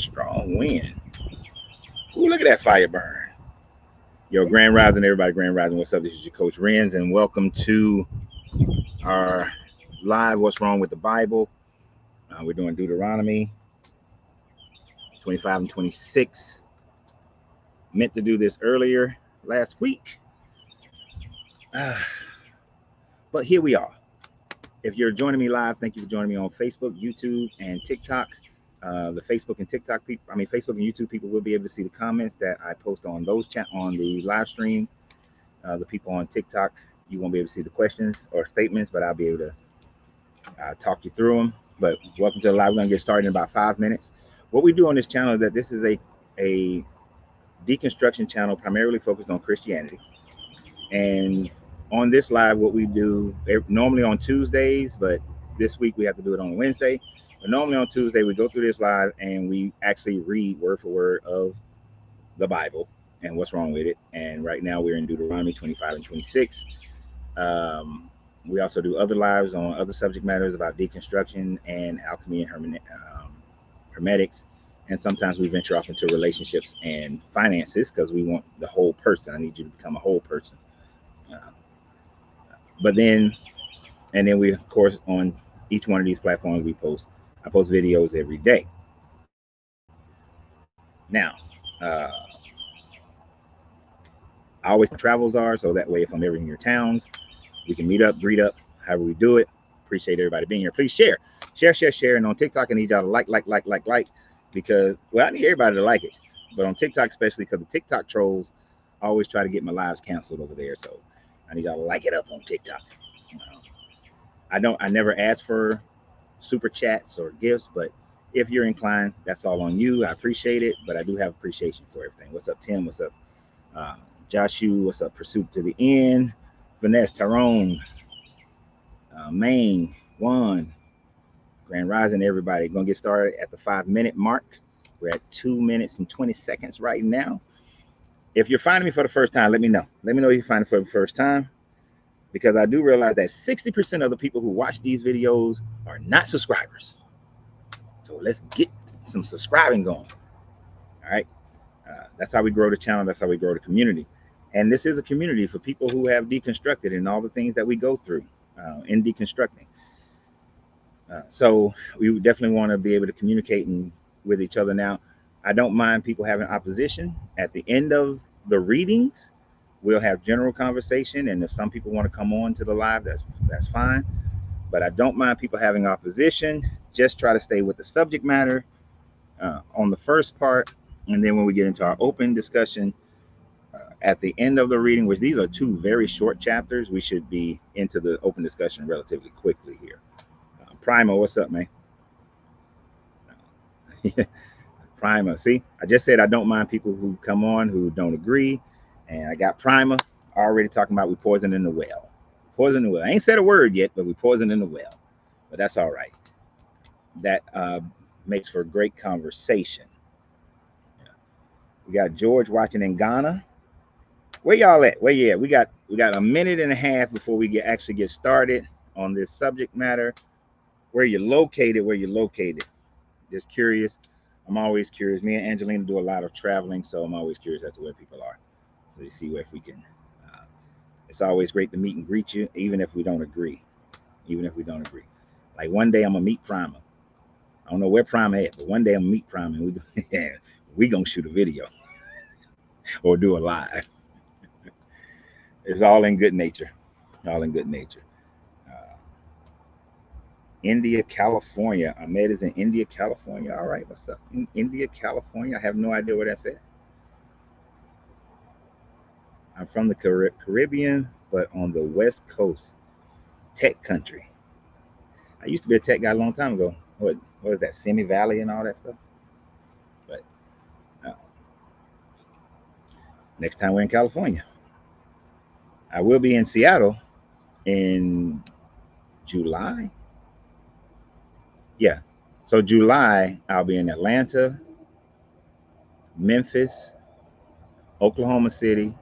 strong wind. Ooh, look at that fire burn. Yo, Grand Rising, everybody. Grand Rising, what's up? This is your coach Renz, and welcome to our live What's Wrong with the Bible. We're doing Deuteronomy 25 and 26. Meant to do this earlier last week, but here we are. If you're joining me live, thank you for joining me on Facebook, YouTube, and TikTok. The Facebook and TikTok people, Facebook and YouTube people will be able to see the comments that I post on those on the live stream. The people on TikTok, you won't be able to see the questions or statements, but I'll be able to talk you through them. But welcome to the live. We're going to get started in about 5 minutes. What we do on this channel is that this is a deconstruction channel primarily focused on Christianity. And on this live, what we do normally on Tuesdays, but this week we have to do it on Wednesday. But normally on Tuesday, we go through this live and we actually read word for word of the Bible and what's wrong with it. And right now we're in Deuteronomy 25 and 26. We also do other lives on other subject matters about deconstruction and alchemy and hermetics. And sometimes we venture off into relationships and finances because we want the whole person. I need you to become a whole person. And then we, of course, on each one of these platforms, I post videos every day. Now, I always travels are, so that way if I'm ever in your towns, we can meet up, greet up, however we do it. Appreciate everybody being here. Please share. And on TikTok, I need y'all to like, because, well, I need everybody to like it. But on TikTok, especially because the TikTok trolls always try to get my lives canceled over there. So I need y'all to like it up on TikTok. I never ask for super chats or gifts, but if you're inclined, that's all on you. I appreciate it, but I do have appreciation for everything. What's up, Tim? What's up, Joshua? What's up, Pursuit to the End? Vanessa, Tyrone, Maine, Juan, Grand Rising, everybody. Gonna get started at the 5-minute mark. We're at 2 minutes and 20 seconds right now. If you're finding me for the first time, let me know. Let me know if you're finding me for the first time, because I do realize that 60% of the people who watch these videos are not subscribers. So let's get some subscribing going. All right. That's how we grow the channel. That's how we grow the community. And this is a community for people who have deconstructed and all the things that we go through in deconstructing. So we definitely want to be able to communicate with each other. Now, I don't mind people having opposition. At the end of the readings, we'll have general conversation. And if some people want to come on to the live, that's fine. But I don't mind people having opposition. Just try to stay with the subject matter on the first part. And then when we get into our open discussion at the end of the reading, which these are 2 very short chapters, we should be into the open discussion relatively quickly here. Primo, what's up, man? Prima, see, I just said I don't mind people who come on who don't agree. And I got Prima already talking about we poison in the well. Poison in the well. I ain't said a word yet, but we poison in the well. But that's all right. That makes for great conversation. Yeah. We got George watching in Ghana. Where y'all at? Where you at? We got a minute and a half before we actually get started on this subject matter. Where you're located. Just curious. I'm always curious. Me and Angelina do a lot of traveling, so I'm always curious as to where people are. So you see if we can. It's always great to meet and greet you, even if we don't agree. Like one day I'm gonna meet Prima. I don't know where Prima at, but one day I'm gonna meet Prima and we gonna shoot a video or do a live. It's all in good nature. India, California. Ahmed is in India, California. All right, what's up? In India, California. I have no idea where that's at. I'm from the Caribbean, but on the West Coast, tech country. I used to be a tech guy a long time ago. What is that? Simi Valley and all that stuff. But next time we're in California, I will be in Seattle in July. Yeah. So July, I'll be in Atlanta, Memphis, Oklahoma City.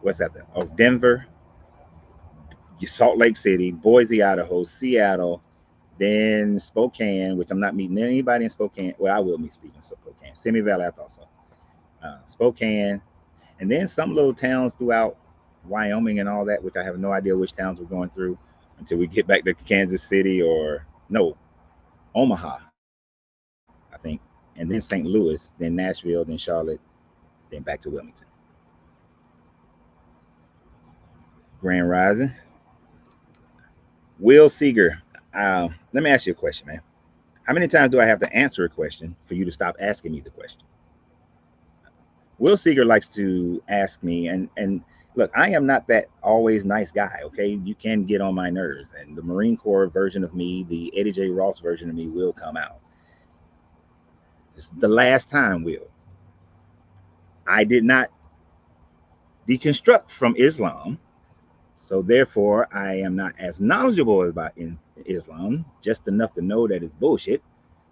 What's that? Oh, Denver, Salt Lake City, Boise, Idaho, Seattle, then Spokane, which I'm not meeting anybody in Spokane. Well, I will meet people in Spokane. Simi Valley, I thought so. Spokane, and then some little towns throughout Wyoming and all that, which I have no idea which towns we're going through until we get back to Kansas City or no, Omaha, I think, and then St. Louis, then Nashville, then Charlotte, then back to Wilmington. Grand Rising. Will Seeger, let me ask you a question, man. How many times do I have to answer a question for you to stop asking me the question? Will Seeger likes to ask me, and look, I am not that always nice guy. Okay, you can get on my nerves, and the Marine Corps version of me, the Eddie J. Ross version of me, will come out. It's the last time, Will. I did not deconstruct from Islam, so therefore I am not as knowledgeable about Islam, just enough to know that it's bullshit.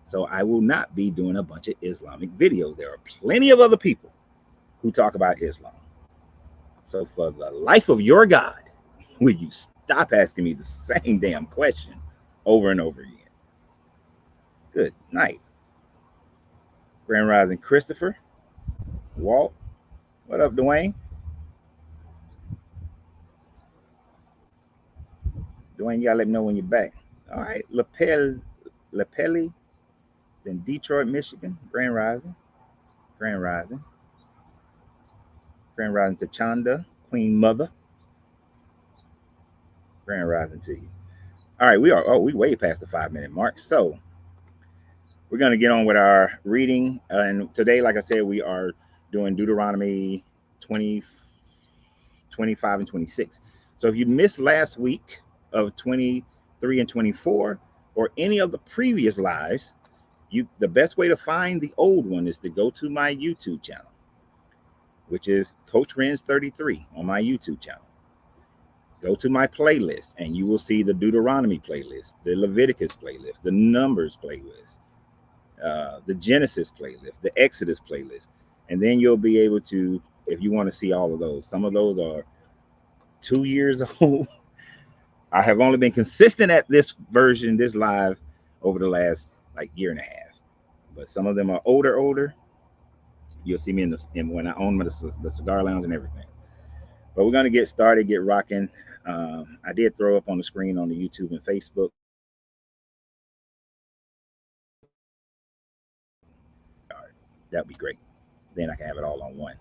So I will not be doing a bunch of Islamic videos. There are plenty of other people who talk about Islam. So for the life of your God, will you stop asking me the same damn question over and over again? Good night. Grand Rising Christopher, Walt, what up, Dwayne? Dwayne, you gotta let me know when you're back. All right, Lapelli, then Detroit, Michigan, Grand Rising, Grand Rising, Grand Rising to Chanda, Queen Mother, Grand Rising to you. All right, we way past the 5 minute mark. So we're going to get on with our reading. And today, like I said, we are doing Deuteronomy 20, 25, and 26. So if you missed last week of 23 and 24, or any of the previous lives, the best way to find the old one is to go to my YouTube channel, which is Coach Renz 33 on my YouTube channel. Go to my playlist and you will see the Deuteronomy playlist, the Leviticus playlist, the Numbers playlist, the Genesis playlist, the Exodus playlist. And then you'll be able to, if you want to see all of those, some of those are 2 years old. I have only been consistent at this version, this live, over the last like year and a half. But some of them are older. You'll see me in when I own the cigar lounge and everything. But we're going to get started, get rocking. I did throw up on the screen on the YouTube and Facebook. That'd be great. Then I can have it all on one.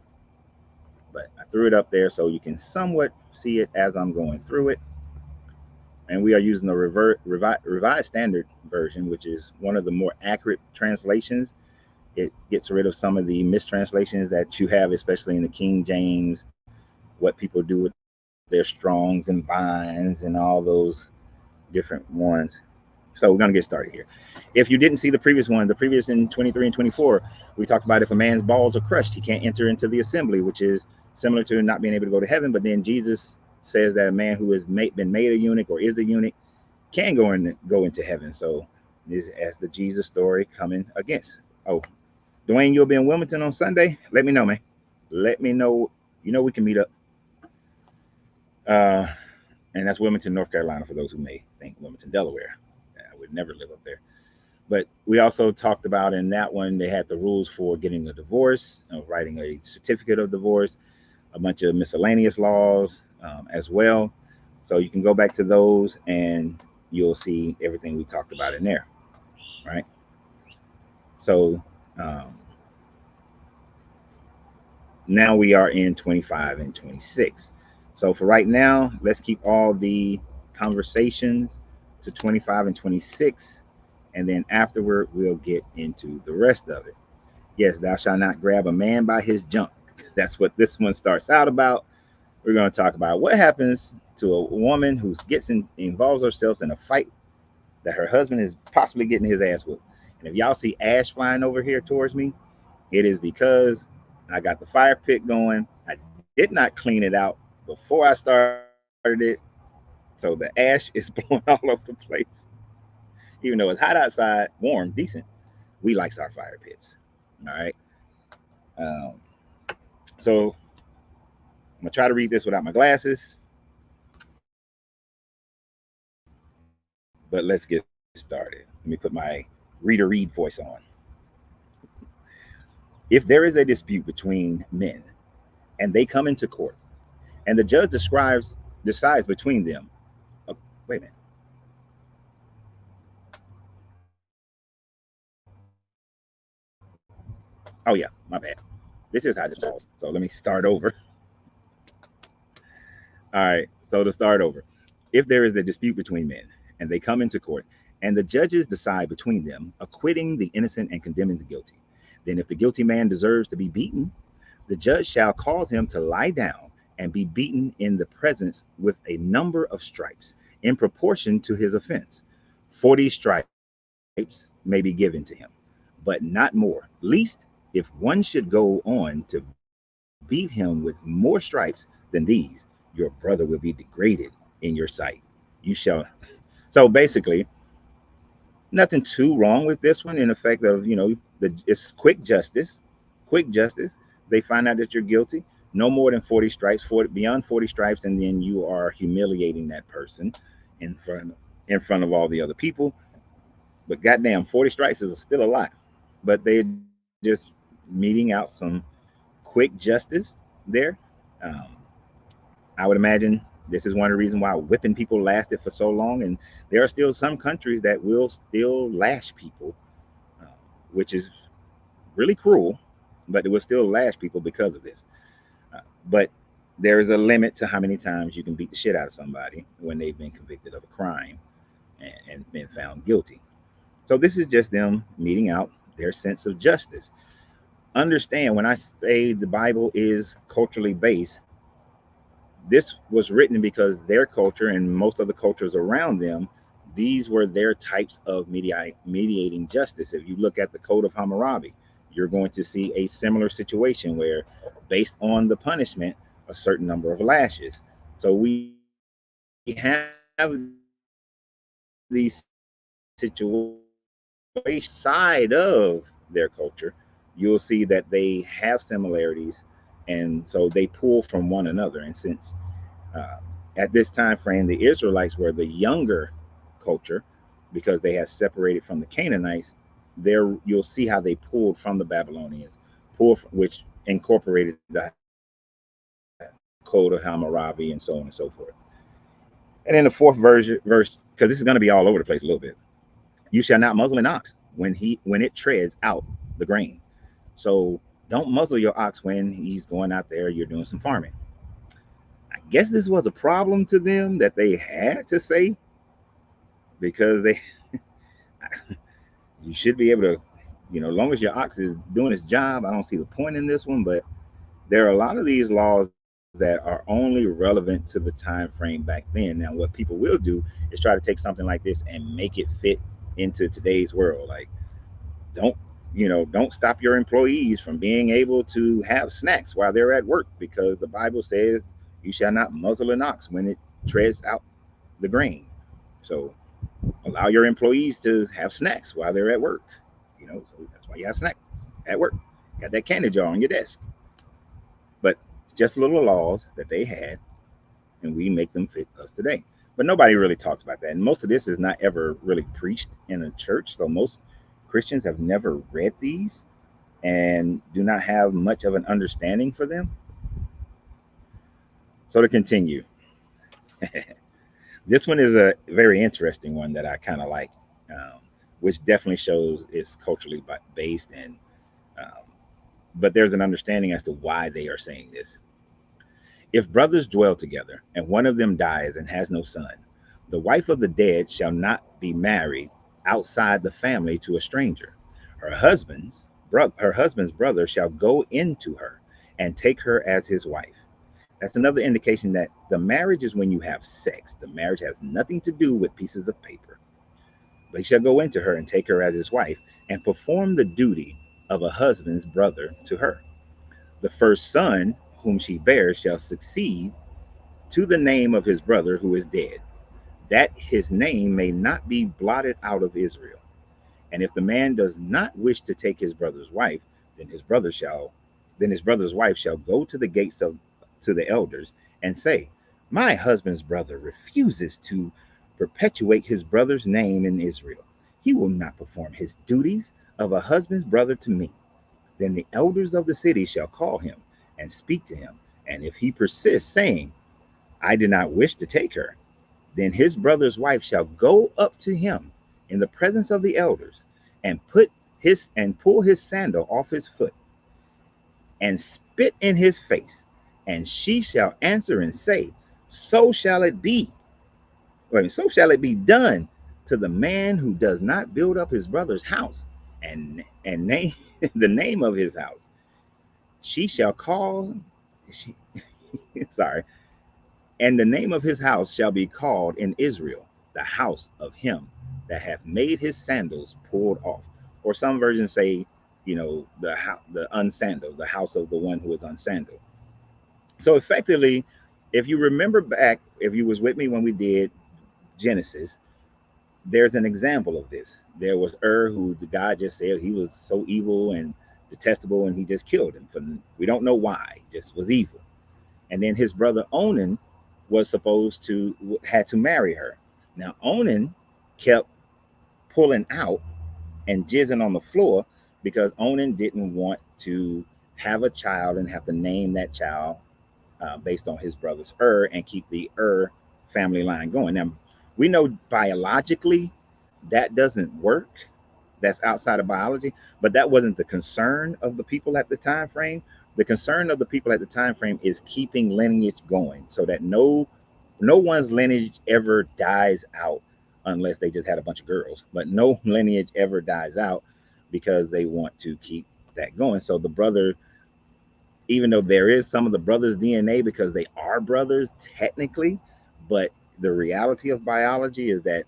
But I threw it up there so you can somewhat see it as I'm going through it. And we are using the revised standard version, which is one of the more accurate translations. It gets rid of some of the mistranslations that you have, especially in the King James, what people do with their strongs and binds and all those different ones. So we're going to get started here. If you didn't see the previous one, the previous in 23 and 24, we talked about if a man's balls are crushed, he can't enter into the assembly, which is similar to not being able to go to heaven. But then Jesus says that a man who has been made a eunuch or is a eunuch can go into heaven. So this as the Jesus story coming against. Oh, Dwayne, you'll be in Wilmington on Sunday. Let me know, man. Let me know. You know we can meet up. And that's Wilmington, North Carolina, for those who may think Wilmington, Delaware. I would never live up there. But we also talked about in that one, they had the rules for getting a divorce, writing a certificate of divorce, a bunch of miscellaneous laws as well. So you can go back to those and you'll see everything we talked about in there, right? So now we are in 25 and 26. So for right now, let's keep all the conversations to 25 and 26. And then afterward, we'll get into the rest of it. Yes, thou shalt not grab a man by his junk. That's what this one starts out about. We're going to talk about what happens to a woman who involves herself in a fight that her husband is possibly getting his ass whooped. And if y'all see ash flying over here towards me, it is because I got the fire pit going. I did not clean it out before I started it. So the ash is blowing all over the place. Even though it's hot outside, warm, decent, we likes our fire pits. All right. Um, so I'm gonna try to read this without my glasses, but let's get started. Let me put my reader read voice on. If there is a dispute between men and they come into court and the judge decides between them. Oh, wait a minute. Oh yeah, my bad. This is how this goes. So let me start over. All right. So to start over, if there is a dispute between men and they come into court and the judges decide between them, acquitting the innocent and condemning the guilty, then if the guilty man deserves to be beaten, the judge shall cause him to lie down and be beaten in the presence with a number of stripes in proportion to his offense. 40 stripes may be given to him, but not more, lest if one should go on to beat him with more stripes than these, your brother will be degraded in your sight. You shall. So basically, nothing too wrong with this one in effect of, it's quick justice. Quick justice. They find out that you're guilty. No more than 40 stripes, 40, beyond 40 stripes, and then you are humiliating that person in front of all the other people. But goddamn, 40 strikes is still a lot. But they're just meting out some quick justice there. Um, I would imagine this is one of the reasons why whipping people lasted for so long. And there are still some countries that will still lash people, uh, which is really cruel, but it will still lash people because of this. But there is a limit to how many times you can beat the shit out of somebody when they've been convicted of a crime and been found guilty. So this is just them meting out their sense of justice. Understand, when I say the Bible is culturally based, this was written because their culture and most of the cultures around them, these were their types of mediating justice. If you look at the Code of Hammurabi, you're going to see a similar situation where, based on the punishment, a certain number of lashes. So we have these situations side of their culture. You'll see that they have similarities, and so they pull from one another. And since uh, at this time frame, the Israelites were the younger culture because they had separated from the Canaanites. There, you'll see how they pulled from the Babylonians, which incorporated the Code of Hammurabi and so on and so forth. And then the fourth verse, because this is going to be all over the place a little bit. You shall not muzzle an ox when it treads out the grain. So don't muzzle your ox when he's going out there. You're doing some farming. I guess this was a problem to them that they had to say, because you should be able to, as long as your ox is doing its job. I don't see the point in this one, but there are a lot of these laws that are only relevant to the time frame back then. Now, what people will do is try to take something like this and make it fit into today's world. Like, don't don't stop your employees from being able to have snacks while they're at work, because the Bible says you shall not muzzle an ox when it treads out the grain. So allow your employees to have snacks while they're at work. So that's why you have snacks at work. Got that candy jar on your desk. But just little laws that they had, and we make them fit us today. But nobody really talks about that. And most of this is not ever really preached in a church. So most Christians have never read these and do not have much of an understanding for them. So to continue, this one is a very interesting one that I kind of like, which definitely shows it's culturally based. And but there's an understanding as to why they are saying this. If brothers dwell together, and one of them dies and has no son, the wife of the dead shall not be married outside the family to a stranger. Her husband's brother shall go into her and take her as his wife. That's another indication that the marriage is when you have sex. The marriage has nothing to do with pieces of paper. But he shall go into her and take her as his wife and perform the duty of a husband's brother to her. The first son whom she bears shall succeed to the name of his brother who is dead, that his name may not be blotted out of Israel. And if the man does not wish to take his brother's wife, then his brother's wife shall go to the gates to the elders and say, my husband's brother refuses to perpetuate his brother's name in Israel. He will not perform his duties of a husband's brother to me. Then the elders of the city shall call him and speak to him. And if he persists, saying, I did not wish to take her, then his brother's wife shall go up to him in the presence of the elders and pull his sandal off his foot and spit in his face. And she shall answer and say, So shall it be. So shall it be done to the man who does not build up his brother's house and name the name of his house. She shall call she sorry, and the name of his house shall be called in Israel, the house of him that hath made his sandals pulled off. Or some versions say, the unsandaled, the house of the one who is unsandaled. So effectively, if you remember back, if you was with me when we did Genesis, there's an example of this. There was who the God just said he was so evil and detestable, and he just killed him. We don't know why, just was evil. And then his brother Onan had to marry her. Now Onan kept pulling out and jizzing on the floor because Onan didn't want to have a child and have to name that child based on his brother's and keep the family line going. Now, we know biologically that doesn't work. That's outside of biology, but that wasn't the concern of the people at the time frame. The concern of the people at the time frame is keeping lineage going so that no one's lineage ever dies out unless they just had a bunch of girls. But no lineage ever dies out because they want to keep that going. So the brother, even though there is some of the brothers' DNA because they are brothers technically, but the reality of biology is that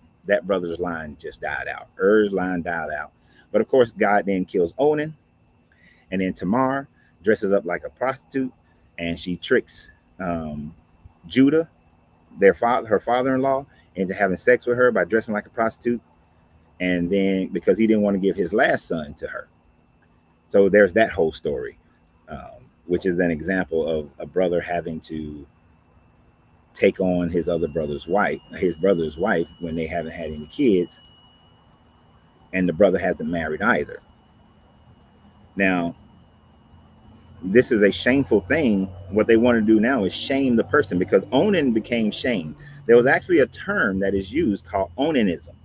brother's line just died out. Line died out. But of course, God then kills Onan, and then Tamar dresses up like a prostitute, and she tricks Judah, her father-in-law, into having sex with her by dressing like a prostitute, and then because he didn't want to give his last son to her. So there's that whole story, which is an example of a brother having to take on his brother's wife when they haven't had any kids, and the brother hasn't married either. Now, this is a shameful thing. What they want to do now is shame the person because Onan became shamed. There was actually a term that is used called Onanism.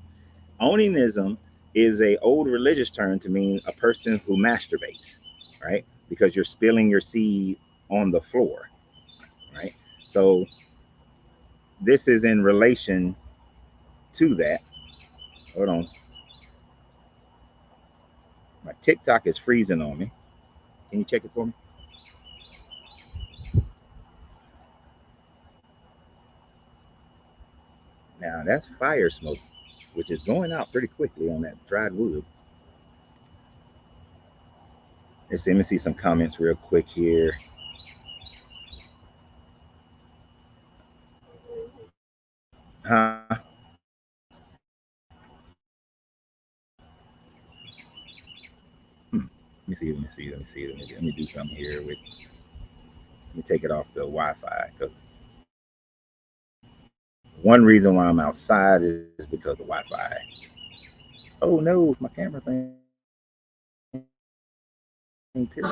Onanism is a old religious term to mean a person who masturbates, right? Because you're spilling your seed on the floor, right? So this is in relation to that. Hold on. My TikTok is freezing on me. Can you check it for me? Now that's fire smoke, which is going out pretty quickly on that dried wood. Let me see some comments real quick here. Huh? Let me see. Let me do something here with. Let me take it off the Wi-Fi because one reason why I'm outside is because of Wi-Fi. Oh no, my camera thing. Period.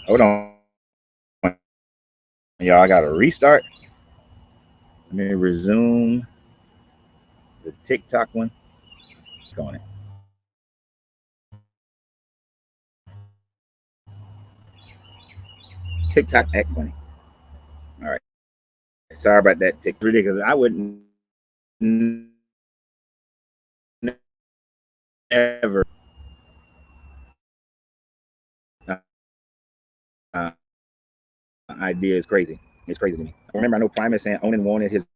Hold on, y'all. I gotta restart. Let me resume the TikTok one. Going it. TikTok act funny. All right. Sorry about that. TikTok ridiculous. I wouldn't never. Uh, idea is crazy. It's crazy to me. Remember, I know Primus and Onan wanted his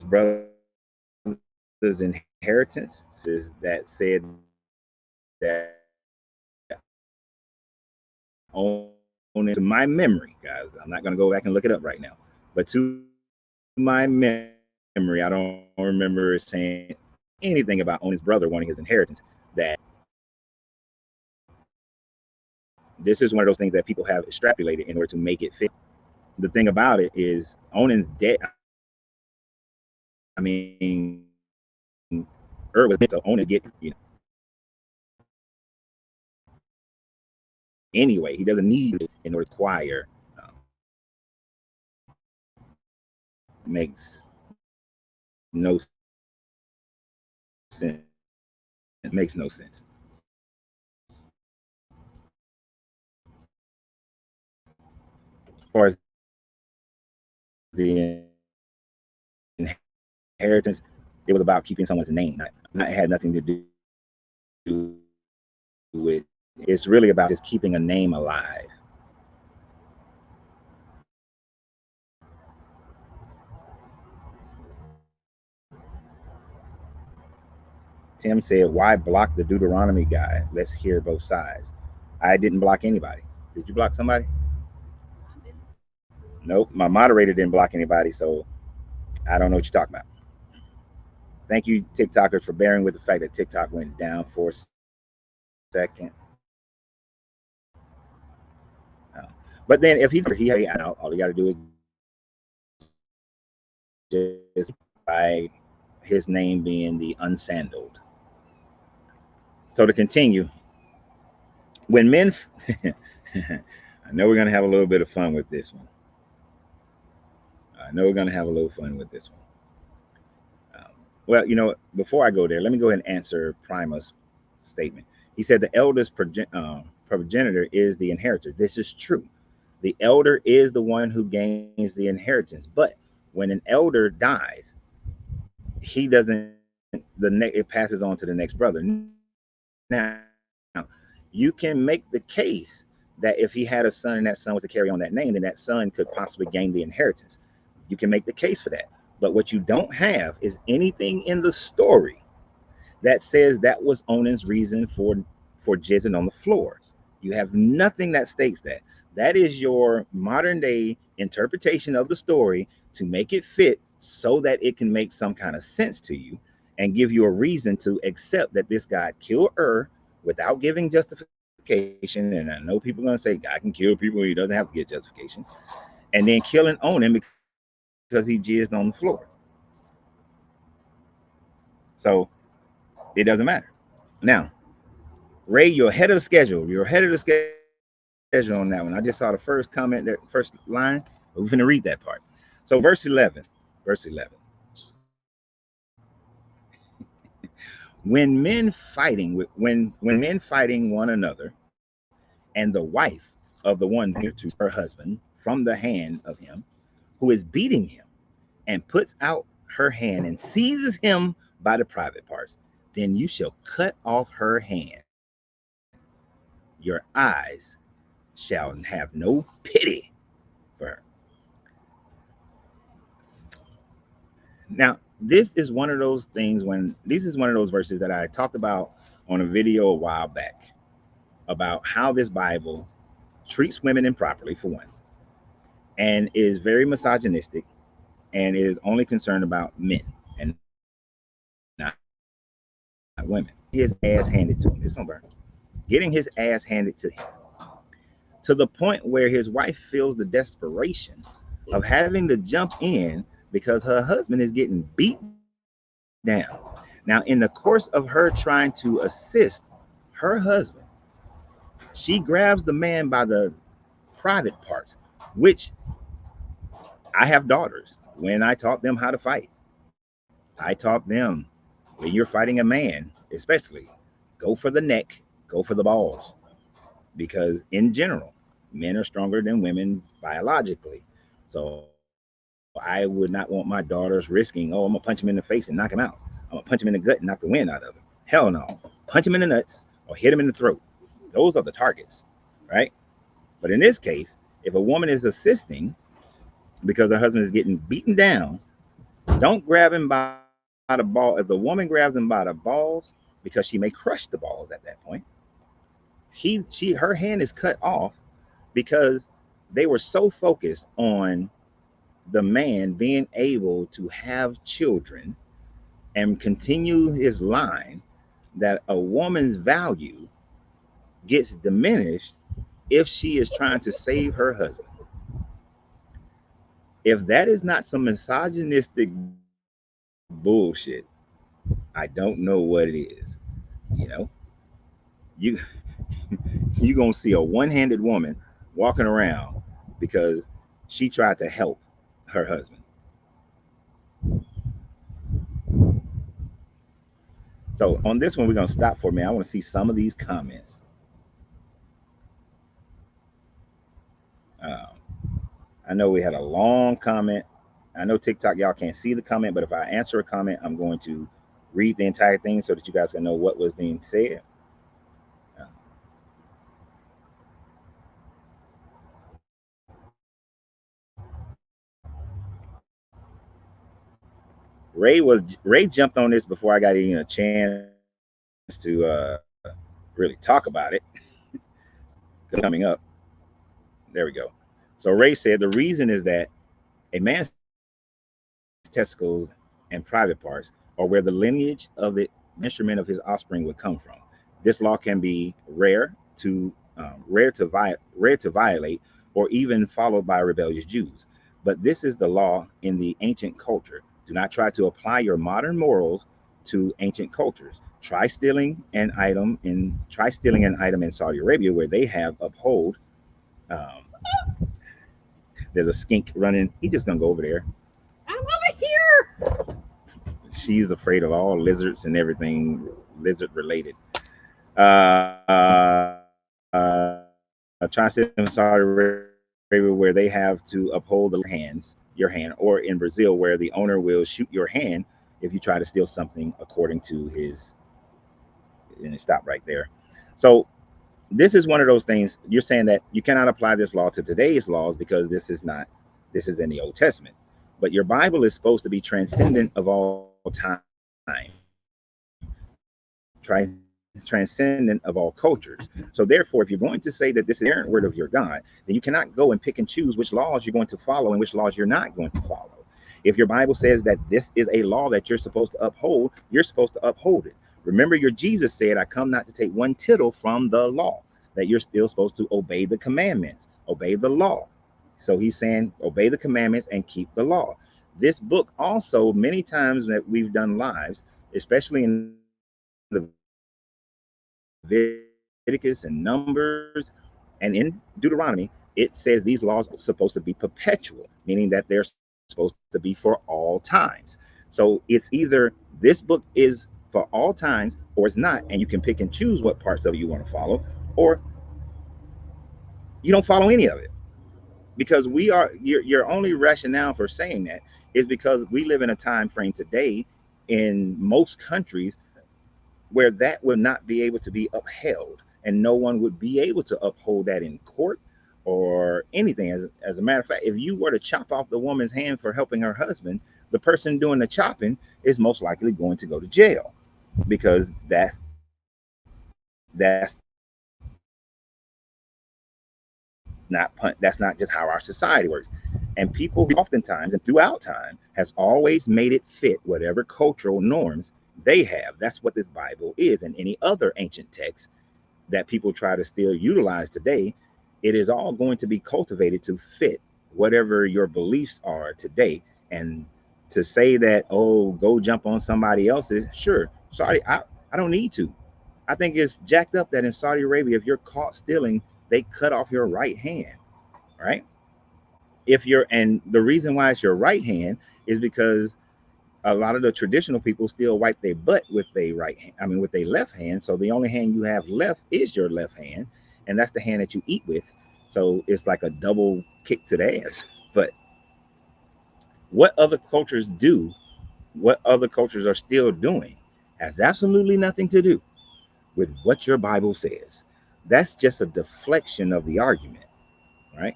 brother's inheritance. That said that Onan, to my memory, guys, I'm not going to go back and look it up right now, but to my memory, I don't remember saying anything about Onan's brother wanting his inheritance. That this is one of those things that people have extrapolated in order to make it fit. the thing about it is Onan's dead. I mean, Ur was meant to Onan get, anyway. He doesn't need it in order to acquire. Makes no sense. It makes no sense. As far as the inheritance, it was about keeping someone's name. Not it had nothing to do with. It's really about just keeping a name alive. Tim said, "Why block the Deuteronomy guy? Let's hear both sides." I didn't block anybody. Did you block somebody? Nope. My moderator didn't block anybody, so I don't know what you're talking about. Thank you, TikTokers, for bearing with the fact that TikTok went down for a second. But then if he out, all you got to do is just by his name being the unsandaled. So to continue, when men, I know we're going to have a little bit of fun with this one. I know we're going to have a little fun with this one. Well, before I go there, let me go ahead and answer Prima's statement. He said the eldest progenitor is the inheritor. This is true. The elder is the one who gains the inheritance. But when an elder dies, he doesn't, it passes on to the next brother. Now, you can make the case that if he had a son and that son was to carry on that name, then that son could possibly gain the inheritance. You can make the case for that. But what you don't have is anything in the story that says that was Onan's reason for jizzing on the floor. You have nothing that states that. That is your modern day interpretation of the story to make it fit so that it can make some kind of sense to you and give you a reason to accept that this guy killed without giving justification. And I know people are going to say God can kill people, he doesn't have to get justification. And then killing Onan because he jizzed on the floor. So it doesn't matter. Now, Ray, you're ahead of the schedule. You're ahead of the schedule on that one. I just saw the first comment, that first line. We're going to read that part. So verse 11. When men fighting one another, and the wife of the one near to her husband from the hand of him who is beating him, and puts out her hand and seizes him by the private parts, then you shall cut off her hand. Your eyes shall have no pity for her. Now, this is one of those verses that I talked about on a video a while back about how this Bible treats women improperly, for one, and is very misogynistic and is only concerned about men and not women. His ass handed to him. It's gonna burn. Getting his ass handed to him, to the point where his wife feels the desperation of having to jump in because her husband is getting beat down. Now, in the course of her trying to assist her husband, she grabs the man by the private parts, which I have daughters. When I taught them how to fight, I taught them, when you're fighting a man, especially, go for the neck, go for the balls, because in general, men are stronger than women biologically. So I would not want my daughters risking, I'm gonna punch him in the face and knock him out. I'm gonna punch him in the gut and knock the wind out of him. Hell no. Punch him in the nuts or hit him in the throat. Those are the targets, right? But in this case, if a woman is assisting because her husband is getting beaten down, don't grab him by the ball. If the woman grabs him by the balls, because she may crush the balls at that point, her hand is cut off because they were so focused on the man being able to have children and continue his line that a woman's value gets diminished if she is trying to save her husband. If that is not some misogynistic bullshit, I don't know what it is. You know, you you gonna see a one-handed woman walking around because she tried to help her husband. So on this one, we're gonna stop for a minute. I want to see some of these comments. Um, I know we had a long comment. I know TikTok, y'all can't see the comment, but if I answer a comment, I'm going to read the entire thing so that you guys can know what was being said. Uh, Ray jumped on this before I got even a chance to really talk about it. Coming up, there we go. So Ray said the reason is that a man's testicles and private parts are where the lineage of the instrument of his offspring would come from. This law can be rare to violate, or even followed by rebellious Jews. But this is the law in the ancient culture. Do not try to apply your modern morals to ancient cultures. Try stealing an item in Saudi Arabia where they have upheld. Um, there's a skink running. He's just gonna go over there. I'm over here. She's afraid of all lizards and everything lizard related. Try to in Saudi Arabia where they have to uphold your hand, or in Brazil where the owner will shoot your hand if you try to steal something according to his. And stop right there. So this is one of those things. You're saying that you cannot apply this law to today's laws because this is in the Old Testament. But your Bible is supposed to be transcendent of all time, transcendent of all cultures. So therefore, if you're going to say that this is the inerrant word of your God, then you cannot go and pick and choose which laws you're going to follow and which laws you're not going to follow. If your Bible says that this is a law that you're supposed to uphold, you're supposed to uphold it. Remember, your Jesus said, I come not to take one tittle from the law, that you're still supposed to obey the commandments, obey the law. So he's saying, obey the commandments and keep the law. This book also, many times that we've done lives, especially in Leviticus and Numbers and in Deuteronomy, it says these laws are supposed to be perpetual, meaning that they're supposed to be for all times. So it's either this book is for all times or it's not, and you can pick and choose what parts of it you want to follow, or you don't follow any of it. Because your only rationale for saying that is because we live in a time frame today in most countries where that will not be able to be upheld, and no one would be able to uphold that in court or anything. As a matter of fact, if you were to chop off the woman's hand for helping her husband, the person doing the chopping is most likely going to go to jail, because that's that's not just how our society works. And people oftentimes and throughout time has always made it fit whatever cultural norms they have. That's what this Bible is, and any other ancient text that people try to still utilize today, it is all going to be cultivated to fit whatever your beliefs are today. And to say that, oh, go jump on somebody else's, sure. Sorry, I don't need to. I think it's jacked up that in Saudi Arabia, if you're caught stealing, they cut off your right hand, right? And the reason why it's your right hand is because a lot of the traditional people still wipe their butt with their right hand, I mean with their left hand. So the only hand you have left is your left hand, and that's the hand that you eat with. So it's like a double kick to the ass. But what other cultures do, what other cultures are still doing, has absolutely nothing to do with what your Bible says. That's just a deflection of the argument, right?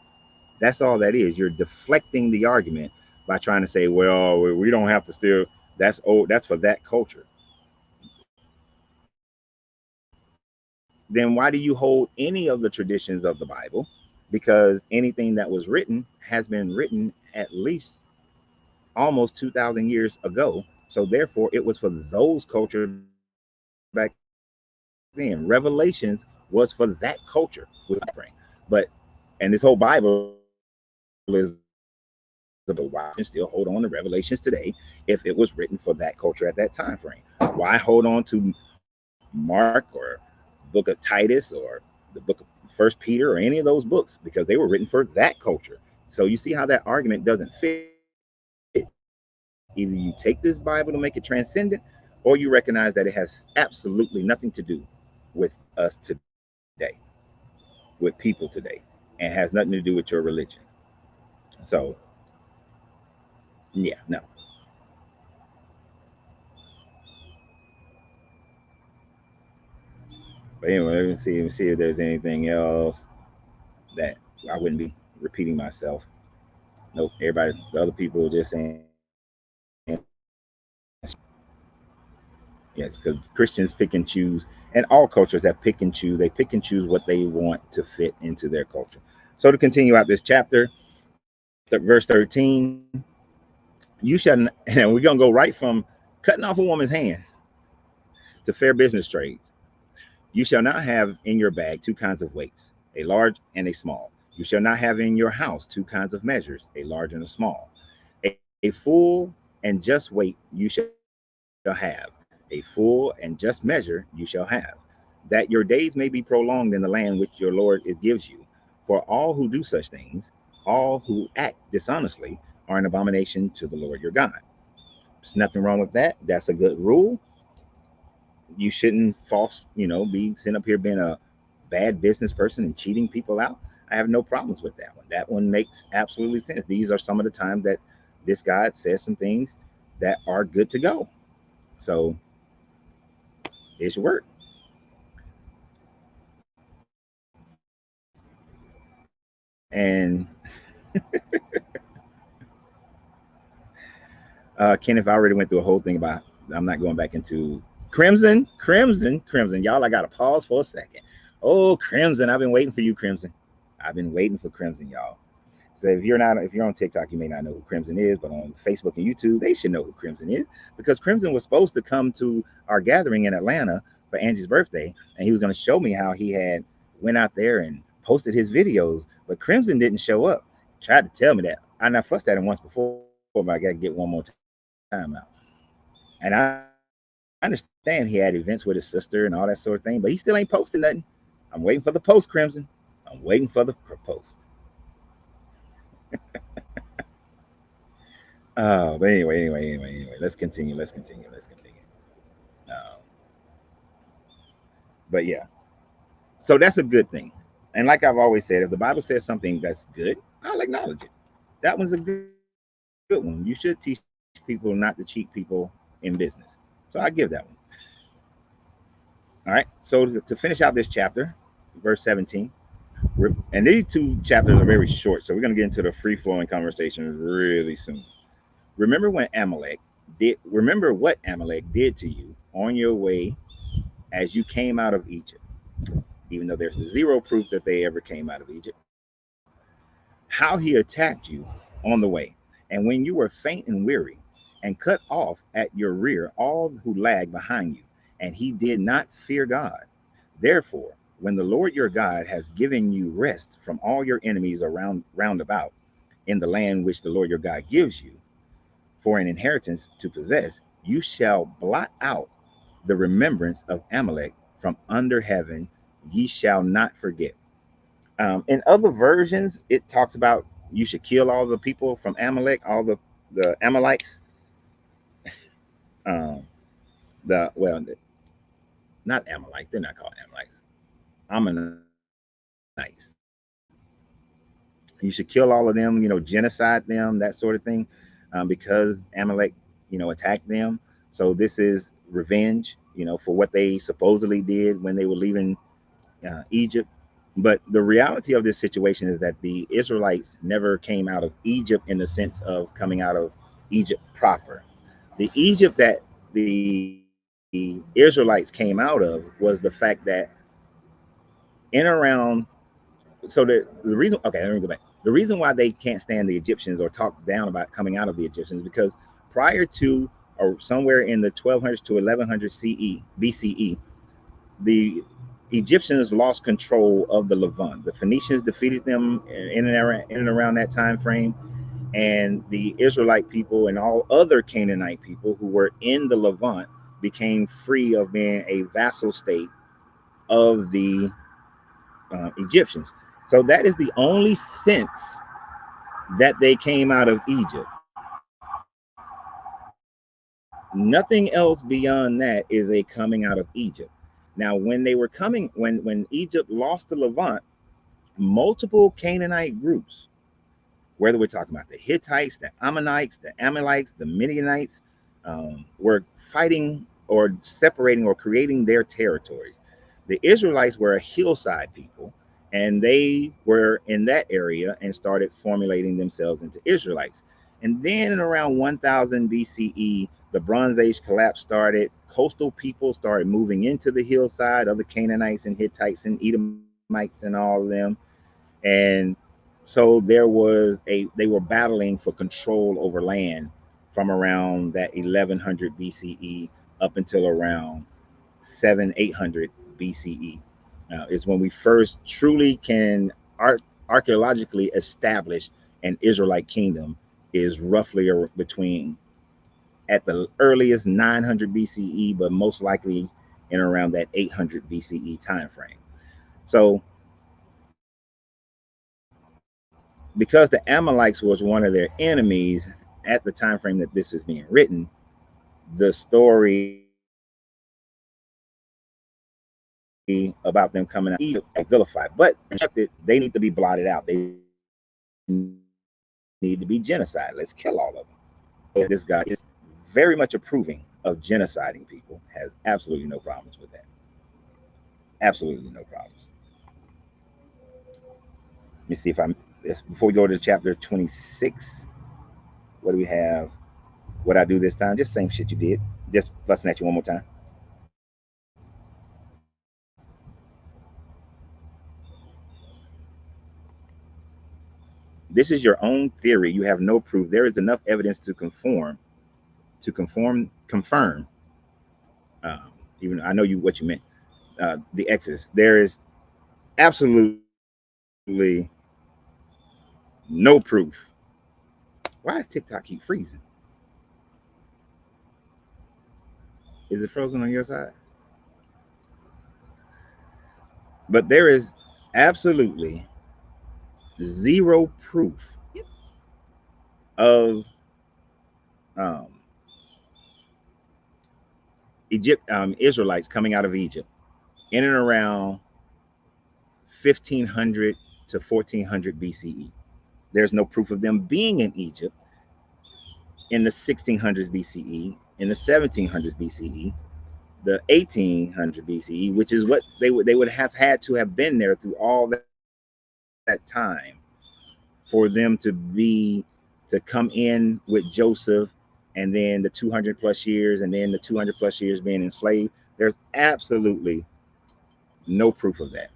That's all that is. You're deflecting the argument by trying to say, well, we don't have to steal. That's for that culture. Then why do you hold any of the traditions of the Bible? Because anything that was written has been written at least almost 2,000 years ago. So therefore, it was for those cultures back then. Revelations was for that culture. But and this whole Bible is but why still hold on to Revelations today if it was written for that culture at that time frame? Why hold on to Mark or book of Titus or the book of First Peter or any of those books? Because they were written for that culture. So you see how that argument doesn't fit. Either you take this Bible to make it transcendent, or you recognize that it has absolutely nothing to do with us today, with people today, and has nothing to do with your religion. So, yeah, no. But anyway, let me see if there's anything else that I wouldn't be repeating myself. Nope, everybody, the other people are just saying, yes, because Christians pick and choose, and all cultures that pick and choose, they pick and choose what they want to fit into their culture. So to continue out this chapter, verse 13, you shall, and we're going to go right from cutting off a woman's hands to fair business trades. You shall not have in your bag two kinds of weights, a large and a small. You shall not have in your house two kinds of measures, a large and a small. A full and just weight you shall have. A full and just measure you shall have, that your days may be prolonged in the land which your Lord it gives you. For all who do such things, all who act dishonestly, are an abomination to the Lord your God. There's nothing wrong with that. That's a good rule. You shouldn't be sitting up here being a bad business person and cheating people out. I have no problems with that one. That one makes absolutely sense. These are some of the times that this God says some things that are good to go. So it should work. And Kenneth, I already went through a whole thing about. I'm not going back into Crimson. Y'all, I got to pause for a second. Oh, Crimson, I've been waiting for you, Crimson. I've been waiting for Crimson, y'all. So if you're on TikTok, you may not know who Crimson is, but on Facebook and YouTube, they should know who Crimson is, because Crimson was supposed to come to our gathering in Atlanta for Angie's birthday, and he was going to show me how he had went out there and posted his videos, but Crimson didn't show up. Tried to tell me that. I fussed at him once before, but I got to get one more time out. And I understand he had events with his sister and all that sort of thing, but he still ain't posting nothing. I'm waiting for the post, Crimson. I'm waiting for the post. But anyway. Let's continue. Um, but yeah, so that's a good thing. And like I've always said, if the Bible says something that's good, I'll acknowledge it. That one's a good one. You should teach people not to cheat people in business. So I give that one. All right. So to finish out this chapter, verse 17, and these two chapters are very short, so we're going to get into the free flowing conversation really soon. Remember what Amalek did to you on your way as you came out of Egypt, even though there's zero proof that they ever came out of Egypt. How he attacked you on the way, and when you were faint and weary, and cut off at your rear all who lagged behind you, and he did not fear God. Therefore, when the Lord your God has given you rest from all your enemies round about in the land which the Lord your God gives you for an inheritance to possess, you shall blot out the remembrance of Amalek from under heaven. Ye shall not forget. In other versions, it talks about you should kill all the people from Amalek, all the Amalekites. Um, the well, not Amalekites. They're not called Amalekites. Ammonites. You should kill all of them. Genocide them, that sort of thing, because Amalek, attacked them. So this is revenge, for what they supposedly did when they were leaving Egypt. But the reality of this situation is that the Israelites never came out of Egypt in the sense of coming out of Egypt proper. The Egypt that the Israelites came out of was the fact that in around the reason, okay, let me go back. The reason why they can't stand the Egyptians or talk down about coming out of the Egyptians is because prior to, or somewhere in the 1200s to 1100 BCE, the Egyptians lost control of the Levant. The Phoenicians defeated them in and around that time frame, And the Israelite people and all other Canaanite people who were in the Levant became free of being a vassal state of the Egyptians. So that is the only sense that they came out of Egypt. Nothing else beyond that is a coming out of Egypt. Now, when they were coming, when Egypt lost the Levant, multiple Canaanite groups, whether we're talking about the Hittites, the Ammonites, the Amalekites, the Midianites, were fighting or separating or creating their territories. The Israelites were a hillside people, and they were in that area and started formulating themselves into Israelites. And then in around 1000 BCE, the Bronze Age collapse started. Coastal people started moving into the hillside of the Canaanites and Hittites and Edomites and all of them. And so they were battling for control over land from around that 1100 BCE up until around 800 BCE. Is when we first truly can archaeologically establish an Israelite kingdom, is roughly between, at the earliest, 900 BCE, but most likely in around that 800 BCE time frame. So because the Amalekites was one of their enemies at the time frame that this is being written, the story about them coming out Egypt vilified, but they need to be blotted out. They need to be genocide. Let's kill all of them. This guy is very much approving of genociding people. Has absolutely no problems with that. Absolutely no problems. Let me see if I'm before we go to chapter 26. What do we have? What I do this time? Just same shit you did. Just fussing at you one more time. This is your own theory. You have no proof. There is enough evidence confirm. Um, Even I know what you meant. The Exodus. There is absolutely no proof. Why does TikTok keep freezing? Is it frozen on your side? But there is absolutely zero proof of um, Israelites coming out of Egypt in and around 1500 to 1400 BCE. There's no proof of them being in Egypt in the 1600s BCE, in the 1700s BCE, the 1800 BCE, which is what they would have had to have been there through all that time for them to come in with Joseph, and then the 200 plus years, and then the 200 plus years being enslaved. There's absolutely no proof of that.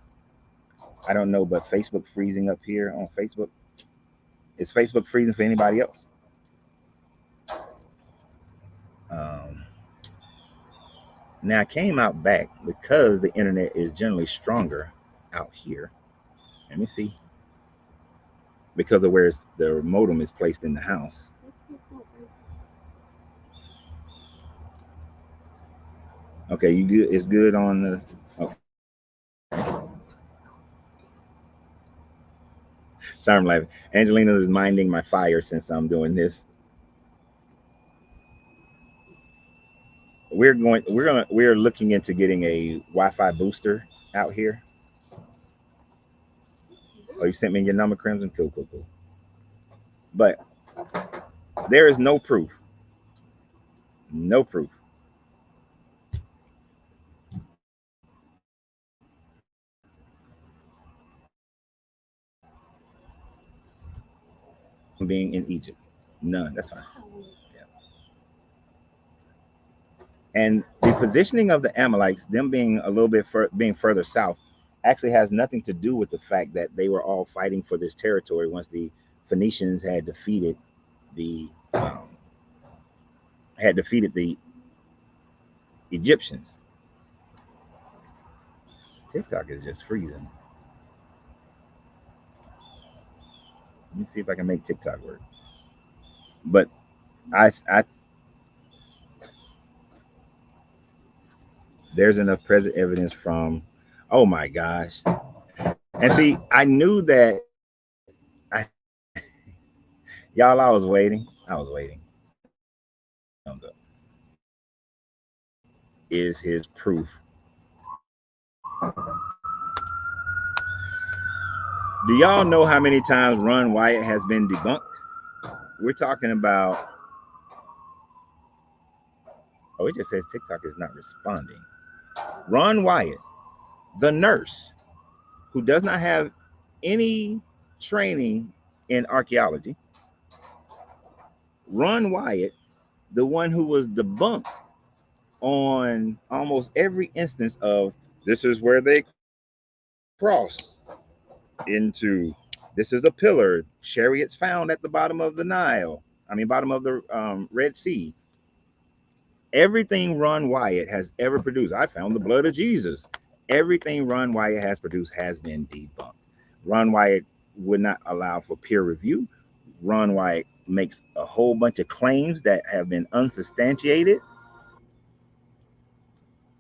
I don't know, but Facebook freezing up here on Facebook. Is Facebook freezing for anybody else? Um, Now I came out back because the internet is generally stronger out here. Let me see. Because of where the modem is placed in the house. Okay, you good? It's good on the. Okay. Sorry, I'm laughing. Angelina is minding my fire since I'm doing this. We're looking into getting a Wi-Fi booster out here. Oh, you sent me your number, Crimson. Cool, cool, cool. But there is no proof. No proof. Being in Egypt. None. That's fine. Yeah. And the positioning of the Amalekites, them being a little bit being further south, actually has nothing to do with the fact that they were all fighting for this territory once the Phoenicians the um, had defeated the Egyptians. TikTok is just freezing. Let me see if I can make TikTok work. But I there's enough present evidence from, oh my gosh. And see, I knew that I y'all, I was waiting. I was waiting. Is his proof. Do y'all know how many times Ron Wyatt has been debunked? We're talking about, oh, it just says TikTok is not responding. Ron Wyatt, the nurse who does not have any training in archaeology. Ron Wyatt, the one who was debunked on almost every instance of this is where they cross into, this is a pillar, chariots found at the bottom of the Nile, bottom of the Red Sea. Everything Ron Wyatt has ever produced, I found the blood of Jesus. Everything Ron Wyatt has produced has been debunked. Ron Wyatt would not allow for peer review. Ron Wyatt makes a whole bunch of claims that have been unsubstantiated.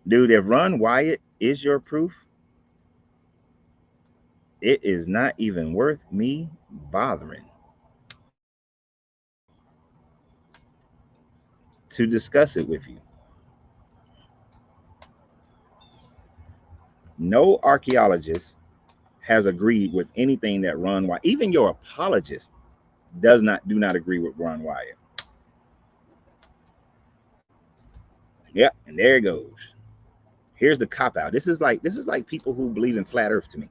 Dude, if Ron Wyatt is your proof, it is not even worth me bothering to discuss it with you. No archaeologist has agreed with anything that Ron Wyatt, even your apologist, do not agree with Ron Wyatt. Yep, and there it goes. Here's the cop out. This is like people who believe in flat Earth to me.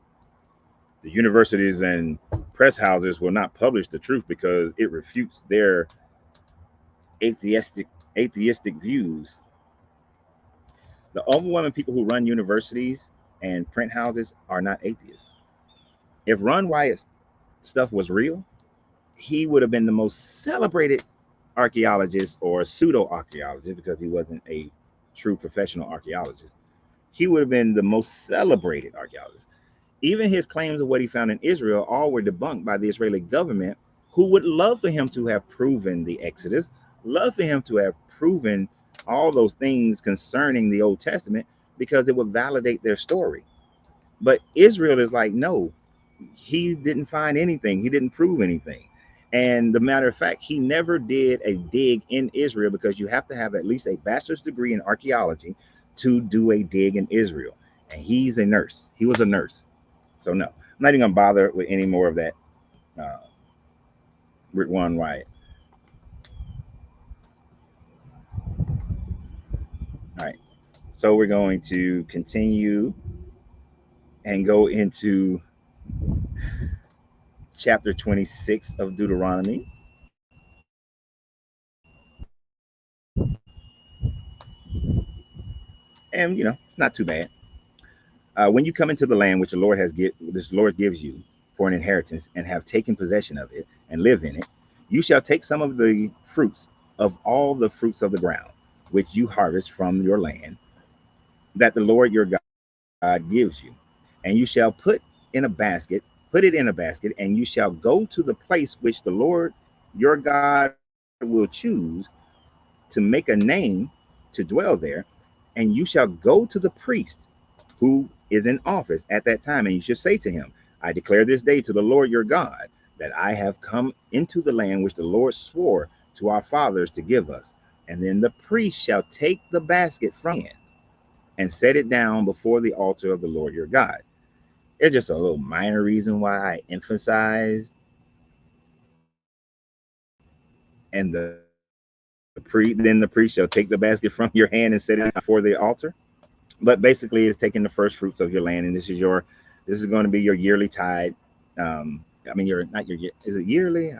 The universities and press houses will not publish the truth because it refutes their atheistic views. The overwhelming people who run universities and print houses are not atheists. If Ron Wyatt's stuff was real, he would have been the most celebrated archaeologist or pseudo archaeologist, because he wasn't a true professional archaeologist. He would have been the most celebrated archaeologist. Even his claims of what he found in Israel all were debunked by the Israeli government, who would love for him to have proven the Exodus, love for him to have proven all those things concerning the Old Testament, because it would validate their story. But Israel is like, no, he didn't find anything. He didn't prove anything. And the matter of fact, he never did a dig in Israel, because you have to have at least a bachelor's degree in archaeology to do a dig in Israel. And he's a nurse. He was a nurse. So no, I'm not even gonna bother with any more of that. Rick Warren Wyatt. All right. So we're going to continue and go into chapter 26 of Deuteronomy. And it's not too bad. When you come into the land which this Lord gives you for an inheritance, and have taken possession of it and live in it, you shall take some of the fruits of all the fruits of the ground which you harvest from your land, that the Lord your God gives you, and you shall put it in a basket, and you shall go to the place which the Lord your God will choose to make a name to dwell there, and you shall go to the priest who is in office at that time, and you shall say to him, I declare this day to the Lord your God that I have come into the land which the Lord swore to our fathers to give us. And then the priest shall take the basket from him and set it down before the altar of the Lord your God. It's just a little minor reason why I emphasize, and then the priest shall take the basket from your hand and set it before the altar. But basically, it's taking the first fruits of your land, and this is going to be your yearly tithe. You're not your, is it yearly?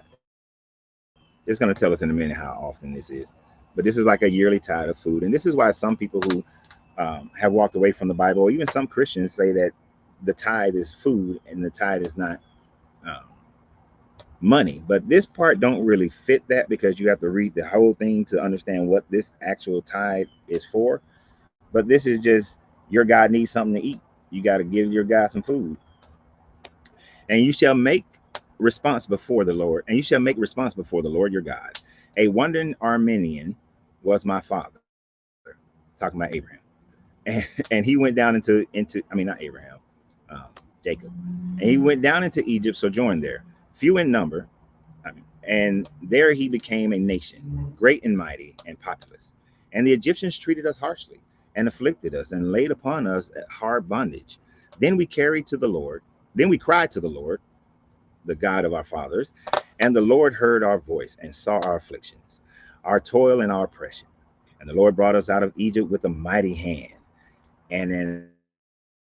It's going to tell us in a minute how often this is, but this is like a yearly tithe of food. And this is why some people who have walked away from the Bible, or even some Christians, say that the tithe is food and the tithe is not um, money. But this part don't really fit that, because you have to read the whole thing to understand what this actual tithe is for. But this is just, your God needs something to eat. You got to give your God some food. And you shall make response before the Lord, your God, A wandering Armenian was my father, talking about Abraham. And he went down into I mean, not Abraham, um, Jacob. And he went down into Egypt, sojourned there, few in number, and there he became a nation, great and mighty and populous. And the Egyptians treated us harshly and afflicted us and laid upon us a hard bondage. Then we carried to the Lord. Then we cried to the Lord, the God of our fathers, and the Lord heard our voice and saw our afflictions, our toil and our oppression. And the Lord brought us out of Egypt with a mighty hand and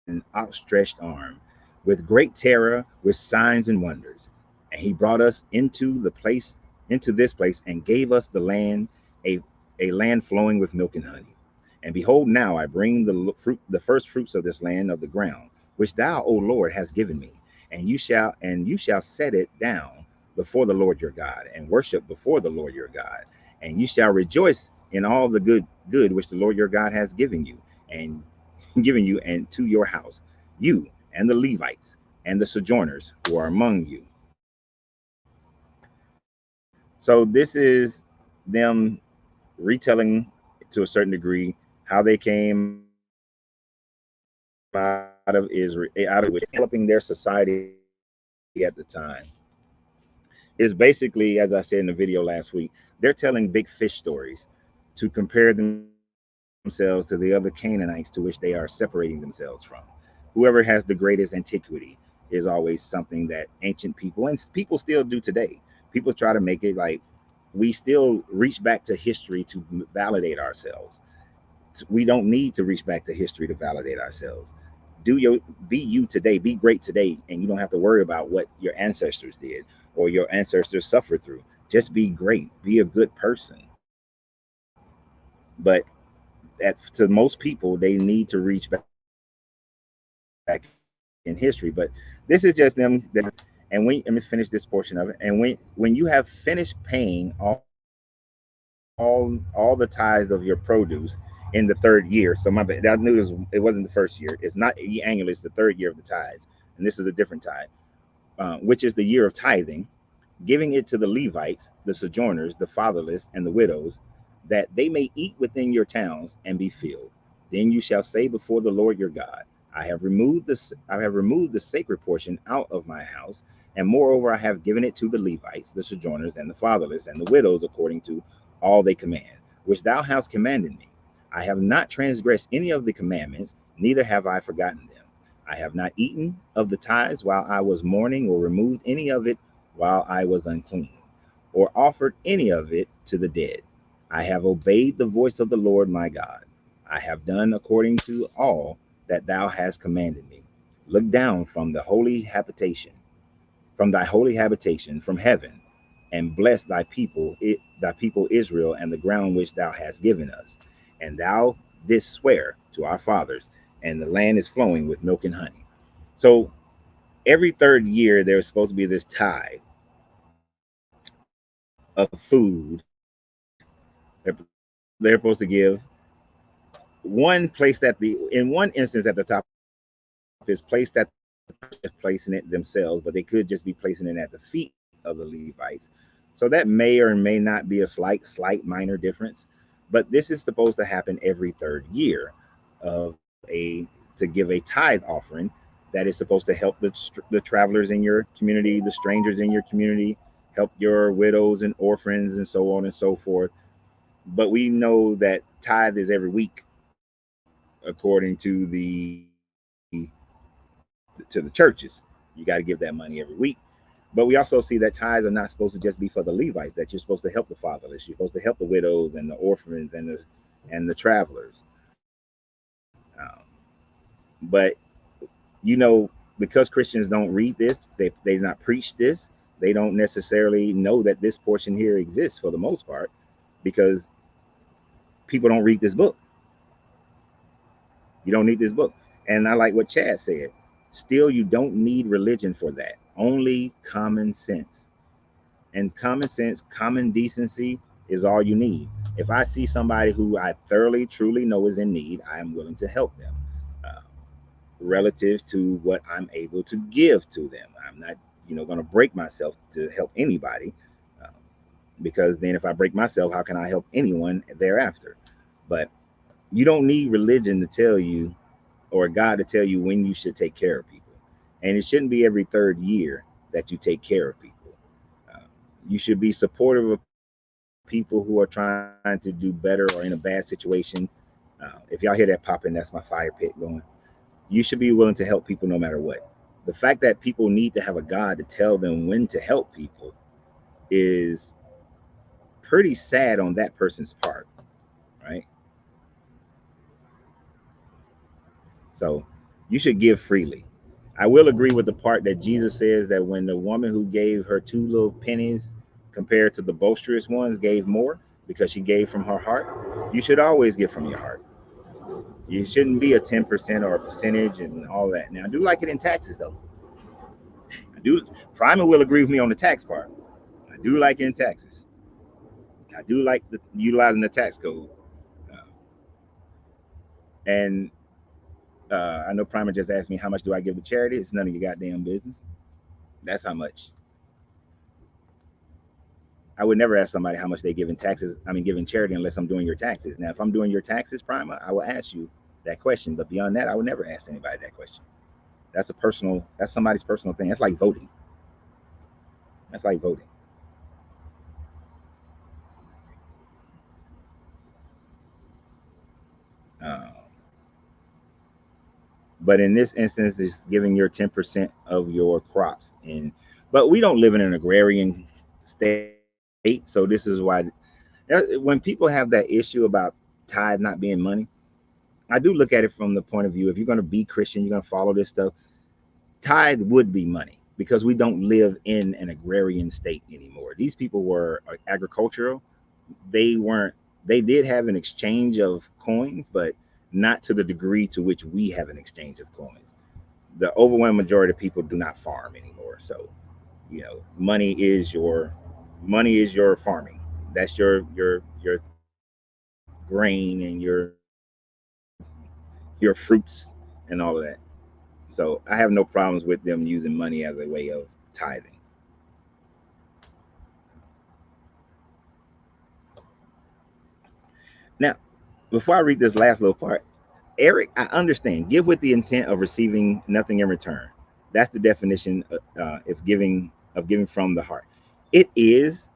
an outstretched arm, with great terror, with signs and wonders. And he brought us into this place, and gave us the land, a, a land flowing with milk and honey. And behold, now I bring the first fruits of this land of the ground, which thou, O Lord, hast given me. And you shall set it down before the Lord your God, and worship before the Lord your God. And you shall rejoice in all the good which the Lord your God has given you, and given you and to your house, you and the Levites and the sojourners who are among you. So this is them retelling to a certain degree how they came out of Israel, out of which developing their society at the time. Is basically, as I said in the video last week, they're telling big fish stories to compare themselves to the other Canaanites to which they are separating themselves from. Whoever has the greatest antiquity is always something that ancient people, and people still do today. People try to make it like we still reach back to history to validate ourselves. We don't need to reach back to history to validate ourselves. Be you today, be great today, and you don't have to worry about what your ancestors did or your ancestors suffered through. Just be great, be a good person. But to most people, they need to reach back in history. But this is just them. And let me finish this portion of it. And when you have finished paying all the tithes of your produce in the third year. So my bad, I knew it wasn't the first year. It's not annually, it's the third year of the tithes. And this is a different tithe, which is the year of tithing, giving it to the Levites, the sojourners, the fatherless, and the widows, that they may eat within your towns and be filled. Then you shall say before the Lord your God, I have removed the sacred portion out of my house, and moreover I have given it to the Levites, the sojourners, and the fatherless, and the widows, according to all they command, which thou hast commanded me. I have not transgressed any of the commandments, neither have I forgotten them. I have not eaten of the tithes while I was mourning, or removed any of it while I was unclean, or offered any of it to the dead. I have obeyed the voice of the Lord my God. I have done according to all that thou hast commanded me. Look down from thy holy habitation from heaven, and bless thy people Israel, and the ground which thou hast given us. And thou didst swear to our fathers, and the land is flowing with milk and honey. So every third year there's supposed to be this tithe of food. They're supposed to give one placed at the in one instance at the top is placed at the person is placing it themselves, but they could just be placing it at the feet of the Levites. So that may or may not be a slight minor difference, but this is supposed to happen every third year of a to give a tithe offering that is supposed to help the travelers in your community, the strangers in your community, help your widows and orphans, and so on and so forth. But we know that tithe is every week according to the churches. You got to give that money every week. But we also see that tithes are not supposed to just be for the Levites, that you're supposed to help the fatherless, you're supposed to help the widows and the orphans and the travelers. But because Christians don't read this, they not preach this, they don't necessarily know that this portion here exists for the most part, because people don't read this book. You don't need this book. And I like what Chad said. Still, you don't need religion for that. Only common sense. And common sense, common decency is all you need. If I see somebody who I thoroughly, truly know is in need, I am willing to help them uh, relative to what I'm able to give to them. I'm not, going to break myself to help anybody. Uh, because then if I break myself, how can I help anyone thereafter? But you don't need religion to tell you, or God to tell you when you should take care of people. And it shouldn't be every third year that you take care of people. Uh, you should be supportive of people who are trying to do better or in a bad situation. If y'all hear that popping, that's my fire pit going. You should be willing to help people no matter what. The fact that people need to have a God to tell them when to help people is pretty sad on that person's part, right? So you should give freely. I will agree with the part that Jesus says that when the woman who gave her two little pennies compared to the boisterous ones gave more because she gave from her heart, you should always give from your heart. You shouldn't be a 10% or a percentage and all that. Now, I do like it in taxes, though. I do. Primer will agree with me on the tax part. I do like it in taxes. I do like utilizing the tax code. Uh, and I know Primer just asked me how much do I give to charity. It's none of your goddamn business. That's how much. I would never ask somebody how much they give in taxes. I mean, giving charity unless I'm doing your taxes. Now, if I'm doing your taxes, Primer, I will ask you that question. But beyond that, I would never ask anybody that question. That's a personal. That's somebody's personal thing. That's like voting. That's like voting. Uh, but in this instance, it's giving your 10% of your crops. And but we don't live in an agrarian state, so this is why when people have that issue about tithe not being money, I do look at it from the point of view, if you're going to be Christian, you're going to follow this stuff, tithe would be money because we don't live in an agrarian state anymore. These people were agricultural. They weren't, they did have an exchange of coins, but not to the degree to which we have an exchange of coins. The overwhelming majority of people do not farm anymore. So, money is your farming. That's your grain and your fruits and all of that. So I have no problems with them using money as a way of tithing. Now, before I read this last little part, Eric, I understand. Give with the intent of receiving nothing in return. That's the definition if giving from the heart. It is,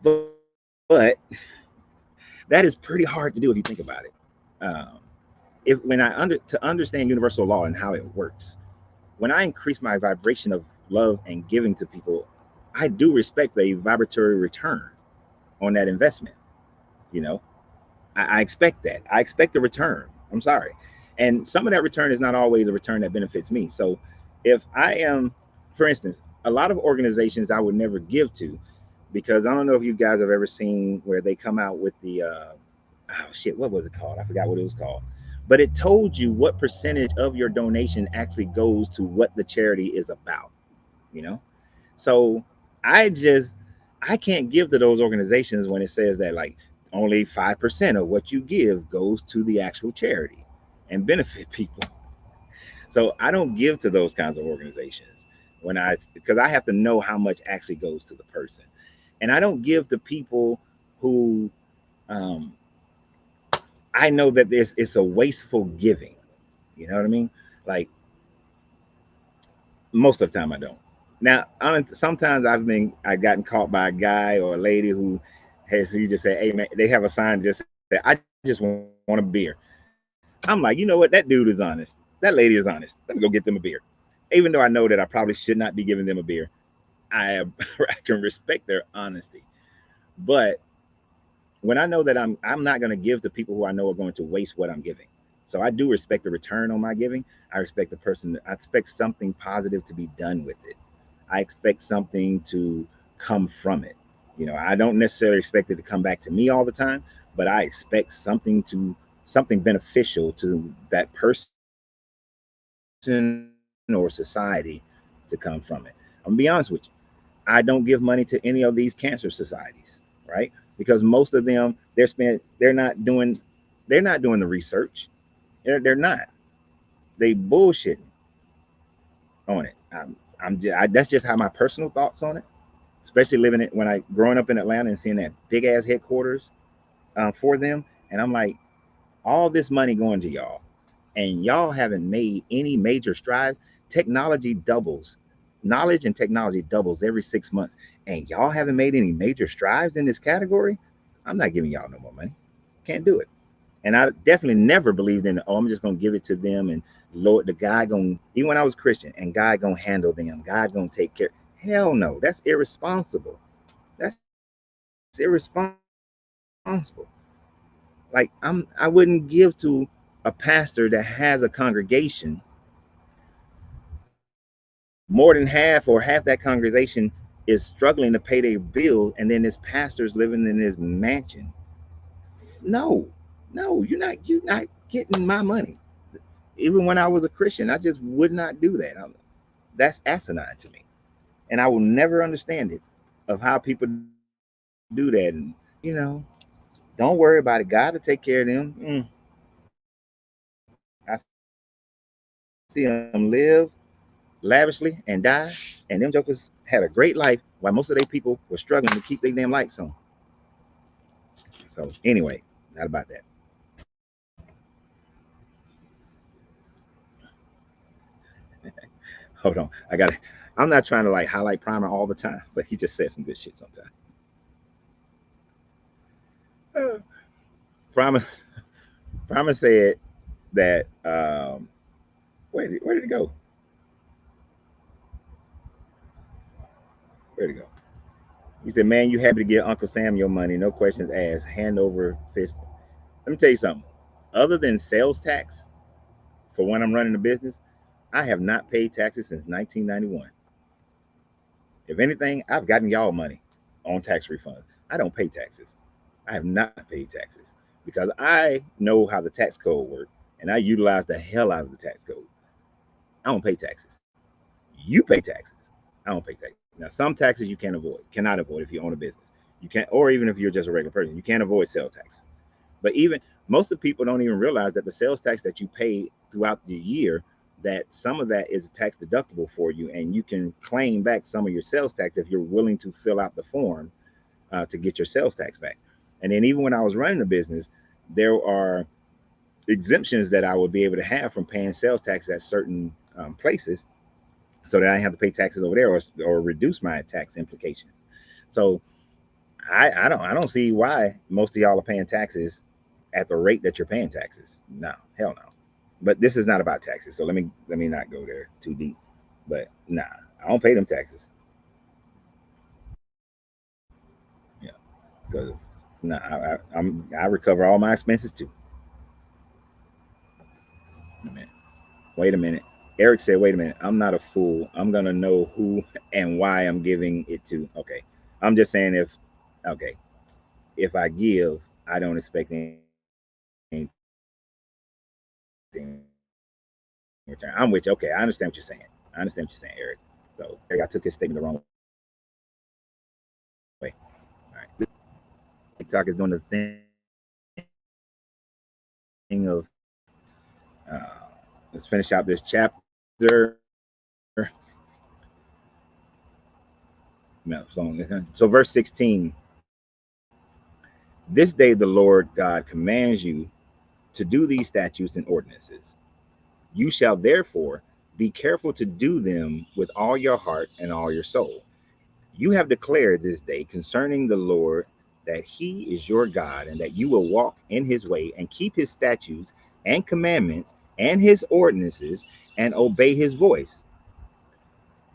but that is pretty hard to do if you think about it. Um, if when I under to understand universal law and how it works, when I increase my vibration of love and giving to people, I do respect a vibratory return on that investment. You know, I expect that. I expect a return. I'm sorry. And some of that return is not always a return that benefits me. So if I am, for instance, a lot of organizations I would never give to because I don't know if you guys have ever seen where they come out with the, oh shit, what was it called? I forgot what it was called. But it told you what percentage of your donation actually goes to what the charity is about, you know? So I just I can't give to those organizations when it says that like only 5% of what you give goes to the actual charity and benefit people. So I don't give to those kinds of organizations when I because I have to know how much actually goes to the person. And I don't give to people who um, I know that this it's a wasteful giving. You know what I mean? Like most of the time I don't. Now, sometimes I gotten caught by a guy or a lady who just say, "Hey man," they have a sign just say, "I just want a beer." I'm like, you know what? That dude is honest. That lady is honest. Let me go get them a beer, even though I know that I probably should not be giving them a beer. I I can respect their honesty, but when I know that I'm not going to give to people who I know are going to waste what I'm giving. So I do respect the return on my giving. I respect the person. I expect something positive to be done with it. I expect something to come from it. I don't necessarily expect it to come back to me all the time, but I expect something beneficial to that person or society to come from it. I'm gonna be honest with you. I don't give money to any of these cancer societies, right? Because most of them they're not doing the research. They're not. They bullshitting on it. That's just how my personal thoughts on it, especially living it when I growing up in Atlanta and seeing that big ass headquarters for them. And I'm like, all this money going to y'all, and y'all haven't made any major strides. Technology doubles, knowledge and technology doubles every 6 months, and y'all haven't made any major strides in this category. I'm not giving y'all no more money. Can't do it. And I definitely never believed in, oh, I'm just gonna give it to them, and Lord, the guy gonna, even when I was Christian, and God gonna handle them, God gonna take care. Hell no, that's irresponsible. That's irresponsible. Like, I wouldn't give to a pastor that has a congregation, more than half or half that congregation is struggling to pay their bills, and then this pastor's living in his mansion. No, no, you're not getting my money. Even when I was a Christian, I just would not do that. That's asinine to me, and I will never understand it, of how people do that. And you know, don't worry about it. God will take care of them. I see them live lavishly and die, and them jokers had a great life while most of their people were struggling to keep their damn lights on. So anyway, not about that. Hold on, I got it. I'm not trying to like highlight Primer all the time, but he just said some good shit sometimes. Primer, Primer said that. Where did it go? Where did it go? He said, "Man, you happy to give Uncle Sam your money? No questions asked. Hand over fist." Let me tell you something. Other than sales tax, for when I'm running a business, I have not paid taxes since 1991. If anything, I've gotten y'all money on tax refunds. I don't pay taxes. I have not paid taxes because I know how the tax code works, and I utilize the hell out of the tax code. I don't pay taxes. You pay taxes. I don't pay taxes. Now, some taxes you can avoid, cannot avoid if you own a business. You can't, or even if you're just a regular person, you can't avoid sales taxes. But even most of the people don't even realize that the sales tax that you pay throughout the year, that some of that is tax deductible for you, and you can claim back some of your sales tax if you're willing to fill out the form to get your sales tax back. And then even when I was running a business, there are exemptions that I would be able to have from paying sales tax at certain places, so that I have to pay taxes over there, or reduce my tax implications. So I don't see why most of y'all are paying taxes at the rate that you're paying taxes. No, hell no. But this is not about taxes, so let me not go there too deep. But nah, I don't pay them taxes. Yeah, because nah, I recover all my expenses too. Wait a minute. Wait a minute. Eric said, "Wait a minute. I'm not a fool. I'm gonna know who and why I'm giving it to." Okay, I'm just saying, okay, if I give, I don't expect anything in return. I'm with you. Okay, I understand what you're saying. I understand what you're saying, Eric. So, Eric, I took his statement the wrong way. All right. TikTok is doing the thing of, uh, let's finish out this chapter. No, so verse 16. This day the Lord God commands you to do these statutes and ordinances. You shall therefore be careful to do them with all your heart and all your soul. You have declared this day concerning the Lord that he is your God, and that you will walk in his way and keep his statutes and commandments and his ordinances and obey his voice.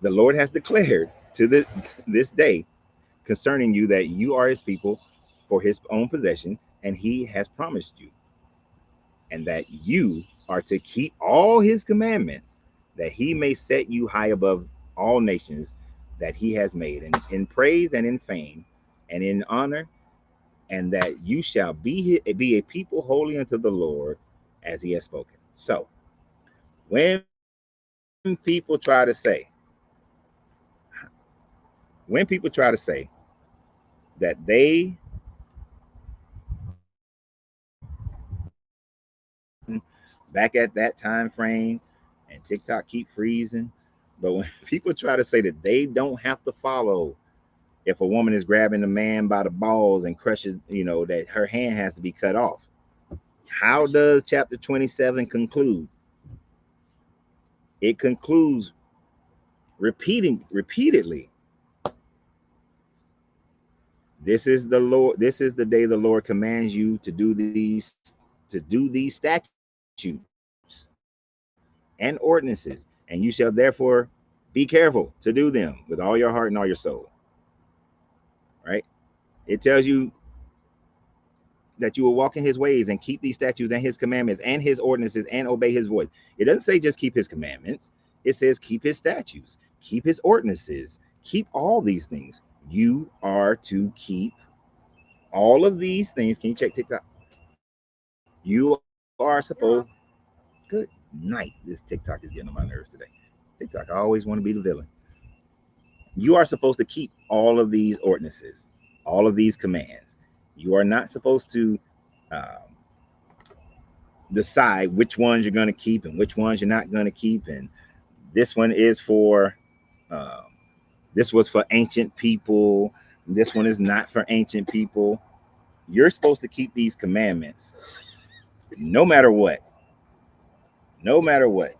The Lord has declared to this day concerning you that you are his people for his own possession, and he has promised you, and that you are to keep all his commandments, that he may set you high above all nations that he has made, and in praise and in fame and in honor, and that you shall be a people holy unto the Lord, as he has spoken. So when people try to say, when people try to say that they back at that time frame, and TikTok keep freezing, But when people try to say that they don't have to follow, if a woman is grabbing a man by the balls and crushes, that her hand has to be cut off. How does chapter 27 conclude? It concludes repeatedly. This is the Lord. This is the day the Lord commands you to do these statutes and ordinances, and you shall therefore be careful to do them with all your heart and all your soul. Right? It tells you that you will walk in his ways and keep these statutes and his commandments and his ordinances and obey his voice. It doesn't say just keep his commandments. It says keep his statutes, keep his ordinances, keep all these things. You are to keep all of these things. Can you check TikTok? You are supposed. Good night. This TikTok is getting on my nerves today. TikTok, I always want to be the villain. You are supposed to keep all of these ordinances, all of these commands. You are not supposed to decide which ones you're going to keep and which ones you're not going to keep. And this one is for, this was for ancient people. This one is not for ancient people. You're supposed to keep these commandments no matter what. No matter what.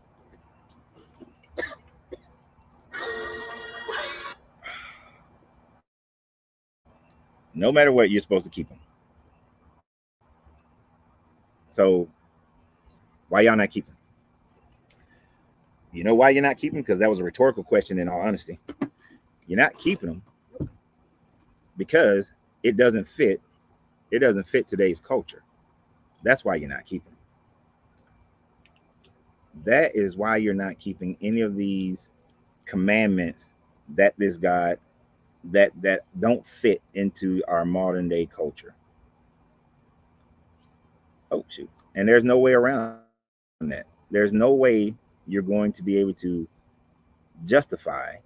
No matter what, you're supposed to keep them. So why y'all not keeping them? You know why you're not keeping them? Because that was a rhetorical question, in all honesty. You're not keeping them because it doesn't fit today's culture. That's why you're not keeping them. That is why you're not keeping any of these commandments that this God that don't fit into our modern day culture. Oh shoot. And there's no way around that. There's no way you're going to be able to justify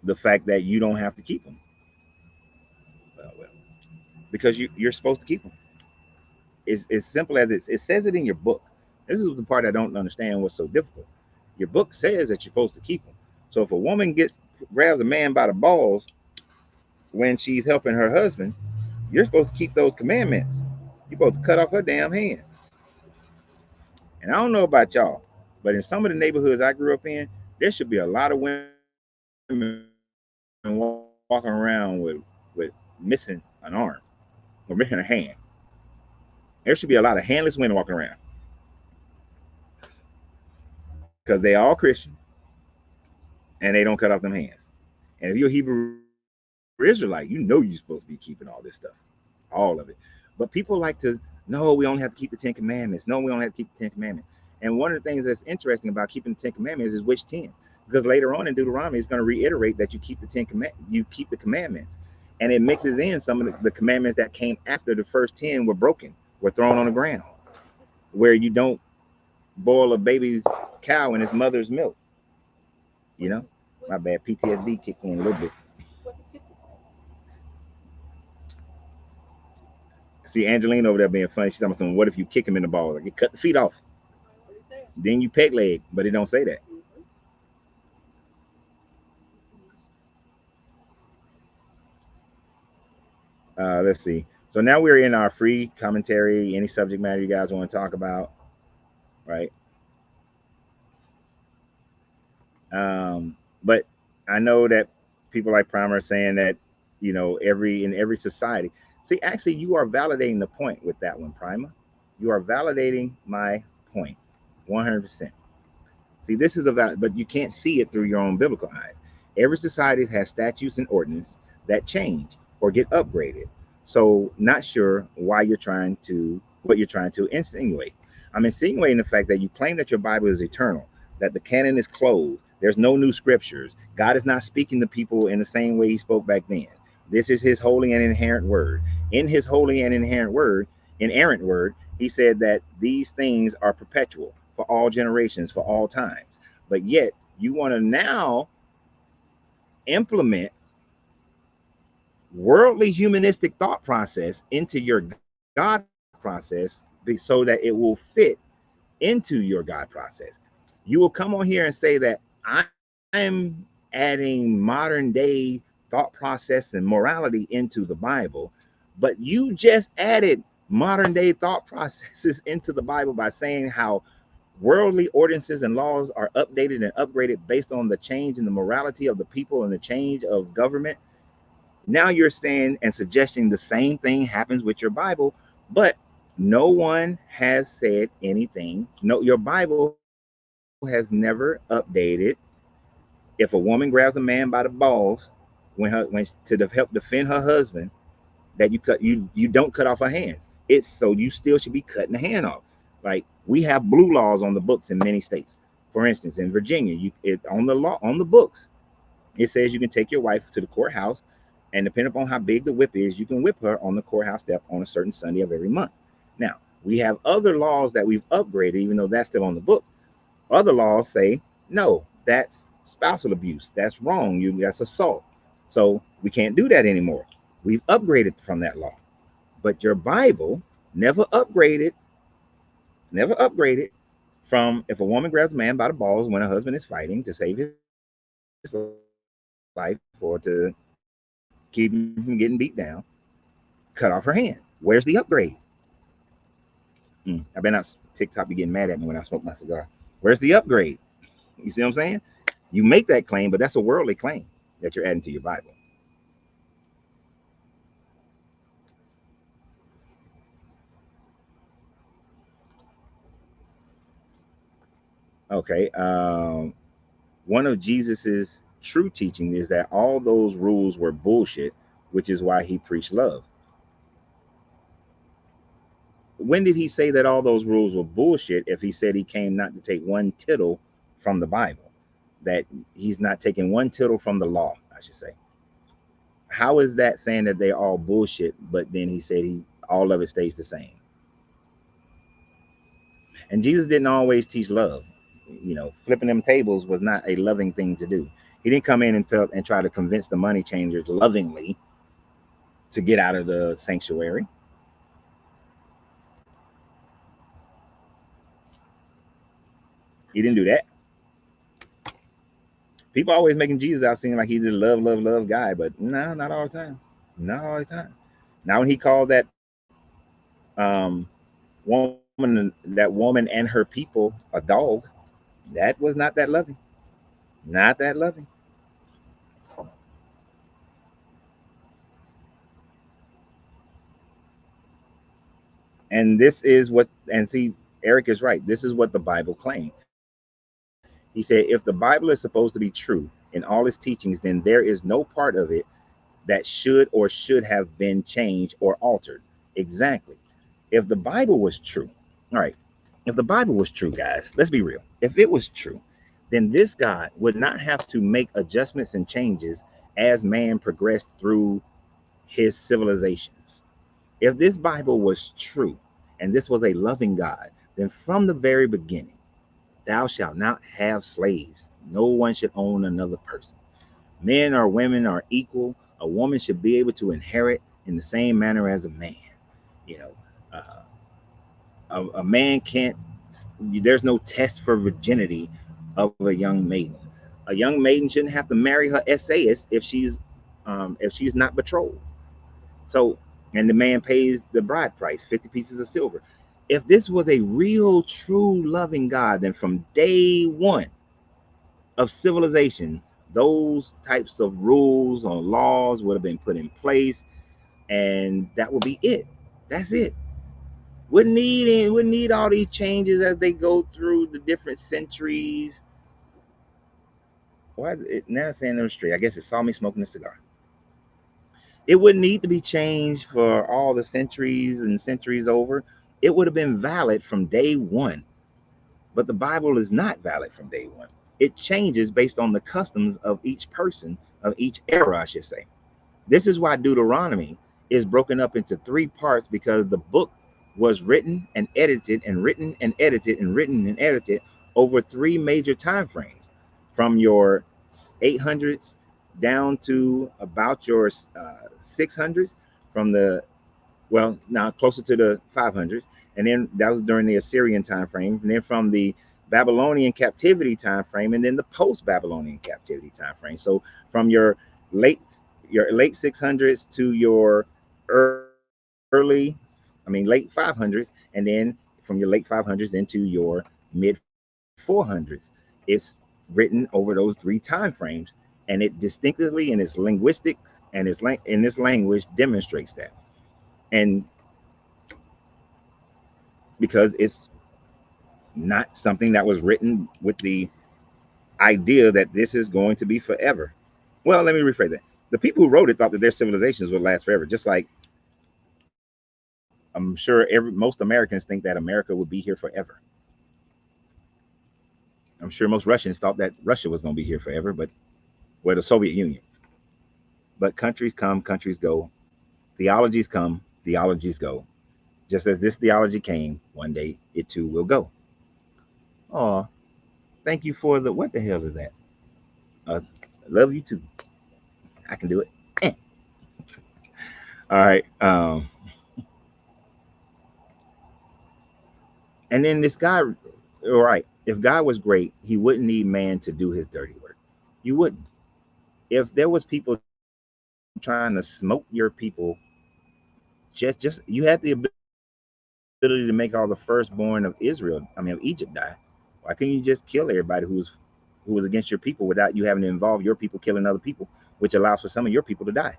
the fact that you don't have to keep them. Well, because you're supposed to keep them. It's as simple as it says it in your book. This is the part I don't understand what's so difficult. Your book says that you're supposed to keep them. So if a woman grabs a man by the balls when she's helping her husband, you're supposed to keep those commandments. You're supposed to cut off her damn hand. And I don't know about y'all, but in some of the neighborhoods I grew up in, there should be a lot of women walking around with missing an arm or missing a hand. There should be a lot of handless women walking around because they all Christian and they don't cut off them hands. And if you're a Hebrew Israelite, you know you're supposed to be keeping all this stuff, all of it. But people like to, no, we only have to keep the 10 Commandments. No, we only have to keep the 10 Commandments. And one of the things that's interesting about keeping the 10 Commandments is which 10, because later on in Deuteronomy, it's going to reiterate that you keep the commandments, and it mixes in some of the commandments that came after the first 10 were broken, were thrown on the ground, where you don't boil a baby cow in its mother's milk. You know, my bad, PTSD kicked in a little bit. See Angelina over there being funny. She's talking about, what if you kick him in the balls? Like, you cut the feet off. Then you peg leg, but it don't say that. Let's see. So now we're in our free commentary. Any subject matter you guys want to talk about, right? But I know that people like Primer are saying that, in every society. See, actually, you are validating the point with that one, Primer. You are validating my point, 100%. See, this is about, but you can't see it through your own biblical eyes. Every society has statutes and ordinances that change or get upgraded. So, not sure what you're trying to insinuate. I'm insinuating the fact that you claim that your Bible is eternal, that the canon is closed. There's no new scriptures. God is not speaking to people in the same way he spoke back then. This is his holy and inherent word. In his holy and inerrant word, he said that these things are perpetual for all generations, for all times. But yet you want to now implement worldly humanistic thought process into your God process so that it will fit into your God process. You will come on here and say that I'm adding modern day thought process and morality into the Bible, but you just added modern day thought processes into the Bible by saying how worldly ordinances and laws are updated and upgraded based on the change in the morality of the people and the change of government. Now you're saying and suggesting the same thing happens with your Bible, but no one has said anything. No, your Bible has never updated. If a woman grabs a man by the balls when to help defend her husband, that you don't cut off her hands. It's so you still should be cutting the hand off. Like, we have blue laws on the books in many states. For instance, in Virginia, on the law on the books, it says you can take your wife to the courthouse, and depending upon how big the whip is, you can whip her on the courthouse step on a certain Sunday of every month. Now, we have other laws that we've upgraded, even though that's still on the book. Other laws say, no, that's spousal abuse. That's wrong. That's assault. So we can't do that anymore. We've upgraded from that law. But your Bible never upgraded from if a woman grabs a man by the balls when her husband is fighting to save his life or to keep him from getting beat down, cut off her hand. Where's the upgrade? I better not TikTok be getting mad at me when I smoke my cigar. Where's the upgrade? You see what I'm saying? You make that claim, but that's a worldly claim that you're adding to your Bible. Okay. One of Jesus's true teaching is that all those rules were bullshit, which is why he preached love. When did he say that all those rules were bullshit if he said he came not to take one tittle from the Bible? That he's not taking one tittle from the law, I should say. How is that saying that they're all bullshit, but then he said all of it stays the same? And Jesus didn't always teach love. Flipping them tables was not a loving thing to do. He didn't come in and try to convince the money changers lovingly to get out of the sanctuary. He didn't do that. People always making Jesus out seeming like he's a love, love, love guy, but no, not all the time. Not all the time. Now when he called um, that woman and her people a dog, that was not that loving. Not that loving. And this is what, and see, Eric is right. This is what the Bible claims. He said, if the Bible is supposed to be true in all its teachings, then there is no part of it that should or should have been changed or altered. Exactly. If the Bible was true, all right, if the Bible was true, guys, let's be real. If it was true, then this God would not have to make adjustments and changes as man progressed through his civilizations. If this Bible was true and this was a loving God, then from the very beginning, thou shalt not have slaves. No one should own another person. Men or women are equal. A woman should be able to inherit in the same manner as a man. You know, uh, a man can't. There's no test for virginity of a young maiden. A young maiden shouldn't have to marry her essayist if she's not betrothed. So, and the man pays the bride price, 50 pieces of silver. If this was a real, true, loving God, then from day one of civilization, those types of rules or laws would have been put in place, and that would be it. That's it. Wouldn't need all these changes as they go through the different centuries. Why is it now saying on the street? I guess it saw me smoking a cigar. It wouldn't need to be changed for all the centuries and centuries over. It would have been valid from day one. But the Bible is not valid from day one. It changes based on the customs of each person, of each era, I should say. This is why Deuteronomy is broken up into three parts, because the book was written and edited and written and edited and written and edited over three major time frames, from your 800s down to about your 600s, from the, now closer to the 500s, and then that was during the Assyrian time frame, and then from the Babylonian captivity time frame, and then the post-Babylonian captivity time frame. So from late late 600s to your early, I mean late 500s, and then from your late 500s into your mid 400s, it's written over those three time frames, and it distinctively in its linguistics and in this language demonstrates that. And because it's not something that was written with the idea that this is going to be forever. Well, let me rephrase that. The people who wrote it thought that their civilizations would last forever, just like I'm sure most Americans think that America would be here forever. I'm sure most Russians thought that Russia was going to be here forever, but the Soviet Union. But countries come, countries go. Theologies come, theologies go. Just as this theology came, one day it too will go. Oh, thank you for the what the hell is that? Uh, love you too. I can do it. Eh. All right. And then this guy, all right, if God was great, he wouldn't need man to do his dirty work. You wouldn't. If there was people trying to smoke your people, just you had the ability to make all the firstborn of Israel, I mean of Egypt die. Why couldn't you just kill everybody who was against your people without you having to involve your people killing other people, which allows for some of your people to die?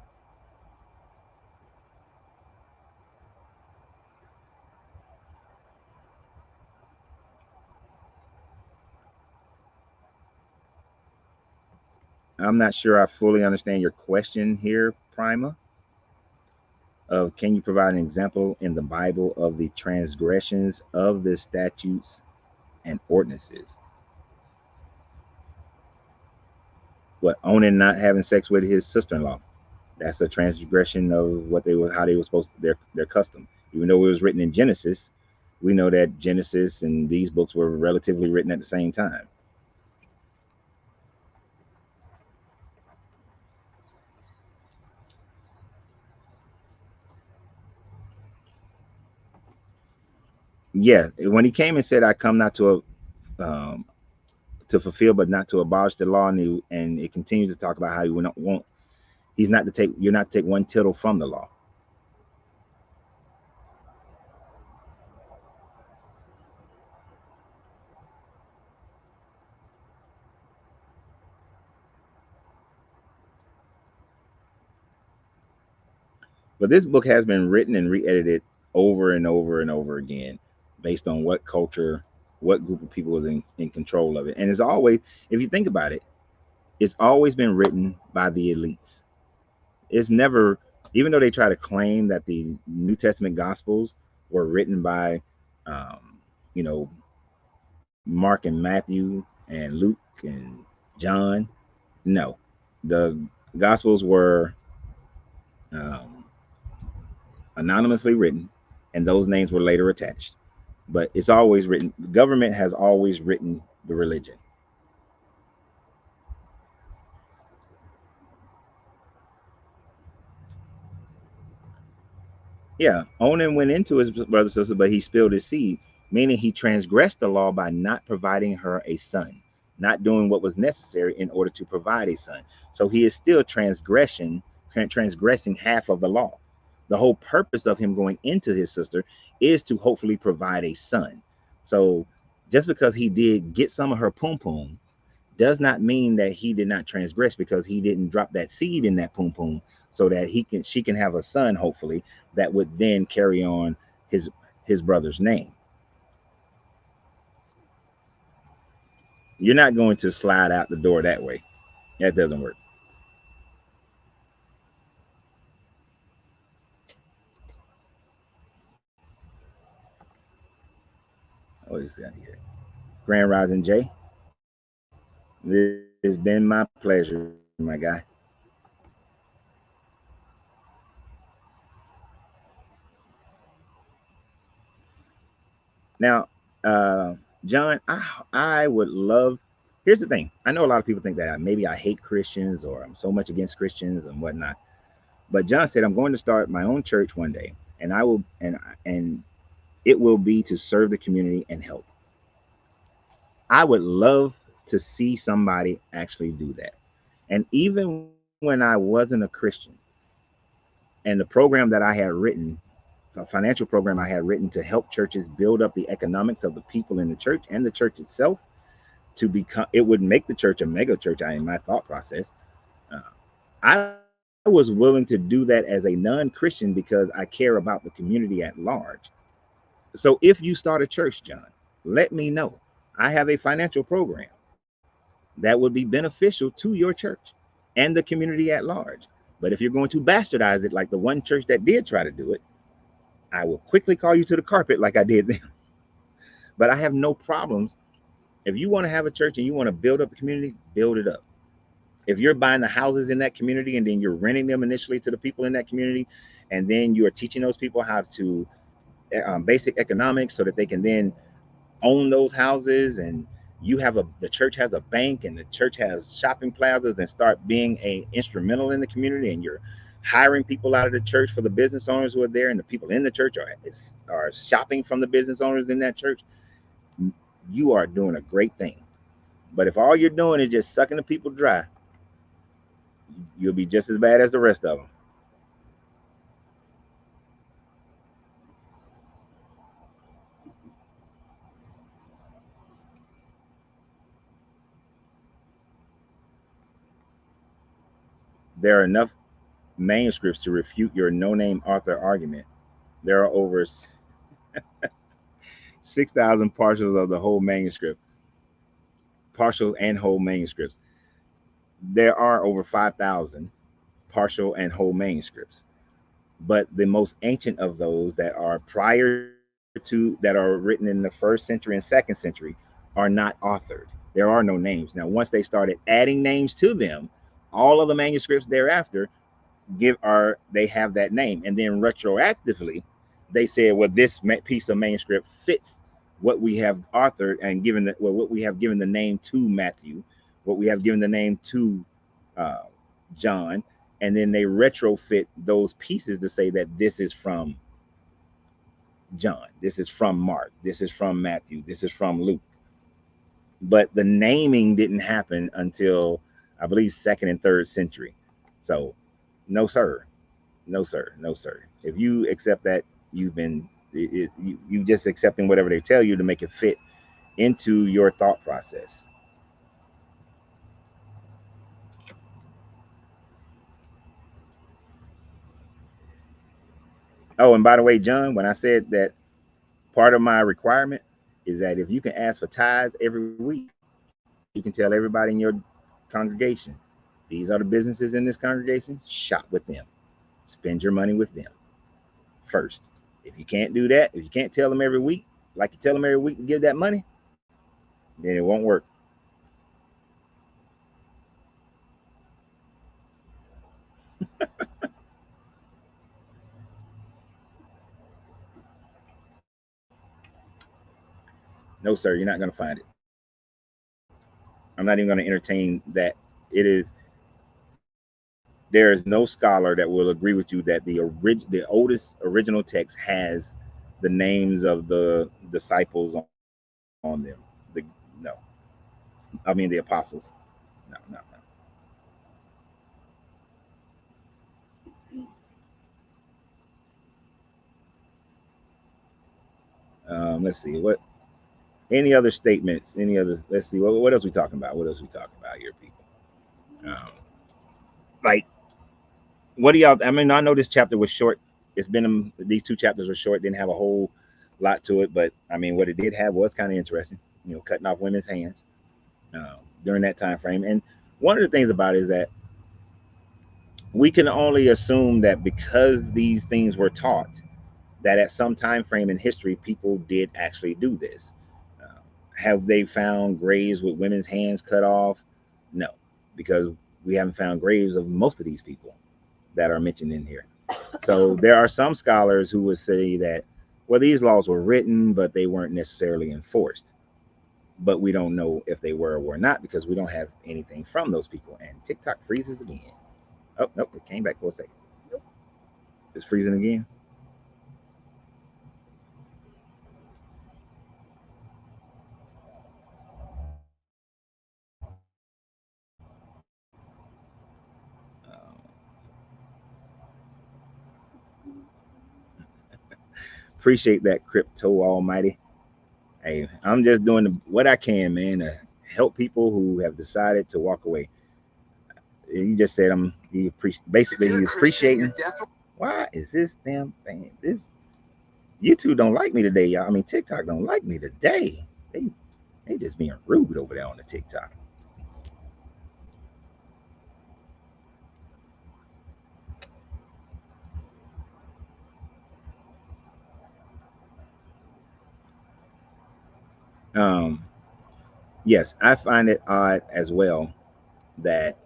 I'm not sure I fully understand your question here, Prima. Of can you provide an example in the Bible of the transgressions of the statutes and ordinances? What, Onan not having sex with his sister-in-law? That's a transgression of what they were, how they were supposed to, their custom. Even though it was written in Genesis, we know that Genesis and these books were relatively written at the same time. Yeah, when he came and said, "I come not to fulfill, but not to abolish the law," and it continues to talk about how he won't. He's not to take. You're not to take one tittle from the law. But this book has been written and re-edited over and over and over again, based on what culture, what group of people was in control of it, and it's always, if you think about it, it's always been written by the elites. It's never, even though they try to claim that the New Testament Gospels were written by, um, you know, Mark and Matthew and Luke and John. No, the Gospels were um, anonymously written, and those names were later attached. But it's always written. The government has always written the religion. Yeah, Onan went into his brother's sister, but he spilled his seed, meaning he transgressed the law by not providing her a son, not doing what was necessary in order to provide a son. So he is still transgressing half of the law. The whole purpose of him going into his sister is to hopefully provide a son. So just because he did get some of her pum pum does not mean that he did not transgress, because he didn't drop that seed in that pum pum so that she can have a son, hopefully, that would then carry on his brother's name. You're not going to slide out the door that way. That doesn't work. What is that here? Grand Rising J. This has been my pleasure, my guy. Now, uh, John, I would love. Here's the thing. I know a lot of people think that maybe I hate Christians or I'm so much against Christians and whatnot. But John said, I'm going to start my own church one day, and I will, and it will be to serve the community and help. I would love to see somebody actually do that. And even when I wasn't a Christian, and the program that I had written, a financial program I had written to help churches build up the economics of the people in the church and the church itself to become, it would make the church a mega church. In my thought process, uh, I was willing to do that as a non-Christian because I care about the community at large. So if you start a church, John, let me know. I have a financial program that would be beneficial to your church and the community at large. But if you're going to bastardize it like the one church that did try to do it, I will quickly call you to the carpet like I did then. But I have no problems. If you want to have a church and you want to build up the community, build it up. If you're buying the houses in that community and then you're renting them initially to the people in that community, and then you are teaching those people how to basic economics so that they can then own those houses, and you have the church has a bank and the church has shopping plazas, and start being a instrumental in the community, and you're hiring people out of the church for the business owners who are there, and the people in the church are shopping from the business owners in that church, you are doing a great thing. But if all you're doing is just sucking the people dry, you'll be just as bad as the rest of them. There are enough manuscripts to refute your no-name author argument. There are over 6,000 partials of the whole manuscript, partial and whole manuscripts. There are over 5,000 partial and whole manuscripts. But the most ancient of those that are prior to, that are written in the first century and second century, are not authored. There are no names. Now, once they started adding names to them, all of the manuscripts thereafter they have that name, and then retroactively they said, well, this piece of manuscript fits what we have authored and given the, well, what we have given the name to Matthew, what we have given the name to uh, John, and then they retrofit those pieces to say that this is from John, this is from Mark, this is from Matthew, this is from Luke. But the naming didn't happen until, I believe, second and third century. So no sir, no sir, no sir. If you accept that, you've been you just accepting whatever they tell you to make it fit into your thought process. Oh, and by the way, John, when I said that part of my requirement is that if you can ask for tithes every week, you can tell everybody in your congregation, these are the businesses in this congregation, shop with them, spend your money with them first. If you can't do that, if you can't tell them every week, like you tell them every week to give that money, then it won't work. No, sir, you're not going to find it. I'm not even going to entertain that. It is, there is no scholar that will agree with you that the oldest original text has the names of the disciples on them. No, I mean the apostles. No, no, no. Let's see what any other statements. Any others? Let's see what else we talking about. What else we talking about here, people? Um, like, what do y'all? I mean, I know this chapter was short. It's been these two chapters were short. Didn't have a whole lot to it, but I mean, what it did have was kind of interesting. You know, cutting off women's hands during that time frame. And one of the things about it is that we can only assume that because these things were taught, that at some time frame in history, people did actually do this. Uh, have they found graves with women's hands cut off? No, because we haven't found graves of most of these people that are mentioned in here. So there are some scholars who would say that, well, these laws were written, but they weren't necessarily enforced. But we don't know if they were or were not because we don't have anything from those people. And TikTok freezes again. Oh, nope, it came back for a second. It's freezing again. Appreciate that, Crypto Almighty. Hey, I'm just doing what I can, man, to help people who have decided to walk away. He just said basically he's appreciating. Why is this damn thing? This YouTube don't like me today, y'all. I mean, TikTok don't like me today. They just being rude over there on the TikTok. Um, yes, I find it odd as well that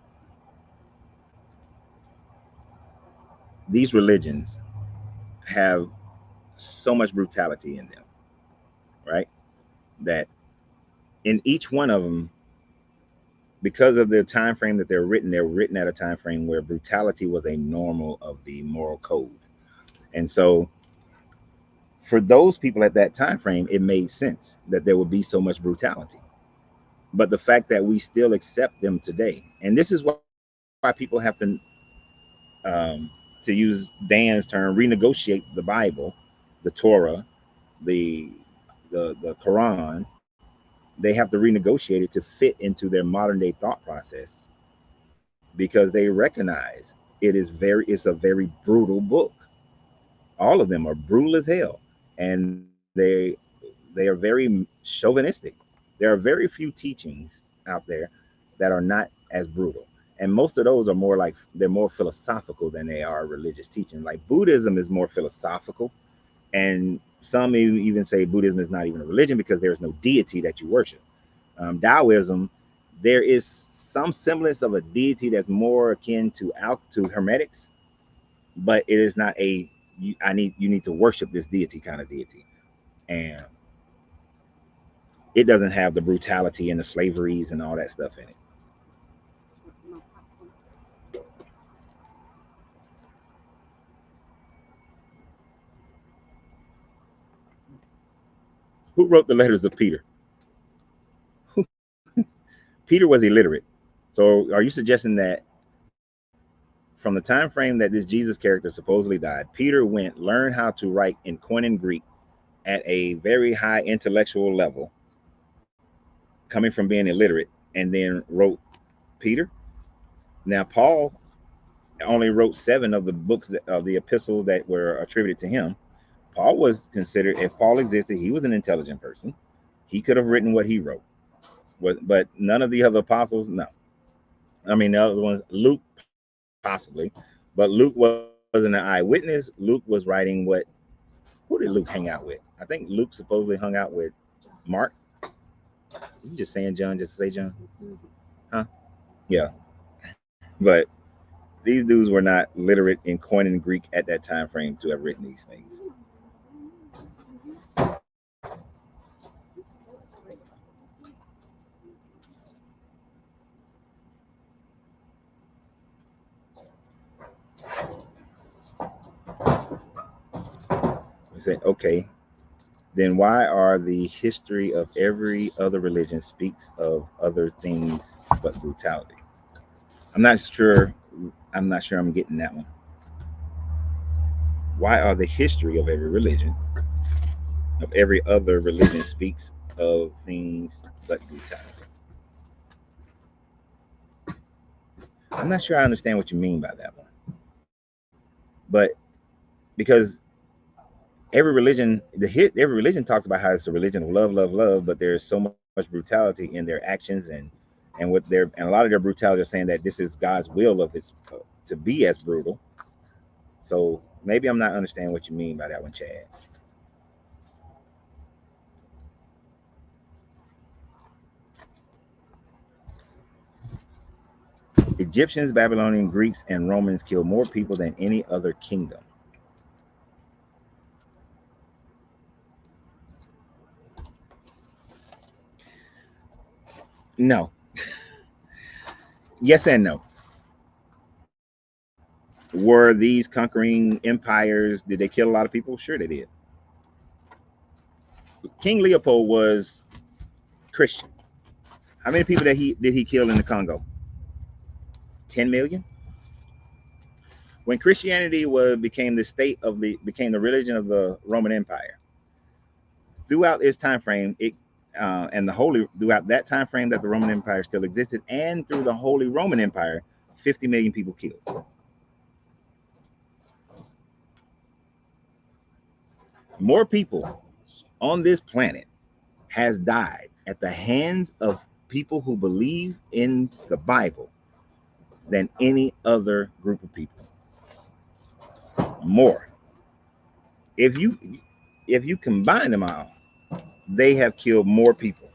these religions have so much brutality in them, right? That in each one of them, because of the time frame that they're written at a time frame where brutality was a normal of the moral code. And so for those people at that time frame, it made sense that there would be so much brutality. But the fact that we still accept them today, and this is why people have to use Dan's term, renegotiate the Bible, the Torah, the the Quran. They have to renegotiate it to fit into their modern day thought process because they recognize it's a very brutal book. All of them are brutal as hell, and they are very chauvinistic. There are very few teachings out there that are not as brutal, and most of those are more like they're more philosophical than they are religious teaching. Like Buddhism is more philosophical, and some even say Buddhism is not even a religion because there is no deity that you worship. Taoism, there is some semblance of a deity that's more akin to Hermetics, but it is not you need to worship this deity kind of deity, and it doesn't have the brutality and the slaveries and all that stuff in it. Who wrote the letters of Peter? Peter was illiterate. So are you suggesting that from the time frame that this Jesus character supposedly died, Peter learned how to write in Koine Greek at a very high intellectual level, coming from being illiterate, and then wrote Peter? Now, Paul only wrote 7 of the books of the epistles that were attributed to him. Paul was considered, if Paul existed, he was an intelligent person. He could have written what he wrote, but none of the other apostles, no. I mean, the other ones, Luke possibly, but Luke wasn't an eyewitness. Luke was writing what? Who did Luke hang out with? I think Luke supposedly hung out with Mark. You just saying John just to say John, huh? Yeah, but these dudes were not literate in Koine Greek at that time frame to have written these things. We say, okay, then why are the history of every other religion speaks of other things but brutality? I'm not sure. I'm not sure I'm getting that one. Why are the history of every other religion speaks of things but brutality? I'm not sure I understand what you mean by that one. But because every religion talks about how it's a religion of love, love, love, but there's so much brutality in their actions and what their and a lot of their brutality are saying that this is God's will of its to be as brutal. So maybe I'm not understanding what you mean by that one, Chad. Egyptians, Babylonians, Greeks, and Romans killed more people than any other kingdom. No. Yes and no. Were these conquering empires, did they kill a lot of people? Sure they did. King Leopold was Christian. How many people did he kill in the Congo? 10 million? When Christianity became the religion of the Roman Empire. Throughout its time frame, throughout that time frame that the Roman Empire still existed, and through the Holy Roman Empire, 50 million people killed. More people on this planet has died at the hands of people who believe in the Bible than any other group of people. More. If you combine them all, they have killed more people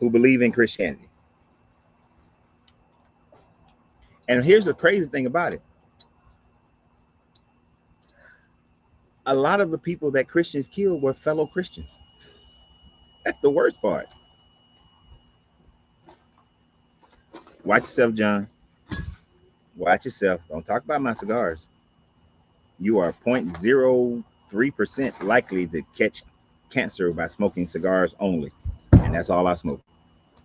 who believe in Christianity. And here's the crazy thing about it. A lot of the people that Christians killed were fellow Christians. That's the worst part. Watch yourself, John. Watch yourself. Don't talk about my cigars. You are 0.03% likely to catch cancer by smoking cigars only. And that's all I smoke.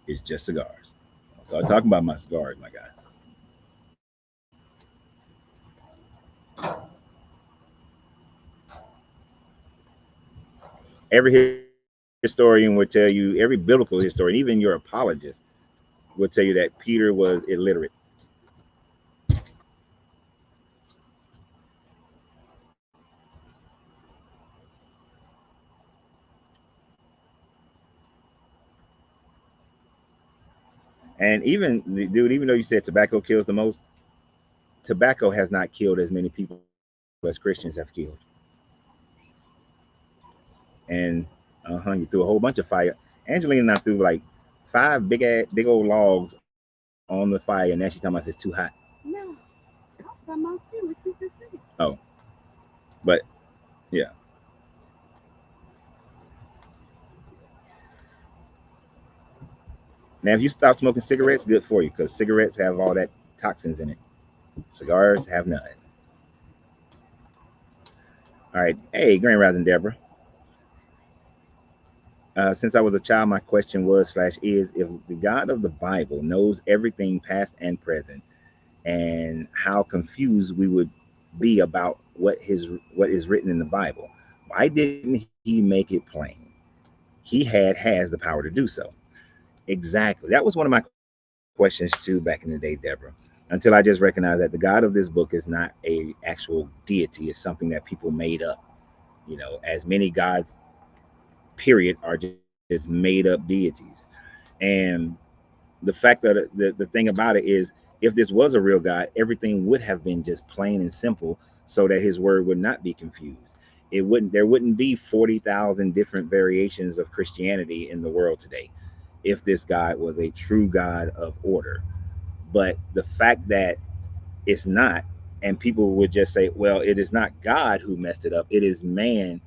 It's just cigars. Don't start talking about my cigars, my guy. Every historian would tell you, every biblical historian, even your apologist, will tell you that Peter was illiterate. And even, dude, even though you said tobacco kills the most, tobacco has not killed as many people as Christians have killed. And you threw a whole bunch of fire. Angelina and I threw like 5 big old logs on the fire, and now she's talking about it's too hot. No, I'm what you just said. Oh, but yeah. Now, if you stop smoking cigarettes, good for you, because cigarettes have all that toxins in it. Cigars have none. All right. Hey, Grand Rising Deborah. Since I was a child, my question was/is if the God of the Bible knows everything past and present, and how confused we would be about what is written in the Bible, why didn't he make it plain? He has the power to do so. Exactly. That was one of my questions too back in the day, Deborah. Until I just recognized that the God of this book is not a actual deity; it's something that people made up. As many gods, period, are just made up deities. And the fact that the thing about it is, if this was a real God, everything would have been just plain and simple, so that his word would not be confused. There wouldn't be 40,000 different variations of Christianity in the world today if this God was a true God of order. But the fact that it's not, and people would just say, well, it is not God who messed it up, it is man.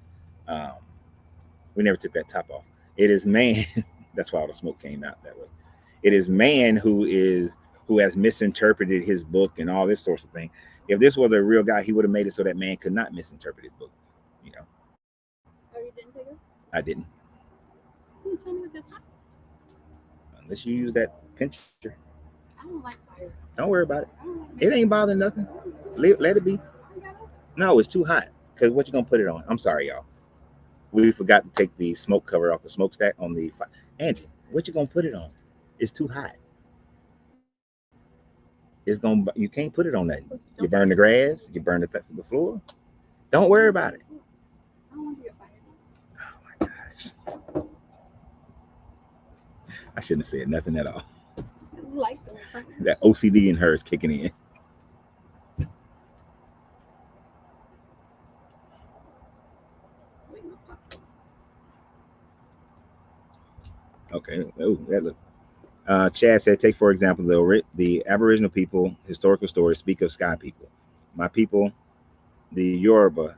um, we never took that top off. It is man. That's why all the smoke came out that way. It is man who has misinterpreted his book and all this sorts of thing. If this was a real guy, he would have made it so that man could not misinterpret his book. You know. Oh, you didn't take it? I didn't. You tell me what this hot. Unless you use that pincher. I don't like fire. Don't worry about it. I don't like It ain't bothering nothing. Let it be. No, it's too hot. Because what you gonna put it on? I'm sorry, y'all. We forgot to take the smoke cover off the smokestack on the Angie, what you gonna put it on? It's too hot. You can't put it on nothing. You burn the grass, you burn the floor. Don't worry about it. I don't want to get fired. Oh my gosh. I shouldn't have said nothing at all. Like that OCD in her is kicking in. Okay. Oh, that looks. Chad said, take for example the Aboriginal people historical stories speak of sky people. My people, the Yoruba,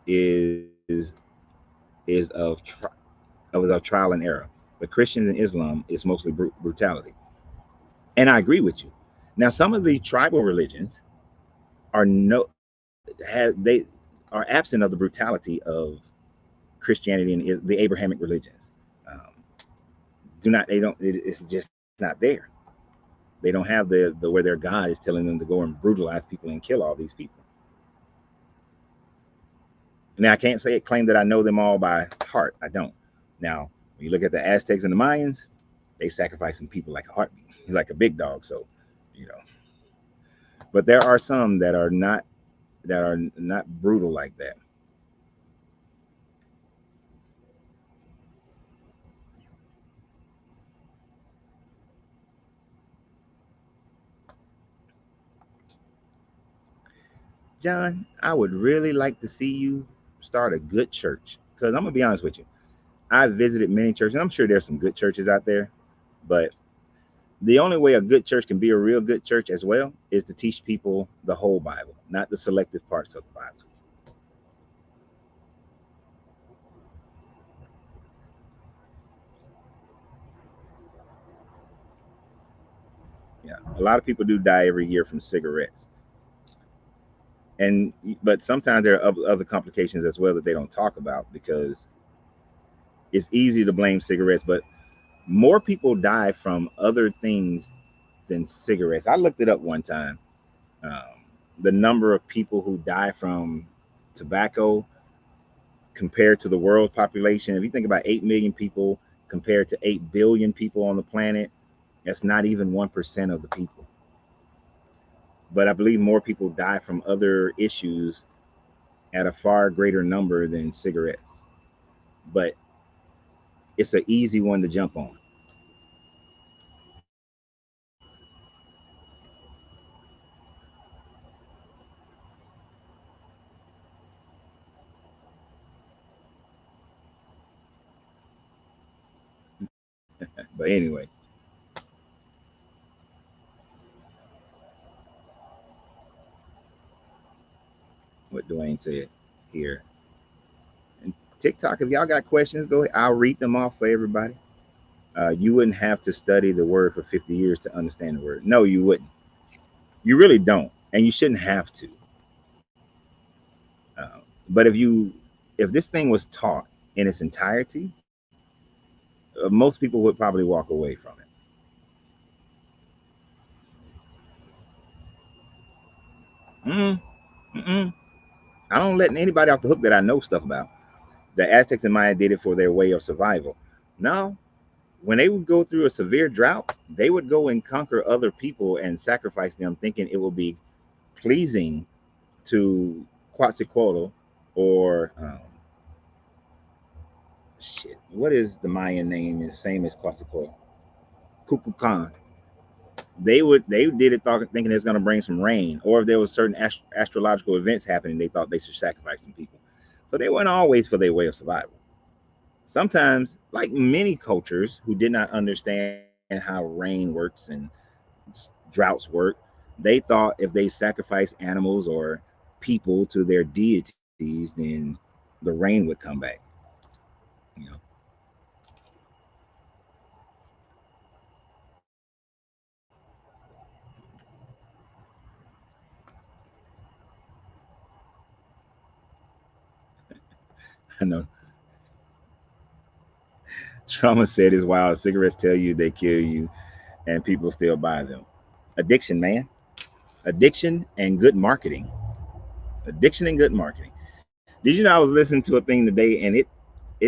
is is of trial and error. But Christians and Islam is mostly brutality. And I agree with you. Now, some of the tribal religions are they are absent of the brutality of Christianity and the Abrahamic religions. Um, it's just not there. They don't have the where their God is telling them to go and brutalize people and kill all these people. Now I can't say claim that I know them all by heart. I don't. Now, when you look at the Aztecs and the Mayans, they sacrifice some people like a heartbeat, like a big dog. So, you know, but there are some that are not brutal like that. John, I would really like to see you start a good church. Because I'm gonna be honest with you. I visited many churches. I'm sure there's some good churches out there, but the only way a good church can be a real good church as well is to teach people the whole Bible, not the selective parts of the Bible. Yeah, a lot of people do die every year from cigarettes, and but sometimes there are other complications as well that they don't talk about because it's easy to blame cigarettes, but more people die from other things than cigarettes. I looked it up one time. Um, the number of people who die from tobacco compared to the world population. If you think about 8 million people compared to 8 billion people on the planet, that's not even 1% of the people. But I believe more people die from other issues at a far greater number than cigarettes. But it's an easy one to jump on. But anyway, what Dwayne said here. And TikTok, if y'all got questions, go ahead. I'll read them off for everybody. You wouldn't have to study the word for 50 years to understand the word. No, you wouldn't. You really don't. And you shouldn't have to. But if this thing was taught in its entirety, most people would probably walk away from it. Mm, mm-mm. I don't let anybody off the hook that I know stuff about. The Aztecs and Maya did it for their way of survival. No, when they would go through a severe drought, they would go and conquer other people and sacrifice them, thinking it will be pleasing to Quetzalcoatl or shit. What is the Mayan name? Is the same as Quetzalcoatl. Kukulkan. They did it thinking it's going to bring some rain, or if there was certain astrological events happening, they thought they should sacrifice some people. So they weren't always for their way of survival. Sometimes, like many cultures who did not understand how rain works and droughts work, they thought if they sacrificed animals or people to their deities, then the rain would come back. You know, I know. Trauma said is wild. Cigarettes tell you they kill you, and people still buy them. Addiction, man. Addiction and good marketing. Addiction and good marketing. Did you know I was listening to a thing today and it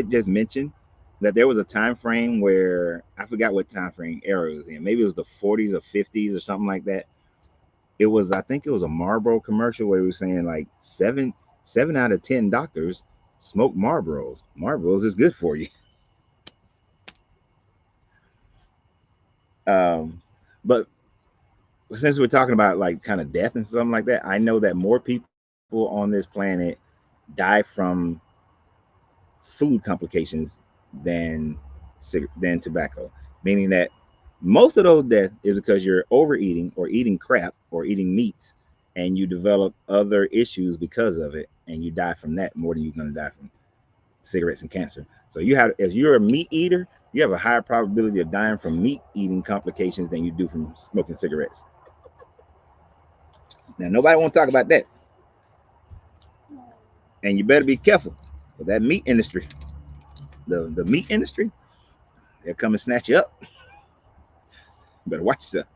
just mentioned that there was a time frame where I forgot what time frame era it was in. Maybe it was the 40s or 50s or something like that. It was I think it was a Marlboro commercial where it was saying like seven out of 10 doctors smoke Marlboros. Marlboros is good for you. But since we're talking about like kind of death and something like that, I know that more people on this planet die from food complications than than tobacco, meaning that most of those deaths is because you're overeating or eating crap or eating meats, and you develop other issues because of it, and you die from that more than you're going to die from cigarettes and cancer. So you have, if you're a meat eater, you have a higher probability of dying from meat eating complications than you do from smoking cigarettes. Now nobody want to talk about that, and you better be careful with that meat industry. The meat industry, they'll come and snatch you up. You better watch yourself.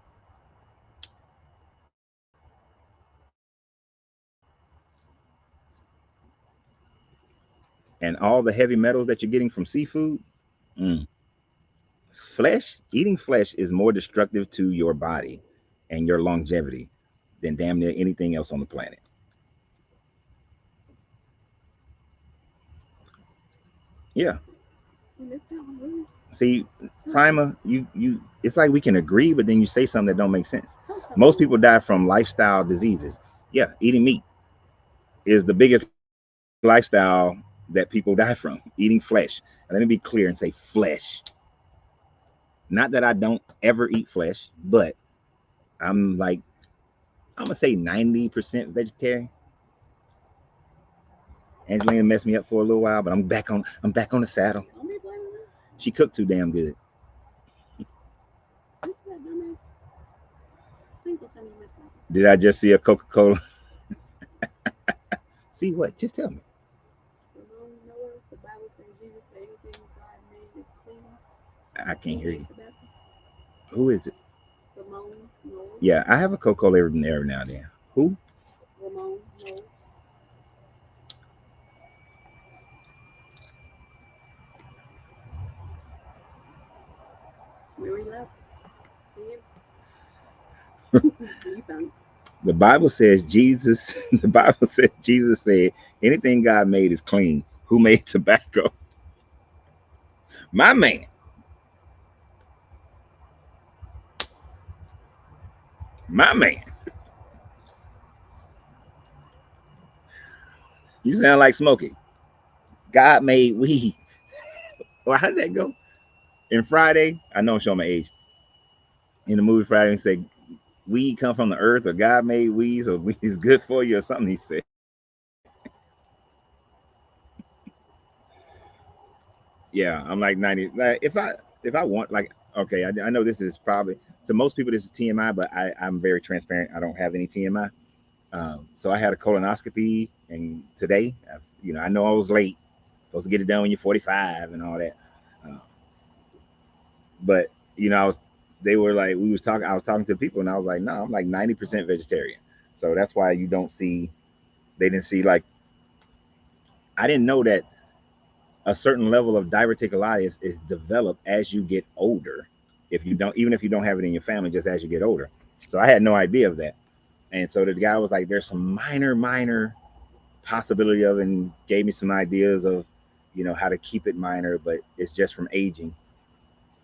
and all the heavy metals that you're getting from seafood. Mm, eating flesh is more destructive to your body and your longevity than damn near anything else on the planet. Yeah. And this sound rude. See, Okay. Prima, you it's like we can agree, but then you say something that don't make sense. Don't tell me Most that. people die from lifestyle diseases. Yeah, eating meat is the biggest lifestyle that people die from. Eating flesh. And let me be clear and say flesh. Not that I don't ever eat flesh, but I'm like I'm gonna say 90% vegetarian. Angelina messed me up for a little while, but I'm back on the saddle. Don't be blaming me. She cooked too damn good. You see that dumbass? Please don't tell me you messed up. Did I just see a Coca-Cola? See what? Just tell me. Ramon Noah, the Bible says Jesus said anything God made is clean. I can't Who hear made you. tobacco? Who is it? Ramon Noah. Yeah, I have a Coca-Cola every now and then. Who? Ramon Noah. Mary left. Yeah. You found it. The Bible says Jesus. The Bible says Jesus said anything God made is clean. Who made tobacco? My man. My man. You sound like Smokey. God made weed. Well, how did that go? In Friday, I know I'm showing my age. In the movie Friday, he said weed come from the earth, or God made weed, so weed is good for you, or something. He said. Yeah, I'm like 90. Like, if I want, like, okay, I know this is probably to most people this is TMI, but I'm very transparent. I don't have any TMI. So I had a colonoscopy, and today, I know I was late. Supposed to get it done when you're 45 and all that. Uh, but I was. They were like, we was talking. I was talking to people, and I was like, no, I'm like 90% vegetarian. So that's why you don't see. They didn't see like. I didn't know that a certain level of diverticulitis is developed as you get older. If you don't, even if you don't have it in your family, just as you get older. So I had no idea of that. And so the guy was like, "There's some minor possibility of," and gave me some ideas of, how to keep it minor, but it's just from aging.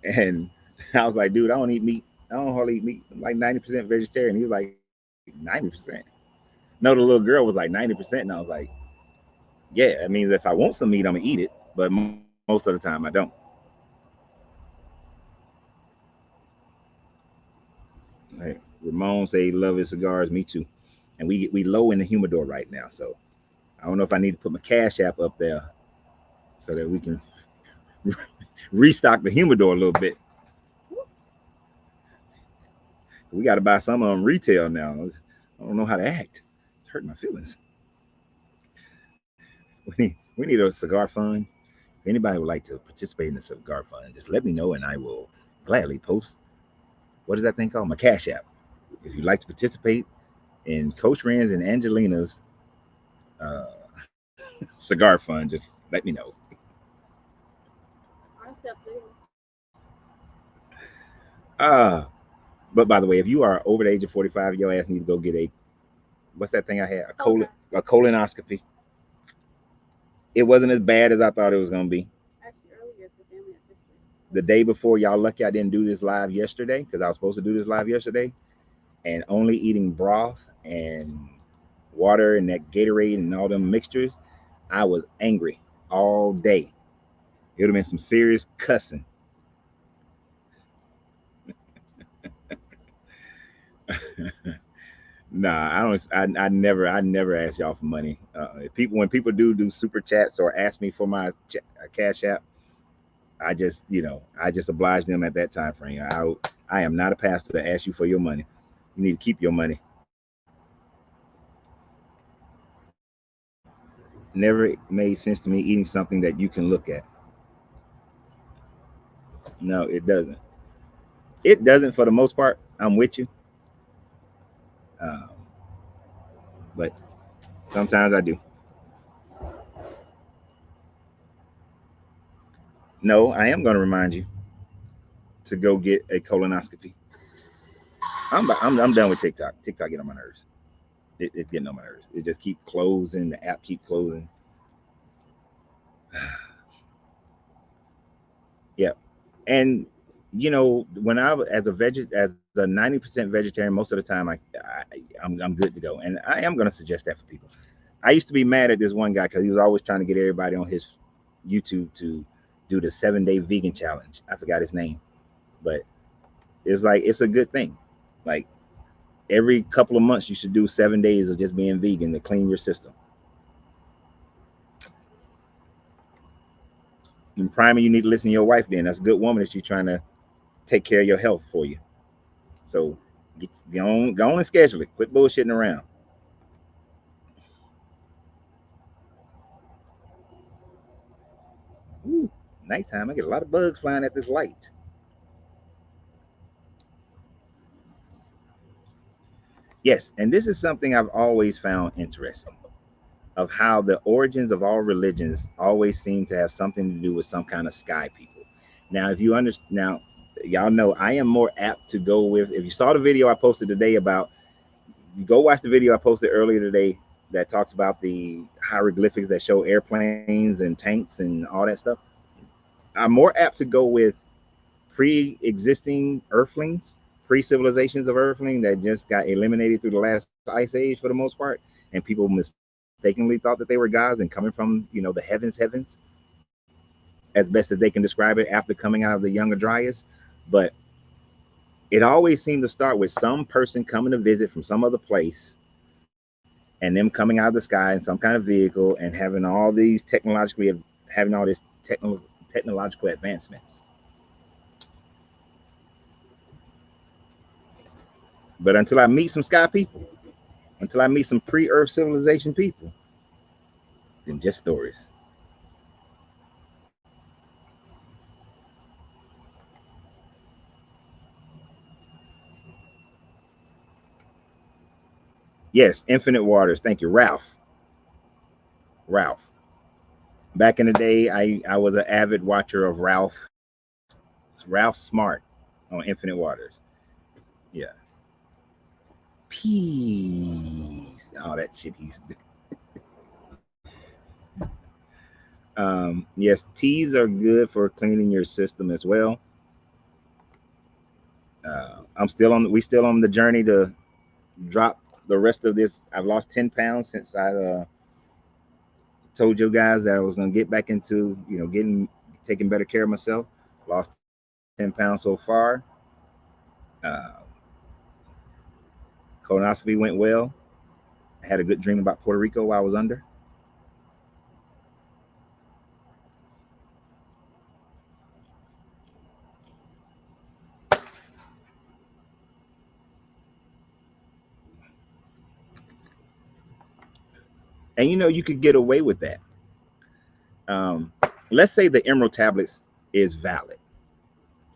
And I was like, "Dude, I don't eat meat. I don't hardly eat meat. I'm like 90% vegetarian." He was like, 90%. No, the little girl was like 90%, and I was like, "Yeah, it means if I want some meat, I'm gonna eat it, but most of the time I don't." Right. Ramon say he love his cigars. Me too. And we low in the humidor right now, so I don't know if I need to put my Cash App up there so that we can restock the humidor a little bit. We got to buy some of them retail now. I don't know how to act. It's hurting my feelings. We need a cigar fund. If anybody would like to participate in the cigar fund, just let me know and I will gladly post. What is that thing called? My Cash App. If you'd like to participate in Coach Rand's and Angelina's uh, cigar fund, just let me know. I accept zero. Uh, but by the way, if you are over the age of 45, your ass need to go get a what's that thing I had? A colonoscopy. It wasn't as bad as I thought it was gonna be. Actually, earlier, the family has history. The day before, y'all lucky I didn't do this live yesterday because I was supposed to do this live yesterday, and only eating broth and water and that Gatorade and all them mixtures, I was angry all day. It would have been some serious cussing. Nah, I don't. I never ask y'all for money. If people when people do super chats or ask me for my Cash App, I just oblige them at that time frame. I am not a pastor to ask you for your money. You need to keep your money. Never made sense to me eating something that you can look at. No, it doesn't. It doesn't for the most part. I'm with you, um, but sometimes I do. No, I am going to remind you to go get a colonoscopy. I'm done with TikTok. TikTok get on my nerves. It's getting on my nerves. It just keep closing. The app keep closing. Yeah, and when I was as a 90% vegetarian, most of the time I'm good to go, and I am going to suggest that for people. I used to be mad at this one guy because he was always trying to get everybody on his YouTube to do the 7 day vegan challenge. I forgot his name, but it's like it's a good thing. Like every couple of months, you should do 7 days of just being vegan to clean your system. And primary, you need to listen to your wife. Then that's a good woman that she's trying to take care of your health for you. So go on and schedule it. Quit bullshitting around. Ooh, nighttime. I get a lot of bugs flying at this light. Yes, and this is something I've always found interesting of how the origins of all religions always seem to have something to do with some kind of sky people. Now, if you understand, now y'all know I am more apt to go with. If you saw the video I posted today about, you go watch the video I posted earlier today that talks about the hieroglyphics that show airplanes and tanks and all that stuff. I'm more apt to go with pre-existing Earthlings, pre-civilizations of Earthling that just got eliminated through the last ice age for the most part, and people mistakenly thought that they were gods and coming from the heavens, as best as they can describe it after coming out of the Younger Dryas. But it always seemed to start with some person coming to visit from some other place and them coming out of the sky in some kind of vehicle and having all these technological advancements. But until I meet some sky people, until I meet some pre-Earth civilization people, then just stories. Yes, Infinite Waters. Thank you, Ralph. Ralph. Back in the day, I was an avid watcher of Ralph. It's Ralph Smart on Infinite Waters. Yeah. Peace. All that shit he used to do. Yes, teas are good for cleaning your system as well. We still on the journey to drop the rest of this. I've lost 10 pounds since I told you guys that I was going to get back into getting taking better care of myself. Lost 10 pounds so far. Uh, Colonoscopy went well. I had a good dream about Puerto Rico while I was under. And you could get away with that. Um, let's say the Emerald Tablets is valid.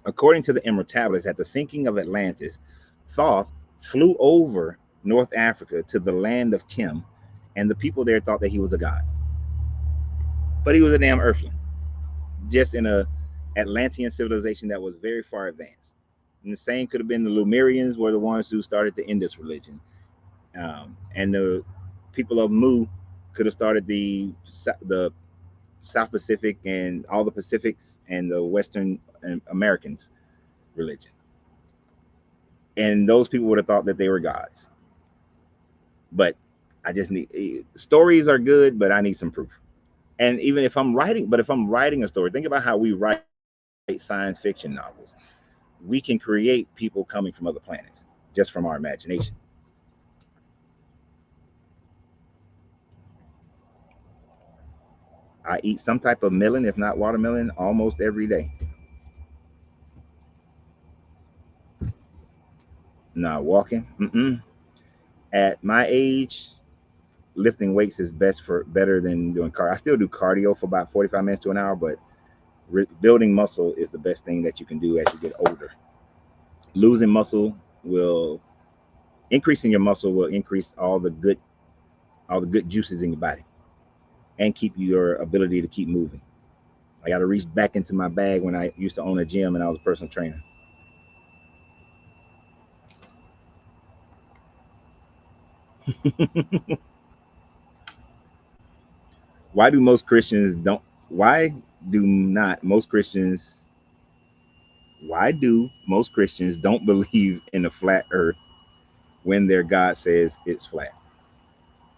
According to the Emerald Tablets, at the sinking of Atlantis, Thoth flew over North Africa to the land of Kim, and the people there thought that he was a god. But he was a damn earthling, just in a Atlantean civilization that was very far advanced. And the same could have been the Lemurians were the ones who started the Indus religion. And the people of Mu could have started the South Pacific and all the Pacifics and the Western Americans religion. And those people would have thought that they were gods. But I just need stories are good, but I need some proof. And even if I'm writing a story, think about how we write science fiction novels. We can create people coming from other planets just from our imagination. I eat some type of melon, if not watermelon, almost every day. Nah, walking. At my age, lifting weights is better than doing cardio. I still do cardio for about 45 minutes to an hour, but building muscle is the best thing that you can do as you get older. Losing muscle will increasing your muscle will increase all the good juices in your body and keep your ability to keep moving. I got to reach back into my bag when I used to own a gym and I was a personal trainer. Why do most Christians don't? Why do not most Christians? Why do most Christians don't believe in a flat Earth when their God says it's flat?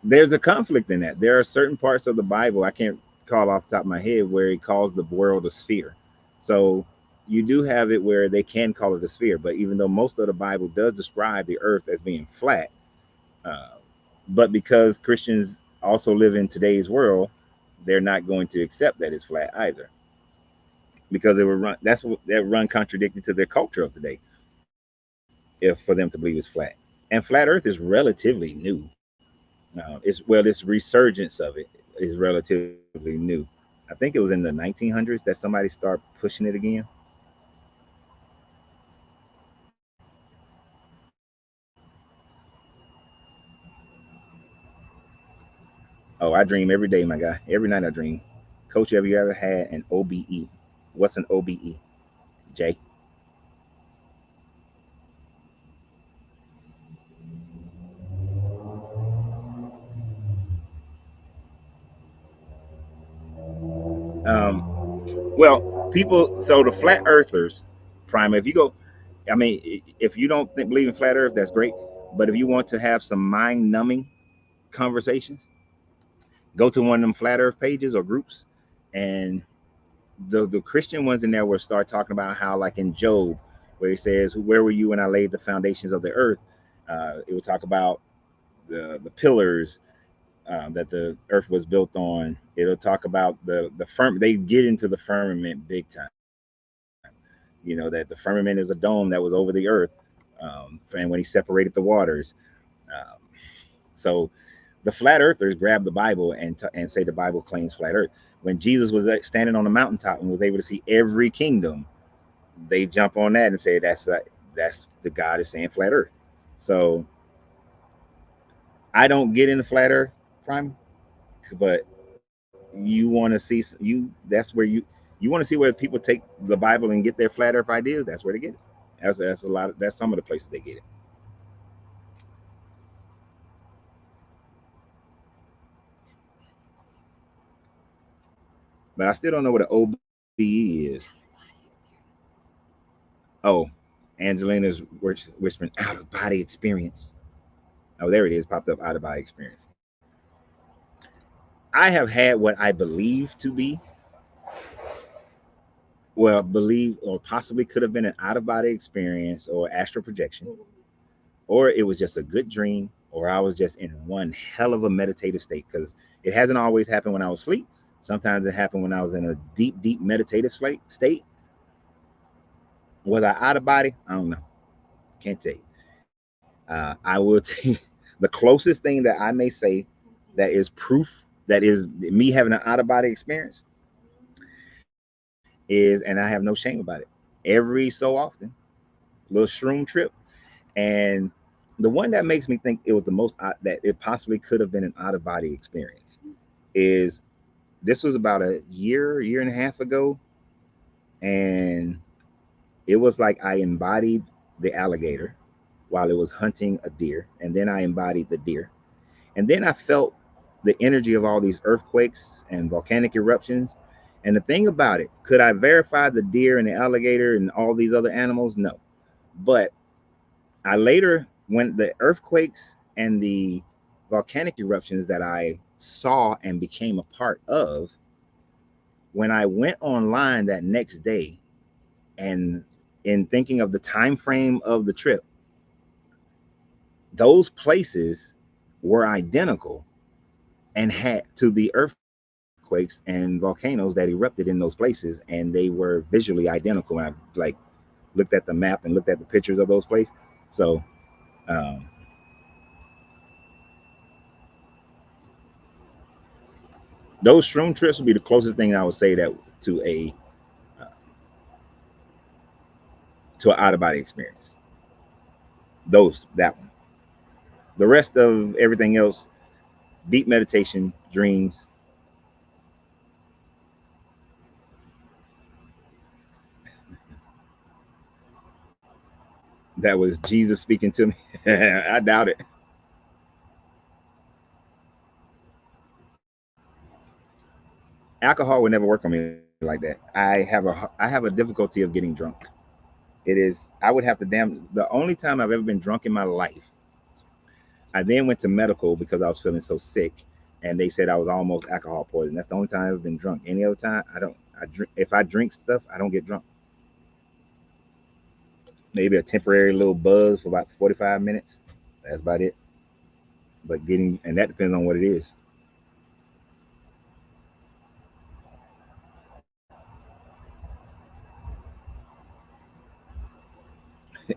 There's a conflict in that. There are certain parts of the Bible I can't call off the top of my head where he calls the world a sphere. So you do have it where they can call it a sphere, but even though most of the Bible does describe the earth as being flat, uh, but because Christians also live in today's world, they're not going to accept that it's flat either, because it would run. That's what that run contradicted to their culture of today. If for them to believe it's flat, and flat Earth is relatively new. This resurgence of it is relatively new. I think it was in the 1900s that somebody started pushing it again. Oh, I dream every day, my guy. Every night I dream. Coach, have you ever had an OBE? What's an OBE? Jay? Well, people. So the flat earthers, prime. If you go, I mean, if you don't believe in flat Earth, that's great. But if you want to have some mind-numbing conversations, go to one of them flat Earth pages or groups, and the Christian ones in there will start talking about how, like in Job, where he says, "Where were you when I laid the foundations of the earth?" It will talk about the pillars that the earth was built on. It'll talk about the firm. They get into the firmament big time. That the firmament is a dome that was over the earth, and when he separated the waters. Um, so the flat earthers grab the Bible and say the Bible claims flat earth. When Jesus was standing on the mountaintop and was able to see every kingdom, they jump on that and say that's the God is saying flat earth. So I don't get into flat earth, prime, but you want to see you that's where you want to see where people take the Bible and get their flat earth ideas. That's where they get it. That's a lot that's some of the places they get it. But I still don't know what an OBE is. Oh, Angelina's whispering out of body experience. Oh, there it is, popped up, out of body experience. I have had what I believe to be, well, believe or possibly could have been an out of body experience or astral projection, or it was just a good dream, or I was just in one hell of a meditative state, because it hasn't always happened when I was asleep. Sometimes it happened when I was in a deep, deep meditative state. Was I out of body? I don't know. Can't tell you. I will tell you the closest thing that I may say that is proof that is me having an out of body experience is, and I have no shame about it, every so often, little shroom trip. And the one that makes me think it was the most that it possibly could have been an out of body experience is, this was about a year and a half ago, and it was like I embodied the alligator while it was hunting a deer, and then I embodied the deer, and then I felt the energy of all these earthquakes and volcanic eruptions. And the thing about it, could I verify the deer and the alligator and all these other animals? No. But I later, when the earthquakes and the volcanic eruptions that I saw and became a part of, when I went online that next day, and in thinking of the time frame of the trip, those places were identical and had to the earthquakes and volcanoes that erupted in those places, and they were visually identical. And I like looked at the map and looked at the pictures of those places. So um, those shroom trips would be the closest thing I would say that to a uh, to an out of body experience. That one. The rest of everything else, deep meditation, dreams, That was Jesus speaking to me. I doubt it. Alcohol would never work on me like that. I have a difficulty of getting drunk. It is I would have to damn the only time I've ever been drunk in my life. I then went to medical because I was feeling so sick, and they said I was almost alcohol poisoned. That's the only time I've ever been drunk. Any other time, I don't. I drink if I drink stuff, I don't get drunk. Maybe a temporary little buzz for about 45 minutes. That's about it. But getting and that depends on what it is.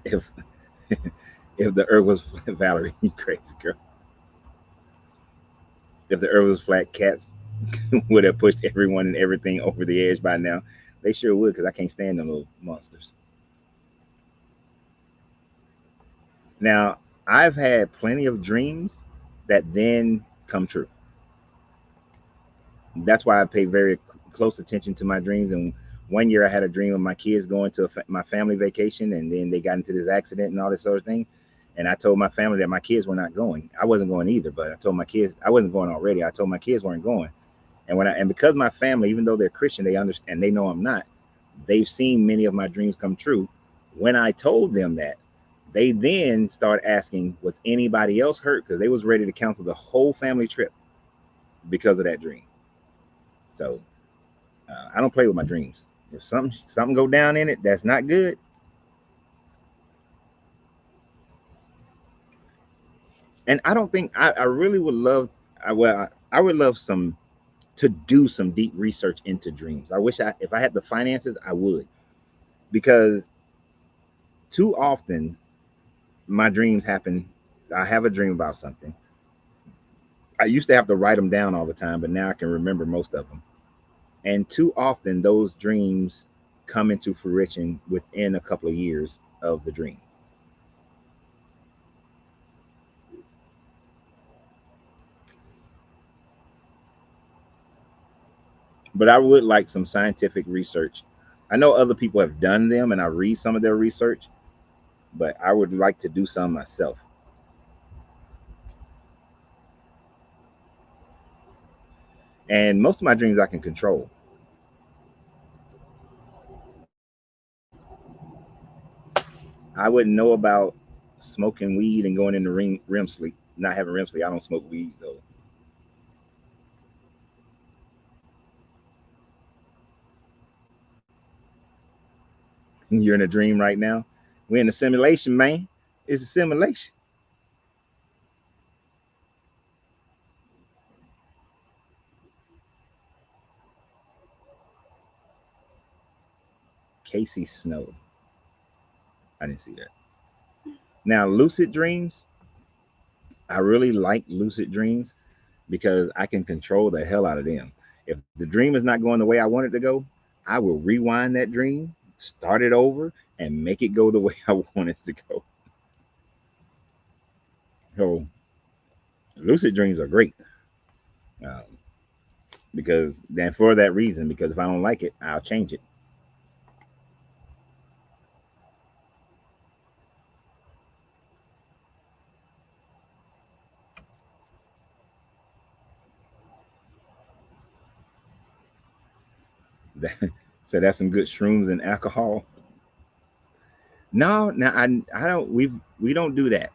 if if the earth was flat, Valerie, you crazy girl. If the earth was flat, cats would have pushed everyone and everything over the edge by now. They sure would, because I can't stand them little monsters. Now, I've had plenty of dreams that then come true. That's why I pay very close attention to my dreams. And one year I had a dream of my kids going to my family vacation, and then they got into this accident and all this sort of thing. And I told my family that my kids were not going. I wasn't going either, but I told my kids I wasn't going already. I told my kids weren't going. And because my family, even though they're Christian, they understand, they know I'm not. They've seen many of my dreams come true. When I told them that, they then start asking, was anybody else hurt? Because they was ready to cancel the whole family trip because of that dream. So I don't play with my dreams. If something go down in it that's not good, and I don't think I really would love. I would love some to do some deep research into dreams. I wish if I had the finances, I would, because too often my dreams happen. I have a dream about something. I used to have to write them down all the time, but now I can remember most of them. And too often those dreams come into fruition within a couple of years of the dream. But I would like some scientific research. I know other people have done them and I read some of their research, but I would like to do some myself. And most of my dreams I can control. I wouldn't know about smoking weed and going into REM sleep, not having REM sleep. I don't smoke weed, so you're in a dream right now. We're in a simulation, man. It's a simulation. Casey Snow. I didn't see that. Now, lucid dreams. I really like lucid dreams because I can control the hell out of them. If the dream is not going the way I want it to go, I will rewind that dream, start it over, and make it go the way I want it to go. So, lucid dreams are great, um, because then for that reason, because if I don't like it, I'll change it. So that's some good shrooms and alcohol. No, now I don't. We don't do that.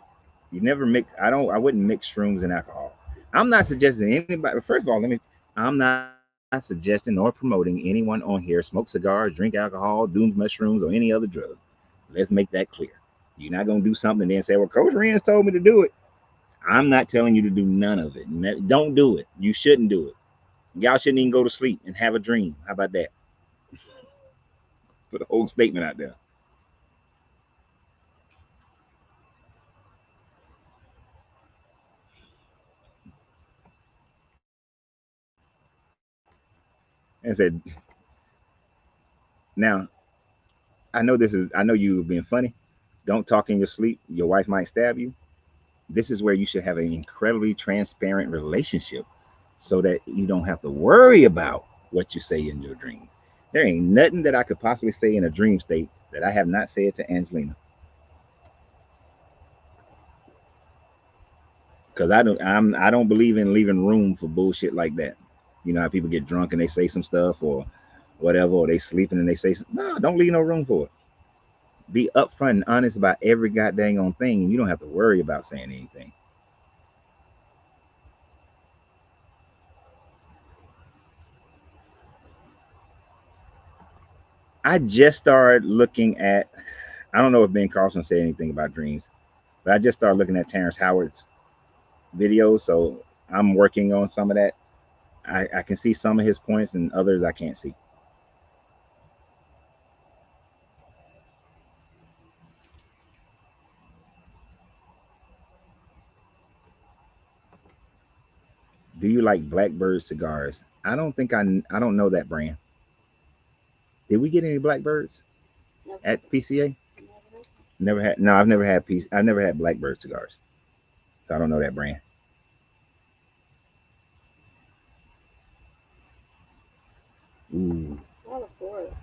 You never mix. I don't. I wouldn't mix shrooms and alcohol. I'm not suggesting anybody. First of all, let me. I'm not suggesting or promoting anyone on here smoke cigars, drink alcohol, do mushrooms, or any other drug. Let's make that clear. You're not gonna do something and then say, "Well, Coach Rance told me to do it." I'm not telling you to do none of it. Don't do it. You shouldn't do it. Y'all shouldn't even go to sleep and have a dream. How about that? Put a whole statement out there and said, "Now I know this is. I know you being funny. Don't talk in your sleep. Your wife might stab you. This is where you should have an incredibly transparent relationship so that you don't have to worry about what you say in your dreams. There ain't nothing that I could possibly say in a dream state that I have not said to Angelina. Because I don't believe in leaving room for bullshit like that. You know how people get drunk and they say some stuff or whatever, or they sleeping and they say no, don't leave no room for it. Be upfront and honest about every goddamn on thing, and you don't have to worry about saying anything. I just started looking at. I don't know if Ben Carlson said anything about dreams, but I just started looking at Terrence Howard's videos, so I'm working on some of that. I can see some of his points, and others I can't see. Do you like Blackbird cigars? I don't think I don't know that brand. Did we get any Blackbirds Never, at PCA? never. Never had. No, I've never had piece. I've never had Blackbird cigars, so I don't know that brand. Ooh. I look for it.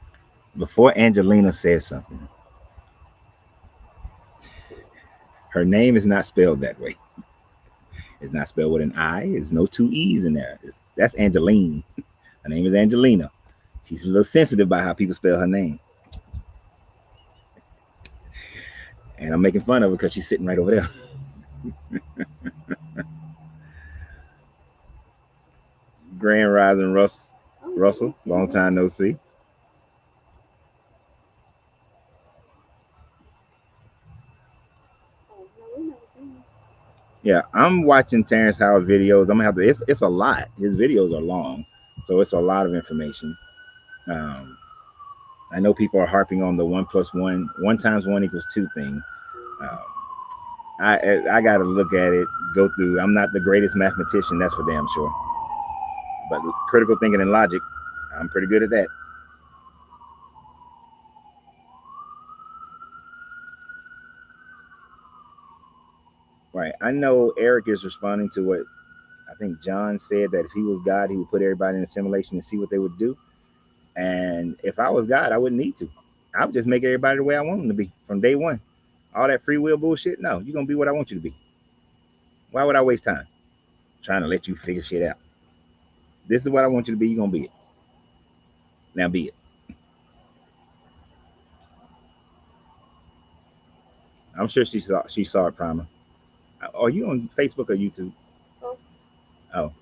Before Angelina says something, her name is not spelled that way. It's not spelled with an I. There's no two E's in there. That's Angeline. Her name is Angelina. She's a little sensitive about how people spell her name, and I'm making fun of her because she's sitting right over there. Grand Rising Oh, Russell, yeah. long time no see. Oh, no, we never seen. Yeah, I'm watching Terrence Howard videos. I'm gonna have to. It's a lot. His videos are long, so it's a lot of information. Um, I know people are harping on the one plus one times one equals two thing. Um, I got to look at it, go through. I'm not the greatest mathematician, that's for damn sure. But critical thinking and logic, I'm pretty good at that. Right. I know Eric is responding to what I think John said, that if he was God, he would put everybody in a simulation and see what they would do. And if I was God, I wouldn't need to. I would just make everybody the way I want them to be from day one. All that free will bullshit. No, you're gonna be what I want you to be. Why would I waste time trying to let you figure shit out? This is what I want you to be. You're gonna be it. Now be it. I'm sure she saw it, Primer. Are you on Facebook or YouTube? Oh, Oh,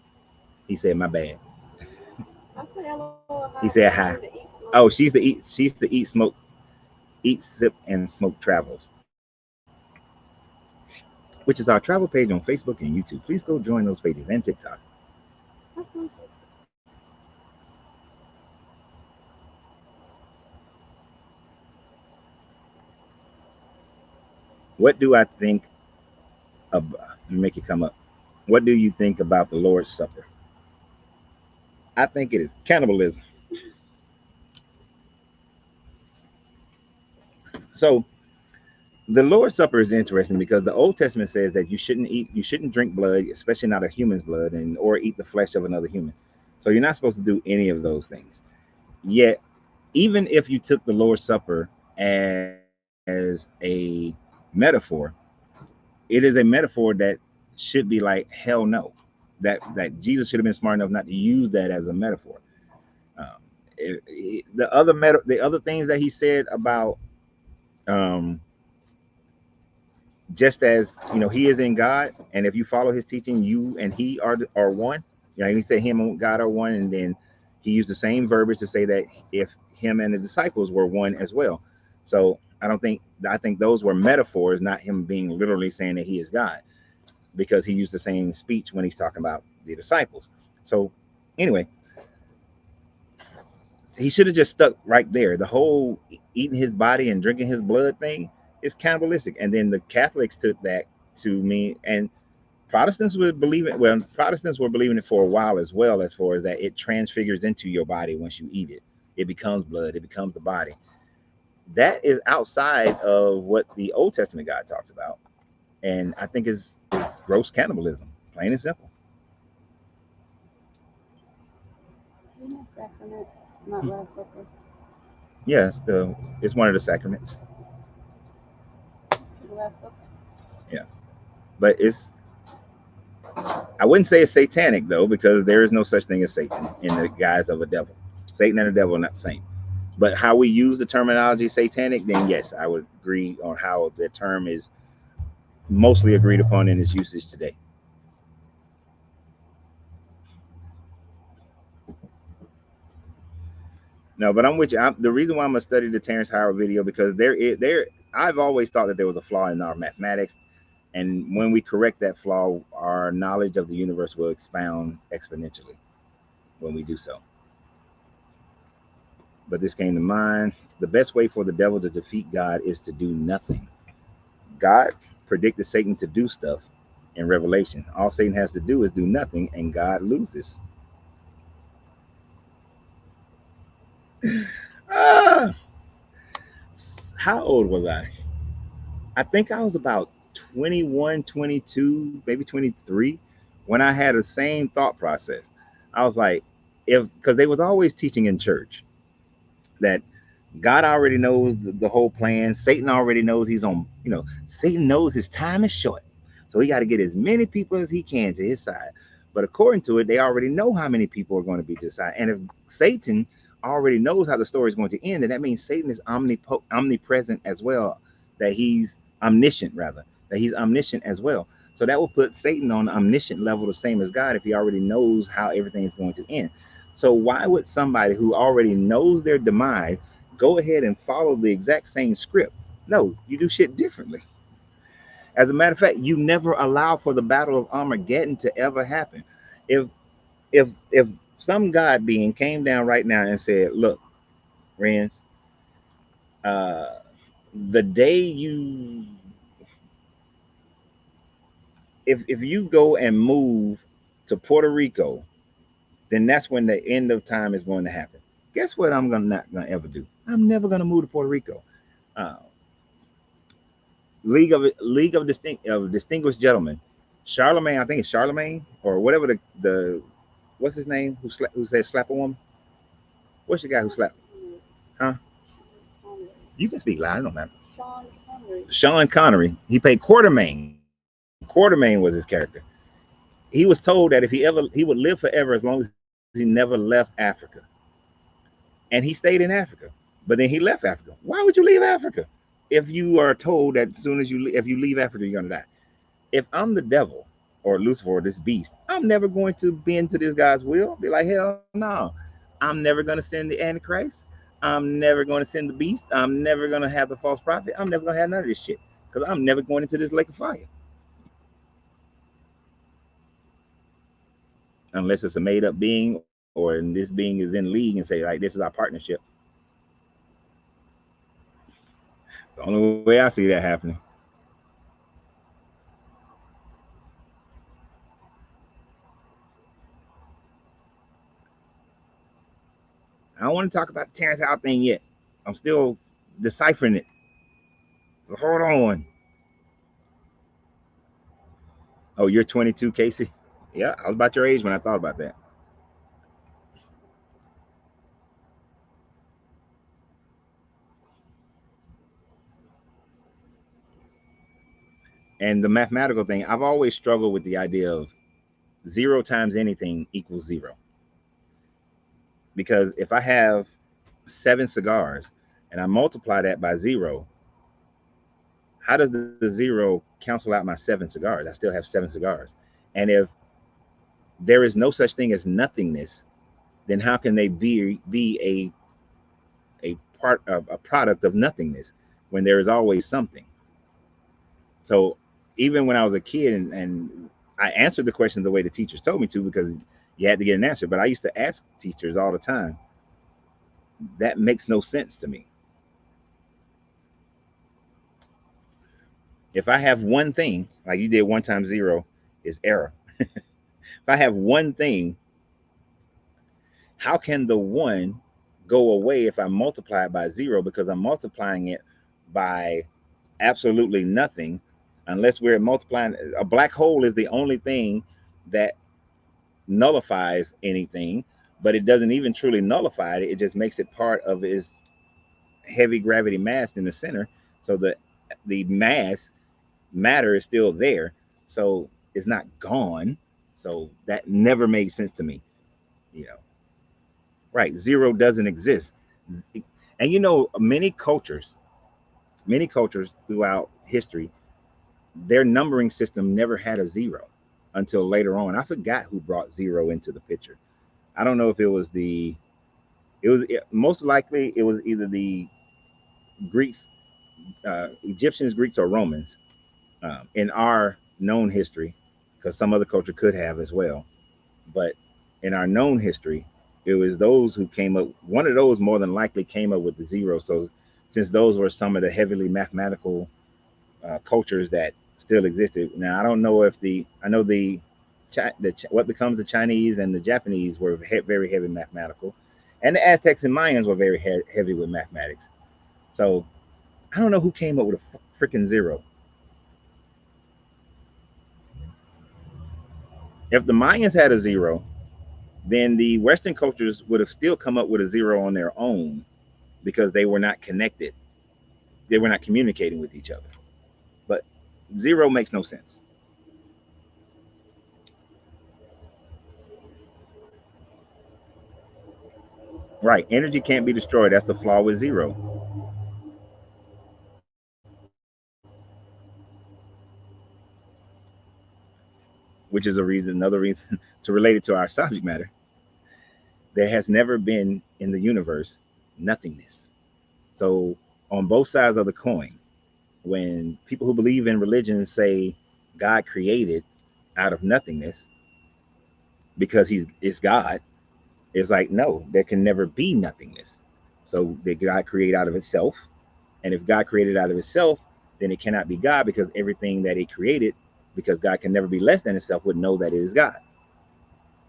he said my bad. I say hello or hi He because said I'm hi. the eat smoke. Oh, she's the eat, sip, and smoke travels, which is our travel page on Facebook and YouTube. Please go join those pages and TikTok. That's my What do I think of? Make it come up. What do you think about the Lord's Supper? I think it is cannibalism. So the Lord's Supper is interesting because the Old Testament says that you shouldn't drink blood, especially not a human's blood, and or eat the flesh of another human. So you're not supposed to do any of those things. Yet, even if you took the Lord's Supper as a metaphor, it is a metaphor that should be like hell no. That Jesus should have been smart enough not to use that as a metaphor. The other things that he said about um, just as he is in God, and if you follow his teaching, you and he are one. He said him and God are one, and then he used the same verbiage to say that if him and the disciples were one as well. So I think those were metaphors, not him being literally saying that he is God, because he used the same speech when he's talking about the disciples. So anyway, he should have just stuck right there. The whole eating his body and drinking his blood thing is cannibalistic, and then the Catholics took that to mean, and Protestants would believe it. Well, Protestants were believing it for a while as well, as far as that it transfigures into your body once you eat it. It becomes blood. It becomes the body. That is outside of what the Old Testament God talks about, and I think is gross cannibalism, plain and simple. isn't that sacrament, not Last Supper. Yes, it's one of the sacraments. The Last Supper. Yeah, but it's I wouldn't say it's satanic though, because there is no such thing as Satan in the guise of a devil. Satan and the devil are not the same. But how we use the terminology satanic, then yes, I would agree on how the term is mostly agreed upon in its usage today. No, but I'm with you. The reason why I'm gonna study the Terrence Howard video, because there I've always thought that there was a flaw in our mathematics, and when we correct that flaw, our knowledge of the universe will expound exponentially when we do so. But this came to mind. The best way for the devil to defeat God is to do nothing. God predicted Satan to do stuff in Revelation. All Satan has to do is do nothing, and God loses. Ah, how old was I? I think I was about 21, 22, maybe 23 when I had the same thought process. I was like, if because they was always teaching in church that God already knows the whole plan. Satan already knows he's on, Satan knows his time is short. So he got to get as many people as he can to his side. But according to it, they already know how many people are going to be to his side. And if Satan already knows how the story is going to end, then that means Satan is omnipresent as well, that he's omniscient, rather, that he's omniscient as well. So that will put Satan on the omniscient level, the same as God, if he already knows how everything is going to end. So why would somebody who already knows their demise go ahead and follow the exact same script? No, you do shit differently. As a matter of fact, you never allow for the battle of Armageddon to ever happen. If if some God being came down right now and said, "Look, Renz, uh, the day you if you go and move to Puerto Rico, then that's when the end of time is going to happen." Guess what? I'm gonna not gonna ever do. I'm never gonna move to Puerto Rico. Uh, Distinguished Gentlemen, Charlemagne. I think it's Charlemagne or whatever the what's his name who said slap a woman. What's the guy who slapped? Huh? You can speak loud. It don't matter. Sean Connery. Sean Connery. He played Quartermain. Quartermain was his character. He was told that if he would live forever as long as he never left Africa, and he stayed in Africa. But then he left Africa. Why would you leave Africa if you are told that as soon as if you leave Africa you're gonna die? If I'm the devil or Lucifer or this beast, I'm never going to bend to this guy's will. Be like, hell no. I'm never going to send the Antichrist. I'm never going to send the beast. I'm never going to have the false prophet. I'm never going to have none of this shit because I'm never going into this lake of fire unless it's a made up being or this being is in league and say, like, this is our partnership. It's the only way I see that happening. I don't want to talk about the Terrence Howard thing yet. I'm still deciphering it. So hold on. Oh, you're 22, Casey? Yeah, I was about your age when I thought about that. And the mathematical thing, I've always struggled with the idea of zero times anything equals zero. Because if I have 7 cigars and I multiply that by zero, how does the zero cancel out my 7 cigars? I still have 7 cigars. And if there is no such thing as nothingness, then how can they be a part of a product of nothingness when there is always something? So even when I was a kid and I answered the question the way the teachers told me to because you had to get an answer, but I used to ask teachers all the time, that makes no sense to me. If I have one thing, like you did, 1 times 0 is error. If I have one thing, how can the one go away if I multiply it by zero? Because I'm multiplying it by absolutely nothing, unless we're multiplying. A black hole is the only thing that nullifies anything, but it doesn't even truly nullify it. It just makes it part of its heavy gravity mass in the center. So the matter is still there. So it's not gone. So that never made sense to me. You know, right? Zero doesn't exist. And many cultures throughout history, their numbering system never had a zero until later on. I forgot who brought zero into the picture. I don't know if it was most likely it was either the Greeks, Egyptians, Greeks, or Romans in our known history, because some other culture could have as well. But in our known history, it was those who came up. One of those more than likely came up with the zero. So since those were some of the heavily mathematical cultures that still existed. Now I don't know if I know what becomes the Chinese and the Japanese were very heavy mathematical, and the Aztecs and Mayans were very heavy with mathematics. So I don't know who came up with a freaking zero. If the Mayans had a zero, then the Western cultures would have still come up with a zero on their own because they were not connected. They were not communicating with each other. But zero makes no sense. Right. Energy can't be destroyed. That's the flaw with zero, which is another reason to relate it to our subject matter. There has never been in the universe nothingness. So, on both sides of the coin, when people who believe in religion say God created out of nothingness because he's is God, it's like no, there can never be nothingness. So did God create out of itself? And if God created out of itself, then it cannot be God because everything that he created, because God can never be less than itself, would know that it is God.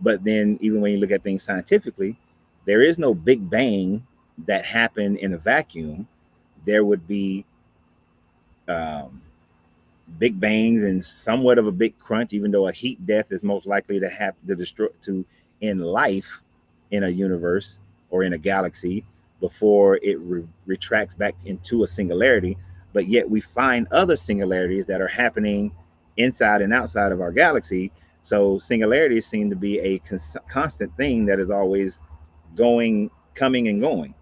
But then even when you look at things scientifically, there is no big bang that happened in a vacuum. There would be um, big bangs and somewhat of a big crunch, even though a heat death is most likely to have to destroy to end life in a universe or in a galaxy before it retracts back into a singularity. But yet we find other singularities that are happening inside and outside of our galaxy. So singularities seem to be a constant thing that is always going, coming, and going.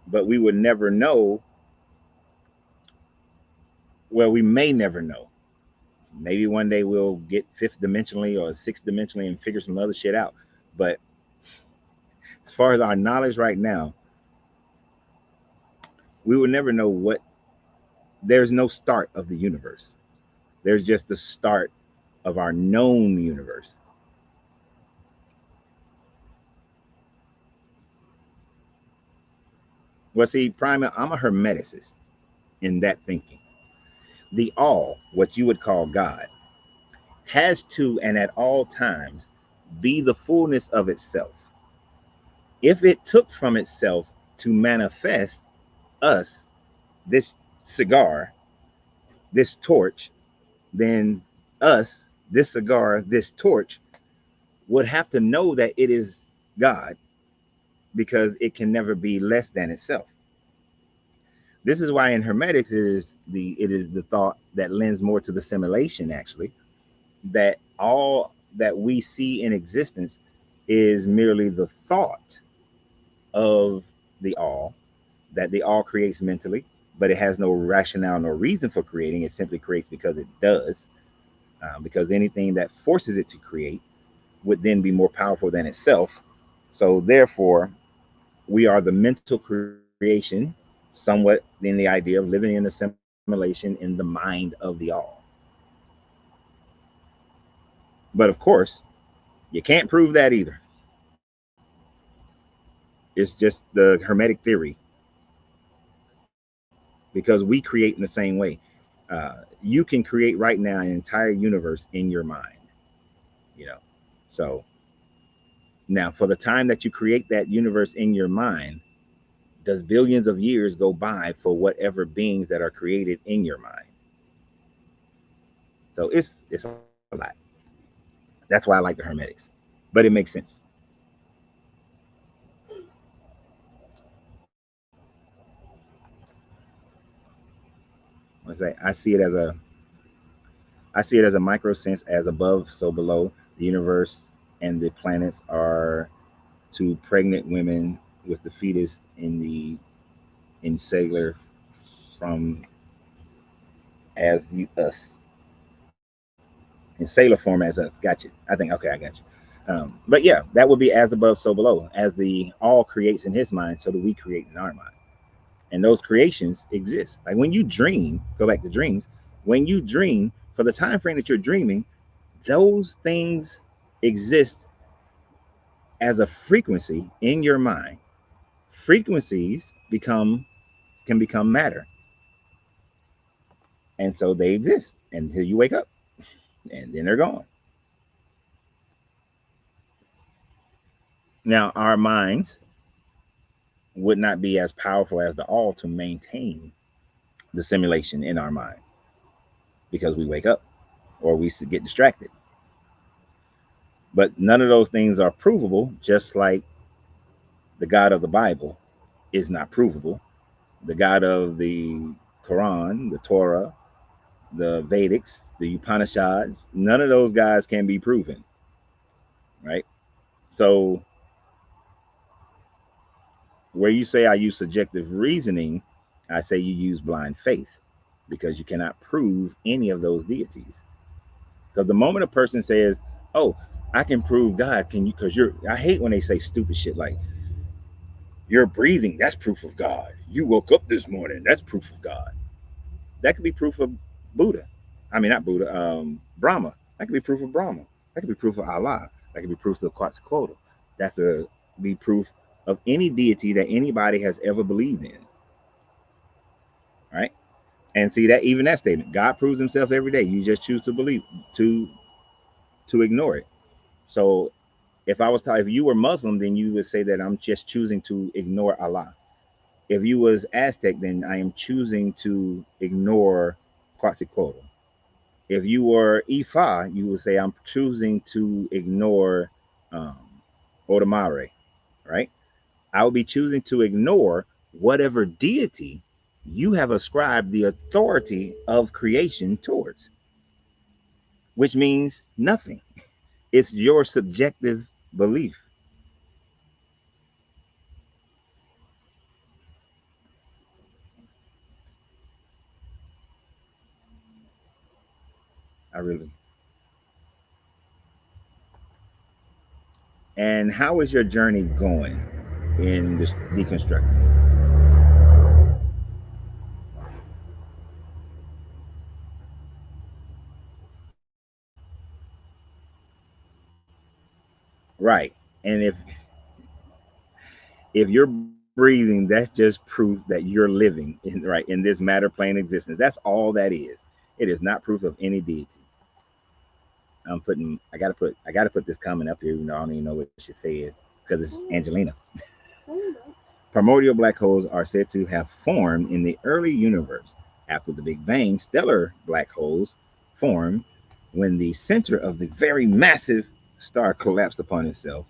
But we would never know. Well, we may never know. Maybe one day we'll get fifth dimensionally or sixth dimensionally and figure some other shit out. But as far as our knowledge right now, we will never know what. There's no start of the universe. There's just the start of our known universe. Well, see, Prima, I'm a hermeticist in that thinking. The all, what you would call God, has to and at all times be the fullness of itself. If it took from itself to manifest us, this cigar, this torch, then us, this cigar, this torch, would have to know that it is God because it can never be less than itself. This is why in hermetics it is the thought that lends more to the simulation actually, that all that we see in existence is merely the thought of the all, that the all creates mentally, but it has no rationale, no reason for creating. It simply creates because it does, because anything that forces it to create would then be more powerful than itself. So therefore, we are the mental creation, somewhat in the idea of living in the simulation in the mind of the all. But of course, you can't prove that either. It's just the Hermetic theory because we create in the same way. You can create right now an entire universe in your mind, you know. So now, for the time that you create that universe in your mind, does billions of years go by for whatever beings that are created in your mind? So it's a lot. That's why I like the Hermetics, but it makes sense. I say I see it as a micro sense, as above, so below. The universe and the planets are to pregnant women with the fetus in cellular from as you, us in cellular form as us. Got you. I think okay, I got you. But yeah, that would be as above, so below. As the all creates in his mind, so do we create in our mind. And those creations exist. Like when you dream, go back to dreams. When you dream, for the time frame that you're dreaming, those things exist as a frequency in your mind. Frequencies become can become matter, and so they exist until you wake up, and then they're gone. Now, our minds would not be as powerful as the all to maintain the simulation in our mind because we wake up or we get distracted. But none of those things are provable, just like the God of the Bible is not provable. The God of the Quran, the Torah, the Vedics, the Upanishads, none of those guys can be proven, right? So, where you say I use subjective reasoning, I say you use blind faith because you cannot prove any of those deities. Because the moment a person says, "Oh, I can prove God," can you? Because you're, I hate when they say stupid shit like, "You're breathing, that's proof of God. You woke up this morning, that's proof of God." That could be proof of Buddha. I mean, not Buddha, Brahma. That could be proof of Brahma. That could be proof of Allah. That could be proof of Quetzalcoatl. That's a be proof of any deity that anybody has ever believed in, right? And see that even that statement, God proves Himself every day. You just choose to believe to to ignore it. So if I was if you were Muslim, then you would say that I'm just choosing to ignore Allah. If you was Aztec, then I am choosing to ignore Quetzalcoatl. If you were Ifa, you would say I'm choosing to ignore um, Odomare, right? I would be choosing to ignore whatever deity you have ascribed the authority of creation towards, which means nothing. It's your subjective belief. I really. And how is your journey going in this deconstructing? Right. And if you're breathing, that's just proof that you're living in right in this matter plane existence. That's all that is. It is not proof of any deity. I'm putting I gotta put this comment up here, even though I don't even know what she said because it's Angelina. Primordial black holes are said to have formed in the early universe. After the Big Bang, stellar black holes formed when the center of the very massive star collapsed upon itself.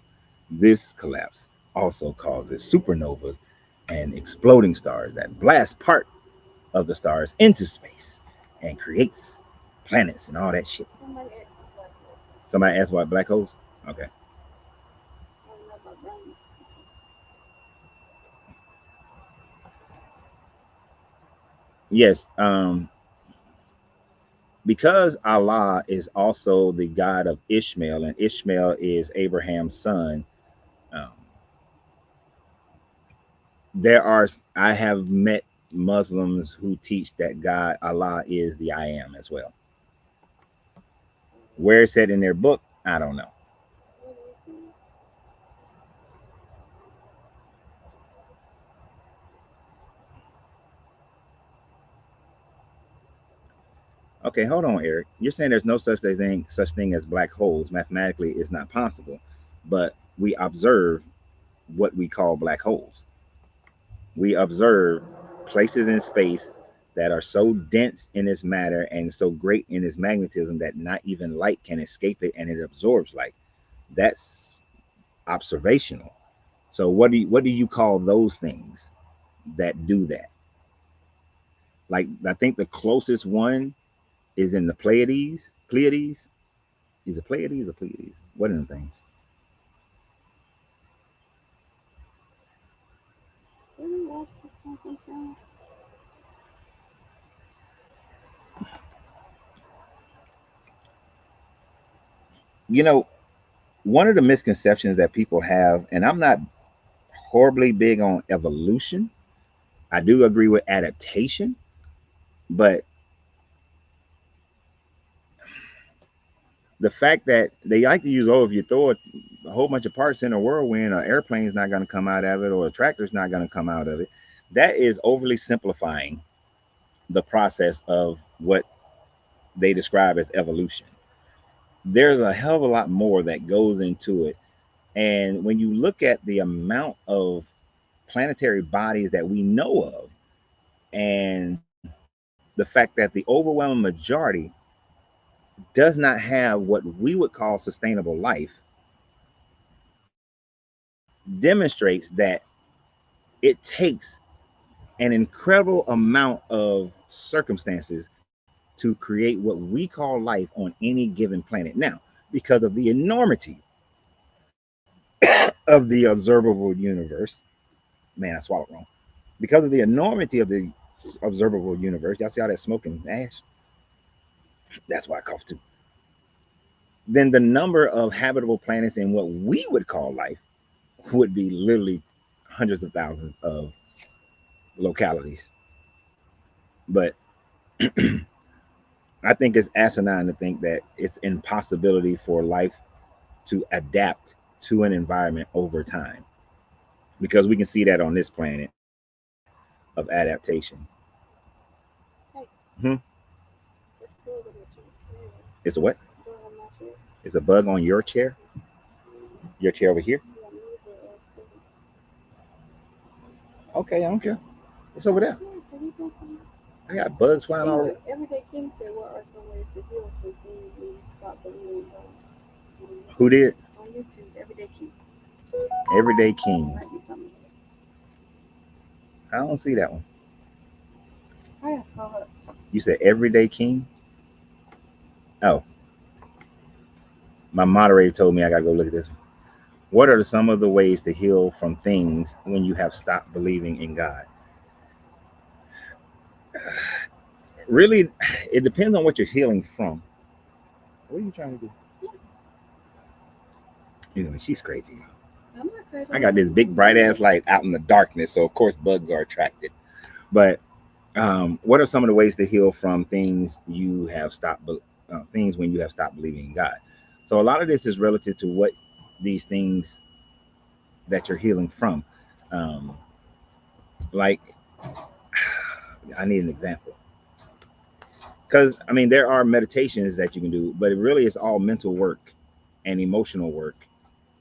This collapse also causes supernovas and exploding stars that blast part of the stars into space and creates planets and all that shit. Somebody asked about black holes? Okay. Yes. Because Allah is also the God of Ishmael, and Ishmael is Abraham's son. Um, I have met Muslims who teach that God, Allah, is the I am as well. Where it's said in their book, I don't know. Okay, hold on, Eric. You're saying there's no such thing as black holes. Mathematically, it's not possible, but we observe what we call black holes. We observe places in space that are so dense in its matter and so great in its magnetism that not even light can escape it and it absorbs light. That's observational. So what do you call those things that do that? Like I think the closest one is in the Pleiades. Pleiades. Is it Pleiades or Pleiades? What are them things? Really watch this something channel? You know, one of the misconceptions that people have, and I'm not horribly big on evolution. I do agree with adaptation, but the fact that they like to use, oh, if you throw a whole bunch of parts in a whirlwind, an airplane's not going to come out of it, or a tractor's not going to come out of it, that is overly simplifying the process of what they describe as evolution. There's a hell of a lot more that goes into it. And when you look at the amount of planetary bodies that we know of, and the fact that the overwhelming majority does not have what we would call sustainable life, demonstrates that it takes an incredible amount of circumstances to create what we call life on any given planet. Now, because of the enormity of the observable universe, man, I swallowed wrong. Because of the enormity of the observable universe, y'all see all that smoke and ash? That's why I cough too. Then the number of habitable planets in what we would call life would be literally hundreds of thousands of localities. But I think it's asinine to think that it's impossibility for life to adapt to an environment over time, because we can see that on this planet of adaptation. Hey, Hmm. it's cool to get you. Anyway, It's a what? go on my shit. It's a bug on your chair. Your chair over here. Yeah, move the thing. Okay, I don't care. It's over there. Yeah, can you go from I got bugs flying all Anyway, over. Everyday King said, "What are some ways to heal from things when you stop believing in God?" Who did? On YouTube, Everyday King Everyday King. might be something. I don't see that one. I gotta scroll up. You said Everyday King. Oh, my moderator told me I gotta go look at this one. What are some of the ways to heal from things when you have stopped believing in God? Really, it depends on what you're healing from. What are you trying to do? You know, she's crazy. I'm not crazy. I got this big bright ass light out in the darkness, so of course bugs are attracted. But what are some of the ways to heal from things you have stopped, things when you have stopped believing in God? So a lot of this is relative to what these things that you're healing from. Um, like, I need an example, because I mean there are meditations that you can do, but it really is all mental work and emotional work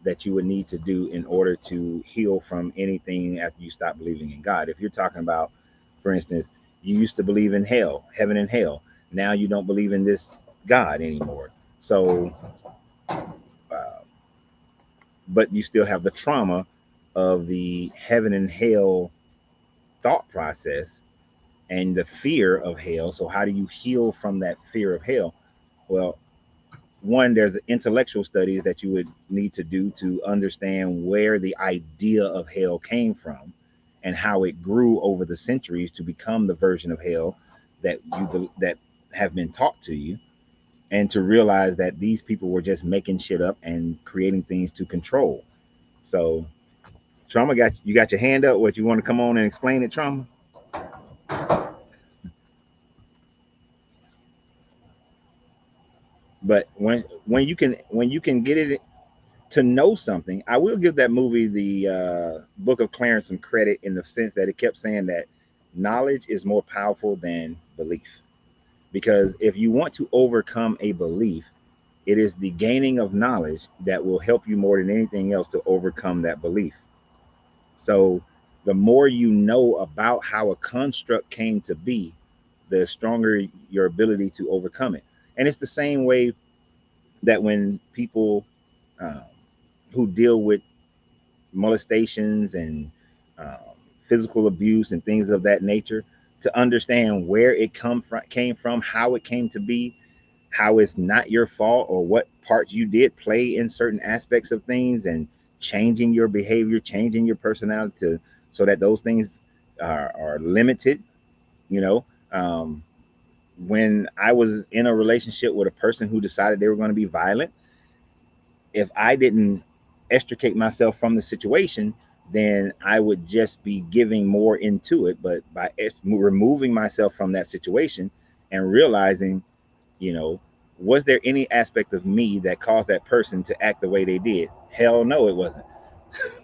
that you would need to do in order to heal from anything after you stop believing in God. If you're talking about, for instance, you used to believe in hell, heaven and hell. Now you don't believe in this God anymore. So, uh, but you still have the trauma of the heaven and hell thought process and the fear of hell. So, how do you heal from that fear of hell? Well, one, there's intellectual studies that you would need to do to understand where the idea of hell came from and how it grew over the centuries to become the version of hell that have been taught to you, and to realize that these people were just making shit up and creating things to control. So, Trauma, got your hand up. What, you want to come on and explain it, Trauma? But when you can get it to know something, I will give that movie, the Book of Clarence, some credit in the sense that it kept saying that knowledge is more powerful than belief. Because if you want to overcome a belief, it is the gaining of knowledge that will help you more than anything else to overcome that belief. So the more you know about how a construct came to be, the stronger your ability to overcome it. And it's the same way that when people um, who deal with molestations and um, physical abuse and things of that nature, to understand where it came from, how it came to be. how it's not your fault or what part you did play in certain aspects of things, and changing your behavior, changing your personality so that those things are limited. You know, um, when I was in a relationship with a person who decided they were going to be violent, if I didn't extricate myself from the situation, then I would just be giving more into it. But by removing myself from that situation and realizing, you know, was there any aspect of me that caused that person to act the way they did? Hell no, it wasn't.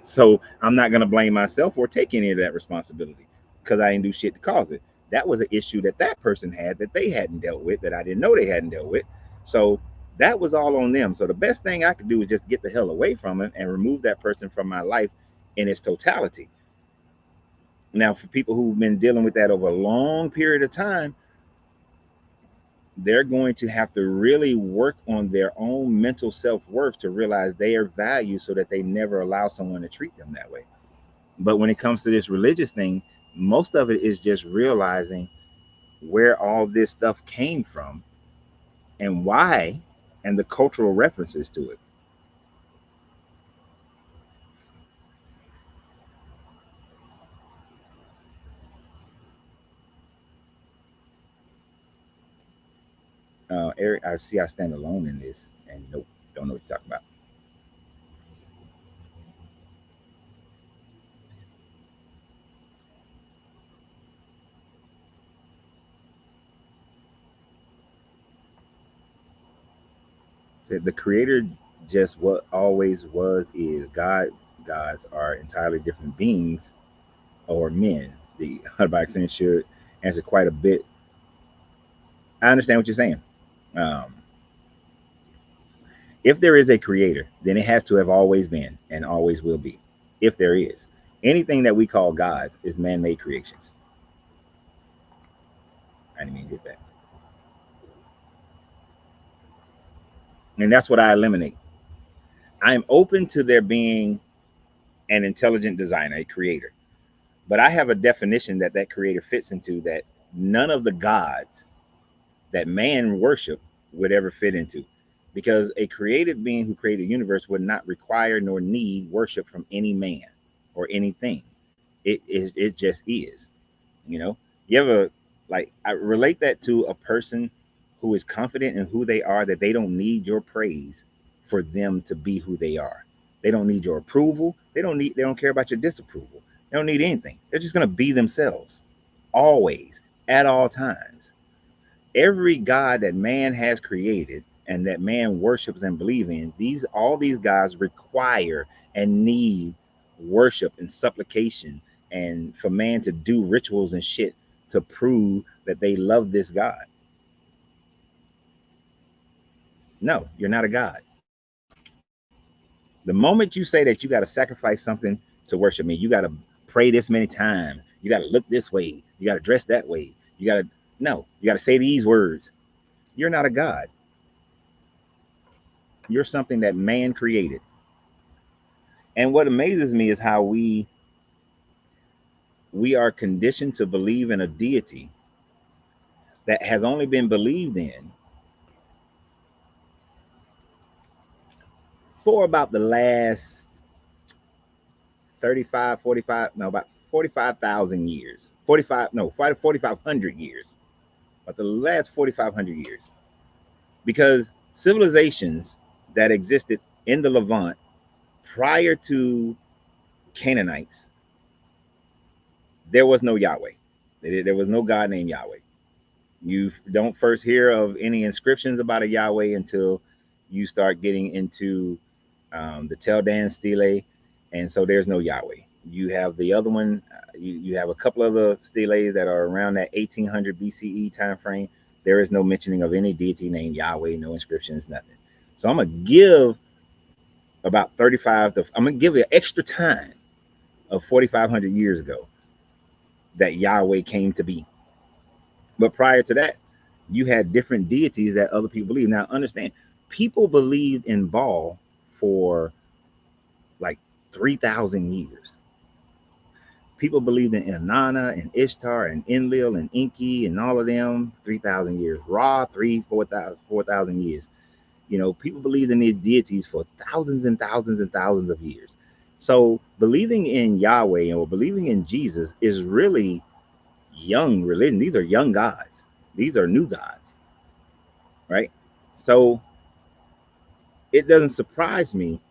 So I'm not going to blame myself or take any of that responsibility because I didn't do shit to cause it. That was an issue that that person had that they hadn't dealt with, that I didn't know they hadn't dealt with. So that was all on them. So the best thing I could do is just get the hell away from it and remove that person from my life in its totality. Now, for people who've been dealing with that over a long period of time, they're going to have to really work on their own mental self-worth to realize they are valued so that they never allow someone to treat them that way. But when it comes to this religious thing, most of it is just realizing where all this stuff came from and why, and the cultural references to it. Eric, I see I stand alone in this, and nope, don't know what you're talking about. Said the creator just what always was is God. Gods are entirely different beings or men. The Hunter should answer quite a bit. I understand what you're saying. Um, if there is a creator, then it has to have always been and always will be. If there is anything that we call gods, is man-made creations. I didn't mean to hit that, and that's what I eliminate. I'm open to there being an intelligent designer, a creator, but I have a definition that that creator fits into that none of the gods that man worship would ever fit into, because a creative being who created the universe would not require nor need worship from any man or anything. It just is. You know, you ever, like, I relate that to a person who is confident in who they are, that they don't need your praise for them to be who they are. They don't need your approval. They don't care about your disapproval. They don't need anything. They're just going to be themselves always, at all times. Every god that man has created and that man worships and believes in, these all these gods require and need worship and supplication, and for man to do rituals and shit to prove that they love this god. No, you're not a god. The moment you say that you got to sacrifice something to worship me, you got to pray this many times, you got to look this way, you got to dress that way, you got to, no, you got to say these words. You're not a god. You're something that man created. And what amazes me is how we are conditioned to believe in a deity that has only been believed in for about the last 35, 45, no, about 45,000 years. 45, no, 4,500 years. But the last 4,500 years. Because civilizations that existed in the Levant prior to Canaanites, there was no Yahweh. There was no God named Yahweh. You don't first hear of any inscriptions about a Yahweh until you start getting into the Tel Dan stele, and so there's no Yahweh. You have the other one. You have a couple of the steles that are around that 1800 BCE time frame. There is no mentioning of any deity named Yahweh, no inscriptions, nothing. So I'm gonna give about 35 to. I'm gonna give you extra time of 4,500 years ago that Yahweh came to be. But prior to that, you had different deities that other people believe. Now, understand, people believed in Baal for like 3,000 years. People believed in Inanna and Ishtar and Enlil and Enki and all of them 3,000 years. Ra, 4,000 years. You know, people believed in these deities for thousands and thousands and thousands of years. So believing in Yahweh or believing in Jesus is really young religion. These are young gods. These are new gods, right? So it doesn't surprise me.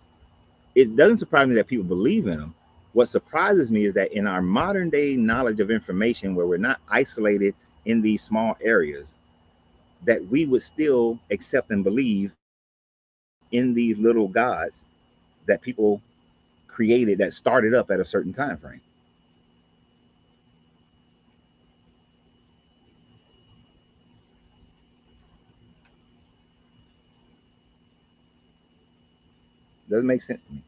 It doesn't surprise me that people believe in them. What surprises me is that in our modern day knowledge of information, where we're not isolated in these small areas, that we would still accept and believe in these little gods that people created that started up at a certain time frame. Doesn't make sense to me.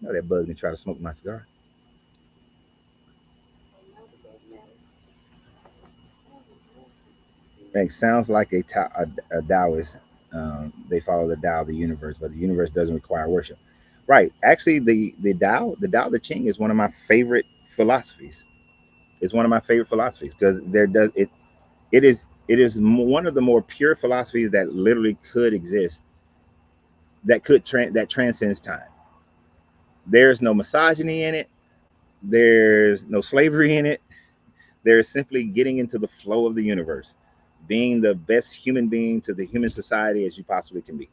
You know that bug and try to smoke my cigar. No, it doesn't matter. It sounds like a Taoist. They follow the Tao of the universe, but the universe doesn't require worship. Right. Actually, the Tao Te Ching is one of my favorite philosophies. It's one of my favorite philosophies because it is one of the more pure philosophies that literally could exist, that transcends time. There's no misogyny in it. There's no slavery in it. There's simply getting into the flow of the universe, being the best human being to the human society as you possibly can be.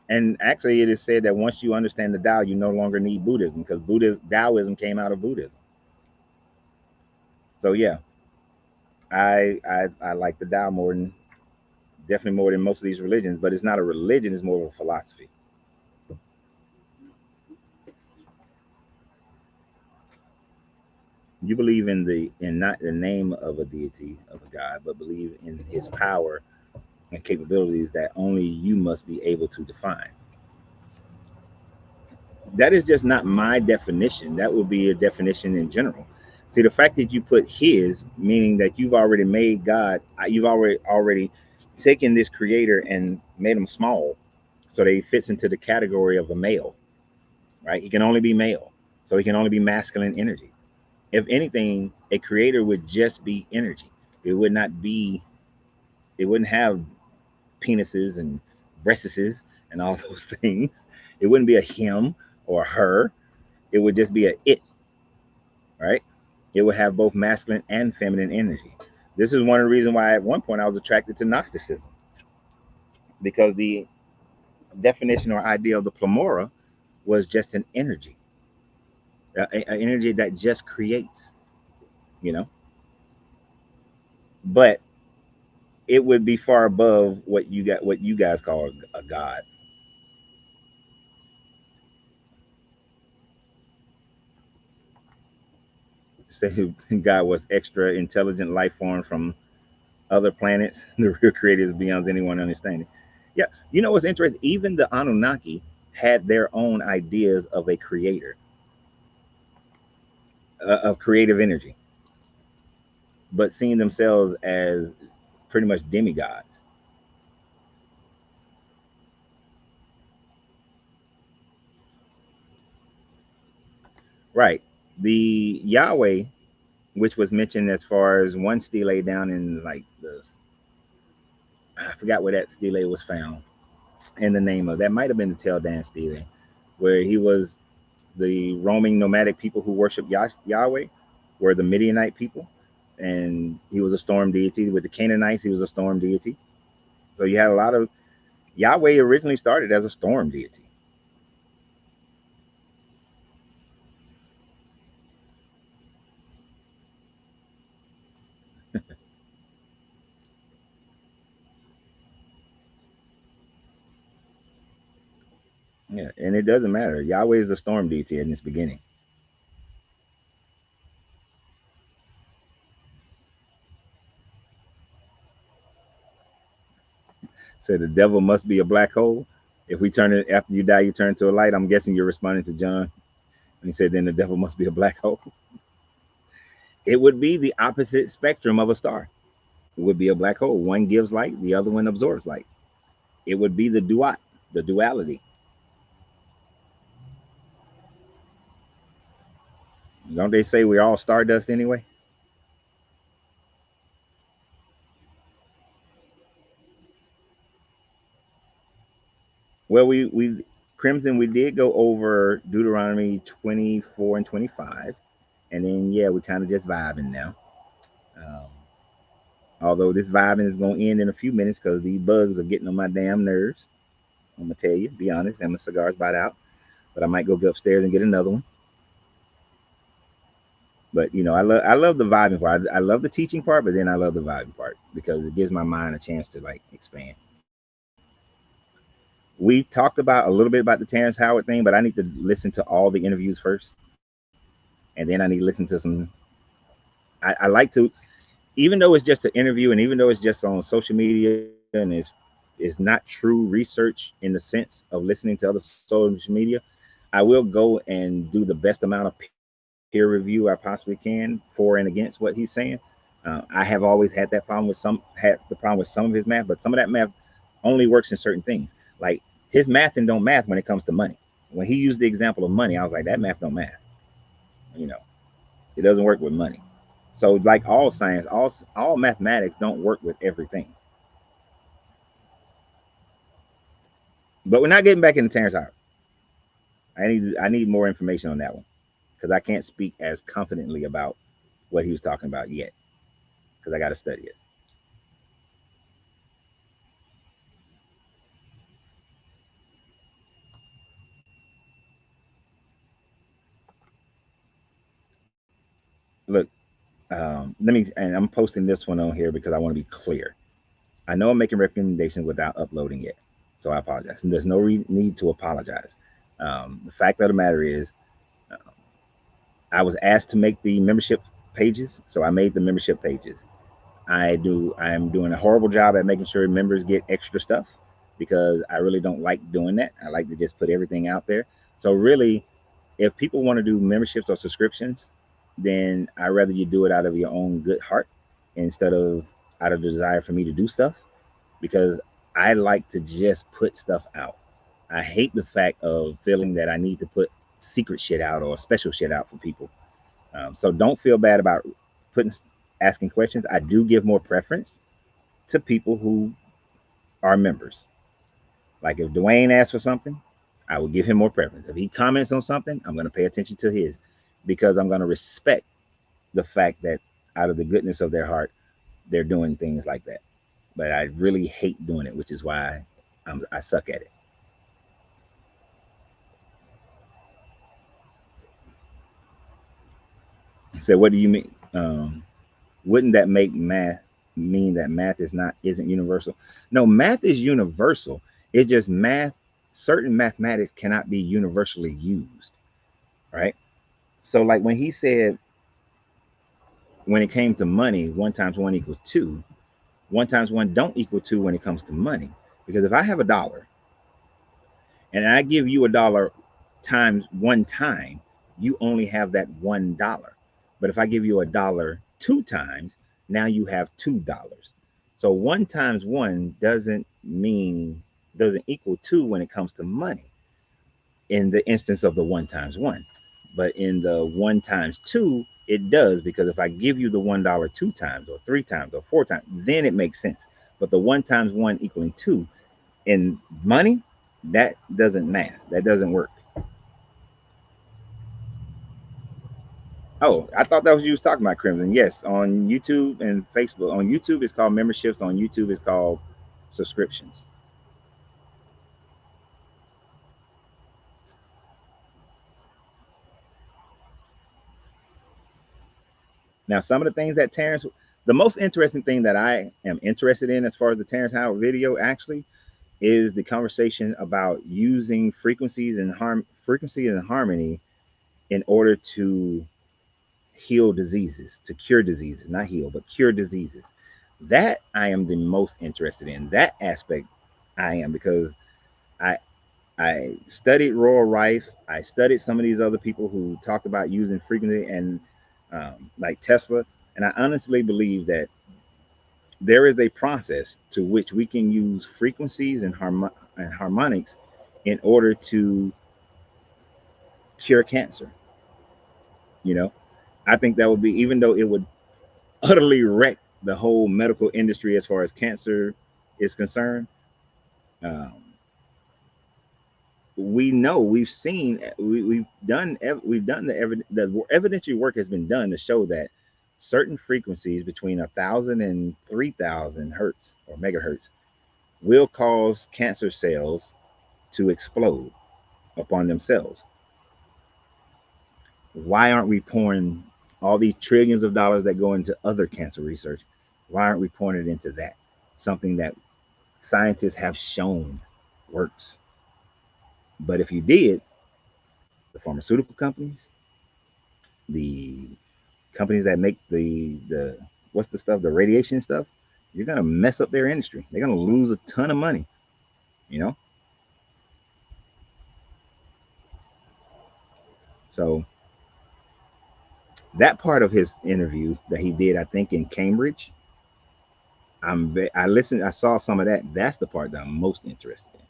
And actually, it is said that once you understand the Tao, you no longer need Buddhism because Taoism came out of Buddhism. So yeah, I like the Tao more than definitely more than most of these religions, but it's not a religion; it's more of a philosophy. You believe in not the name of a deity of a god, but believe in his power and capabilities that only you must be able to define. That is just not my definition. That would be a definition in general. See, the fact that you put his, meaning that you've already made God, you've already taken this creator and made him small, so that he fits into the category of a male, right? He can only be male, so he can only be masculine energy. If anything, a creator would just be energy. It would not be. It wouldn't have penises and breastises and all those things. It wouldn't be a him or her. It would just be a it, right? It would have both masculine and feminine energy. This is one of the reasons why at one point I was attracted to Gnosticism, because the definition or idea of the pleroma was just an energy, an energy that just creates, you know. But it would be far above what you guys call a god. Say God was extra intelligent life form from other planets, the real creators beyond anyone understanding. Yeah, you know what's interesting? Even the Anunnaki had their own ideas of a creator, of creative energy, but seeing themselves as pretty much demigods. Right. The Yahweh, which was mentioned as far as one stele down in like the, I forgot where that stele was found, and the name of that might have been the Tel Dan stele, where he was the roaming nomadic people who worship Yahweh were the Midianite people, and he was a storm deity. With the Canaanites, he was a storm deity. So you had a lot of Yahweh originally started as a storm deity. Yeah, and it doesn't matter. Yahweh is the storm deity in its beginning. So the devil must be a black hole. If we turn it after you die, you turn to a light. I'm guessing you're responding to John. And he said, then the devil must be a black hole. It would be the opposite spectrum of a star. It would be a black hole. One gives light, the other one absorbs light. It would be the duality. Don't they say we're all stardust anyway? Well, we Crimson, we did go over Deuteronomy 24 and 25, and then yeah, we kind of just vibing now. Um, Although this vibing is gonna end in a few minutes because these bugs are getting on my damn nerves. I'm gonna tell you, be honest, and my cigar's about out, but I might go upstairs and get another one. But I love the vibing part. I love the teaching part, but then I love the vibing part because it gives my mind a chance to like expand. We talked about a little bit about the Terrence Howard thing, but I need to listen to all the interviews first, and then I need to listen to some. I like to, even though it's just an interview, and even though it's just on social media, and it's not true research in the sense of listening to other social media, I will go and do the best amount of peer review I possibly can for and against what he's saying. I have always had that problem with some of his math, but some of that math only works in certain things. Like his math and don't math when it comes to money. When he used the example of money, I was like, that math don't math. You know, it doesn't work with money. So like all science, all mathematics don't work with everything. But we're not getting back into Terrence Howard. I need more information on that one because I can't speak as confidently about what he was talking about yet because I got to study it. Look, let me, and I'm posting this one on here because I want to be clear. I know I'm making recommendations without uploading yet, so I apologize. And there's no need to apologize. The fact of the matter is, uh, I was asked to make the membership pages, so I made the membership pages. I'm doing a horrible job at making sure members get extra stuff because I really don't like doing that. I like to just put everything out there. So really, if people want to do memberships or subscriptions, then I rather you do it out of your own good heart instead of out of the desire for me to do stuff because I like to just put stuff out. I hate the fact of feeling that I need to put secret shit out or special shit out for people. So don't feel bad about putting asking questions. I do give more preference to people who are members. Like if Dwayne asks for something, I will give him more preference. If he comments on something, I'm going to pay attention to his because I'm going to respect the fact that out of the goodness of their heart, they're doing things like that. But I really hate doing it, which is why I suck at it. So what do you mean? Wouldn't that make math mean that math isn't universal? No, math is universal. It's just math. Certain mathematics cannot be universally used, right? So like when he said when it came to money, one times one equals two. One times one don't equal two when it comes to money, because if I have a dollar and I give you a dollar times one time, you only have that $1. But if I give you a dollar two times, now you have $2. So one times one doesn't equal two when it comes to money in the instance of the one times one. But in the one times two, it does because if I give you the $1 two times or three times or four times, then it makes sense. But the one times one equaling two in money, that doesn't math. That doesn't work. Oh, I thought that was you was talking about Crimson. Yes, on YouTube and Facebook. On YouTube, it's called memberships. On YouTube, it's called subscriptions. Now, some of the things that the most interesting thing that I am interested in as far as the Terrence Howard video actually is the conversation about using frequency and harmony in order to heal diseases, to cure diseases, not heal, but cure diseases. That I am the most interested in. That aspect I am because I I studied Royal Rife. I studied some of these other people who talked about using frequency and like Tesla. And I honestly believe that there is a process to which we can use frequencies and harmonics in order to cure cancer. You know, I think that would be, even though it would utterly wreck the whole medical industry as far as cancer is concerned. Um, we know, we've seen, we've done the evidentiary work has been done to show that certain frequencies between 1,000 and 3,000 hertz or megahertz will cause cancer cells to explode upon themselves. Why aren't we pouring all these trillions of dollars that go into other cancer research? Why aren't we pouring it into that? Something that scientists have shown works. But if you did, the pharmaceutical companies, the companies that make the what's the stuff, the radiation stuff, you're gonna mess up their industry. They're gonna lose a ton of money, you know. So that part of his interview that he did, I think in Cambridge, I listened, I saw some of that. That's the part that I'm most interested in.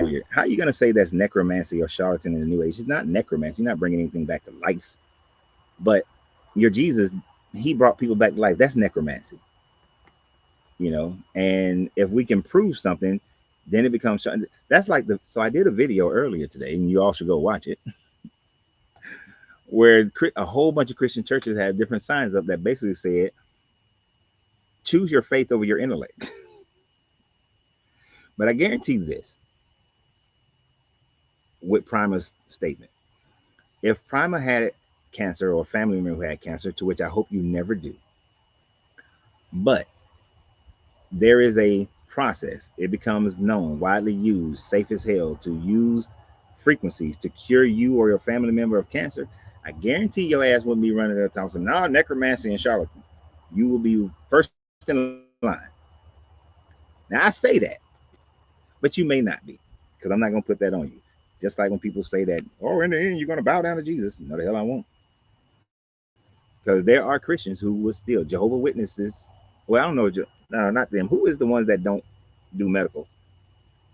Weird. How are you gonna say that's necromancy or charlatan in the New Age? It's not necromancy. You're not bringing anything back to life. But your Jesus, he brought people back to life. That's necromancy, you know. And if we can prove something, then it becomes, that's like the, so I did a video earlier today, and you all should go watch it, where a whole bunch of Christian churches had different signs up that basically said, choose your faith over your intellect. But I guarantee this with Prima's statement. If Prima had cancer or a family member who had cancer, to which I hope you never do, but there is a process. It becomes known, widely used, safe as hell to use frequencies to cure you or your family member of cancer. I guarantee your ass wouldn't be running at the top saying, no, necromancy and charlatan. You will be first in line. Now, I say that, but you may not be, because I'm not going to put that on you. Just like when people say that, oh, in the end, you're going to bow down to Jesus. No, the hell I won't. Because there are Christians who will still, Jehovah Witnesses, well, I don't know, no, not them. Who is the ones that don't do medical?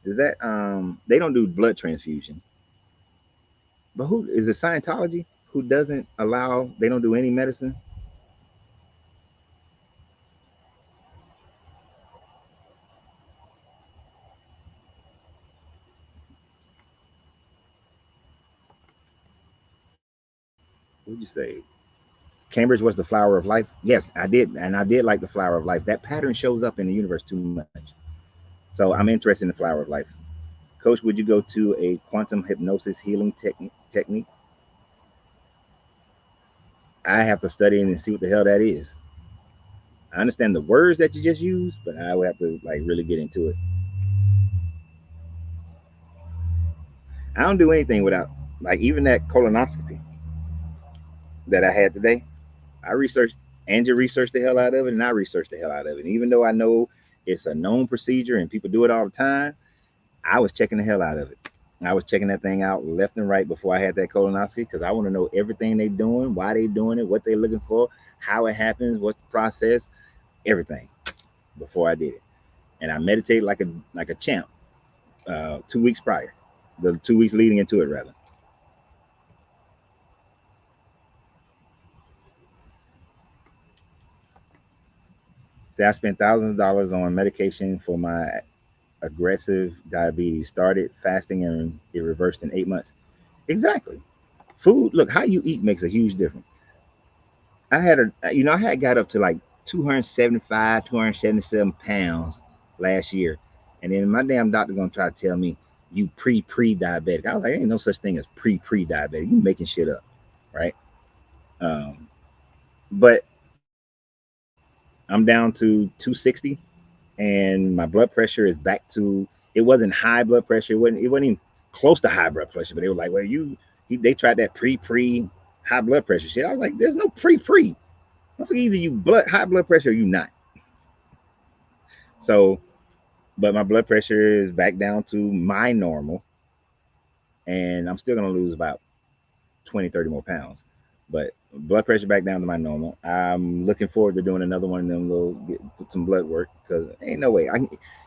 Is that they don't do blood transfusion? But who is it? Scientology who doesn't allow? They don't do any medicine. What'd you say? Cambridge was the flower of life. Yes, I did, and I did like the flower of life. That pattern shows up in the universe too much. So I'm interested in the flower of life. Coach, would you go to a quantum hypnosis healing technique? I have to study it and see what the hell that is. I understand the words that you just used, but I would have to like really get into it. I don't do anything without, like, even that colonoscopy that I had today. I researched, Angie researched the hell out of it, and I researched the hell out of it. And even though I know it's a known procedure and people do it all the time, I was checking the hell out of it. I was checking that thing out left and right before I had that colonoscopy, because I want to know everything they doing, why they doing it, what they looking for, how it happens, what's the process, everything before I did it. And I meditated like a champ 2 weeks prior, the 2 weeks leading into it rather. See, I spent thousands of dollars on medication for my aggressive diabetes. Started fasting and it reversed in 8 months. Exactly. Food. Look, how you eat makes a huge difference. I had got up to like 275, 277 pounds last year, and then my damn doctor gonna try to tell me you pre diabetic. I was like, ain't no such thing as pre diabetic. You making shit up, right? Um, but I'm down to 260, and my blood pressure is back to. It wasn't high blood pressure. It wasn't even close to high blood pressure. But they were like, well, they tried that pre high blood pressure shit. I was like, there's no pre. Either you high blood pressure or you not. So, but my blood pressure is back down to my normal, and I'm still gonna lose about 20, 30 more pounds. But Blood pressure back down to my normal. I'm looking forward to doing another one of them put some blood work because ain't no way.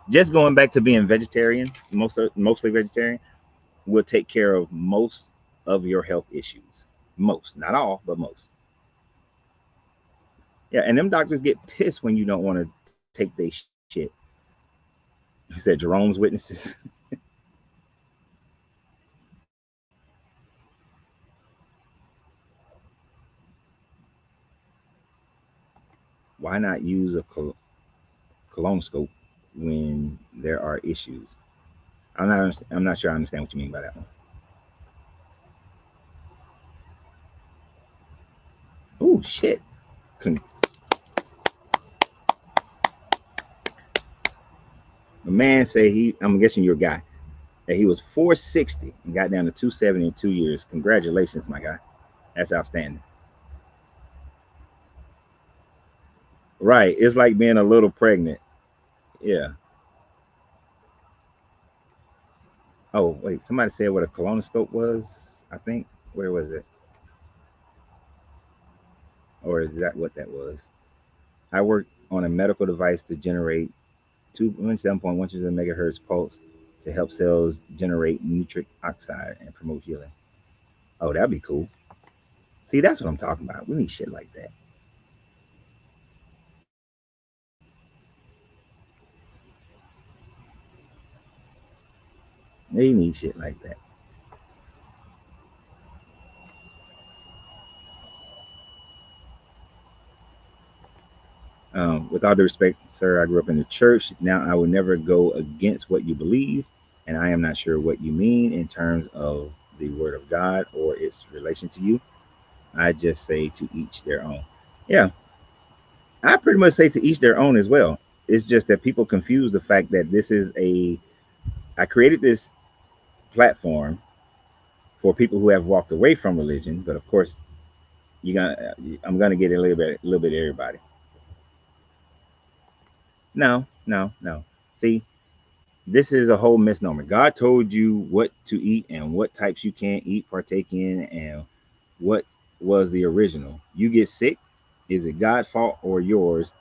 Just going back to being vegetarian, mostly vegetarian, will take care of most of your health issues. Most, not all, but most. Yeah, and them doctors get pissed when you don't want to take their shit. He said Jerome's witnesses. Why not use a colonoscope when there are issues? I'm not sure I understand what you mean by that one. Oh shit! Con- a man say he. I'm guessing you're a guy. That he was 460 and got down to 270 in 2 years. Congratulations, my guy. That's outstanding. Right. It's like being a little pregnant. Yeah. Oh, wait. Somebody said what a colonoscope was, I think. Where was it? Or is that what that was? I worked on a medical device to generate 2.7.1 megahertz pulse to help cells generate nitric oxide and promote healing. Oh, that'd be cool. See, that's what I'm talking about. We need shit like that. We need shit like that. With all due respect, sir, I grew up in the church. Now I will never go against what you believe, and I am not sure what you mean in terms of the word of God or its relation to you. I just say to each their own. Yeah, I pretty much say to each their own as well. It's just that people confuse the fact that this is a. I created this platform for people who have walked away from religion, but of course, you gonna. I'm gonna get a little bit of everybody. No, no, no. See, this is a whole misnomer. God told you what to eat and what types you can't eat, partake in, and what was the original. You get sick, is it God's fault or yours?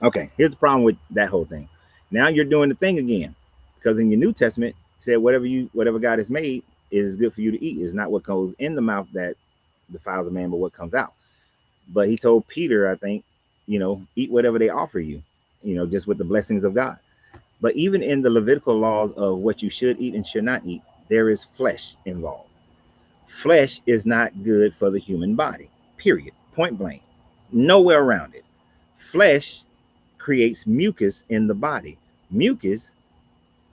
Okay, here's the problem with that whole thing. Now you're doing the thing again, because in your New Testament it said whatever God has made is good for you to eat. It's not what goes in the mouth that defiles a man, but what comes out. But he told Peter, I think, eat whatever they offer you, just with the blessings of God. But even in the Levitical laws of what you should eat and should not eat, there is flesh involved. Flesh is not good for the human body, period, point blank. Nowhere around it. Flesh creates mucus in the body. Mucus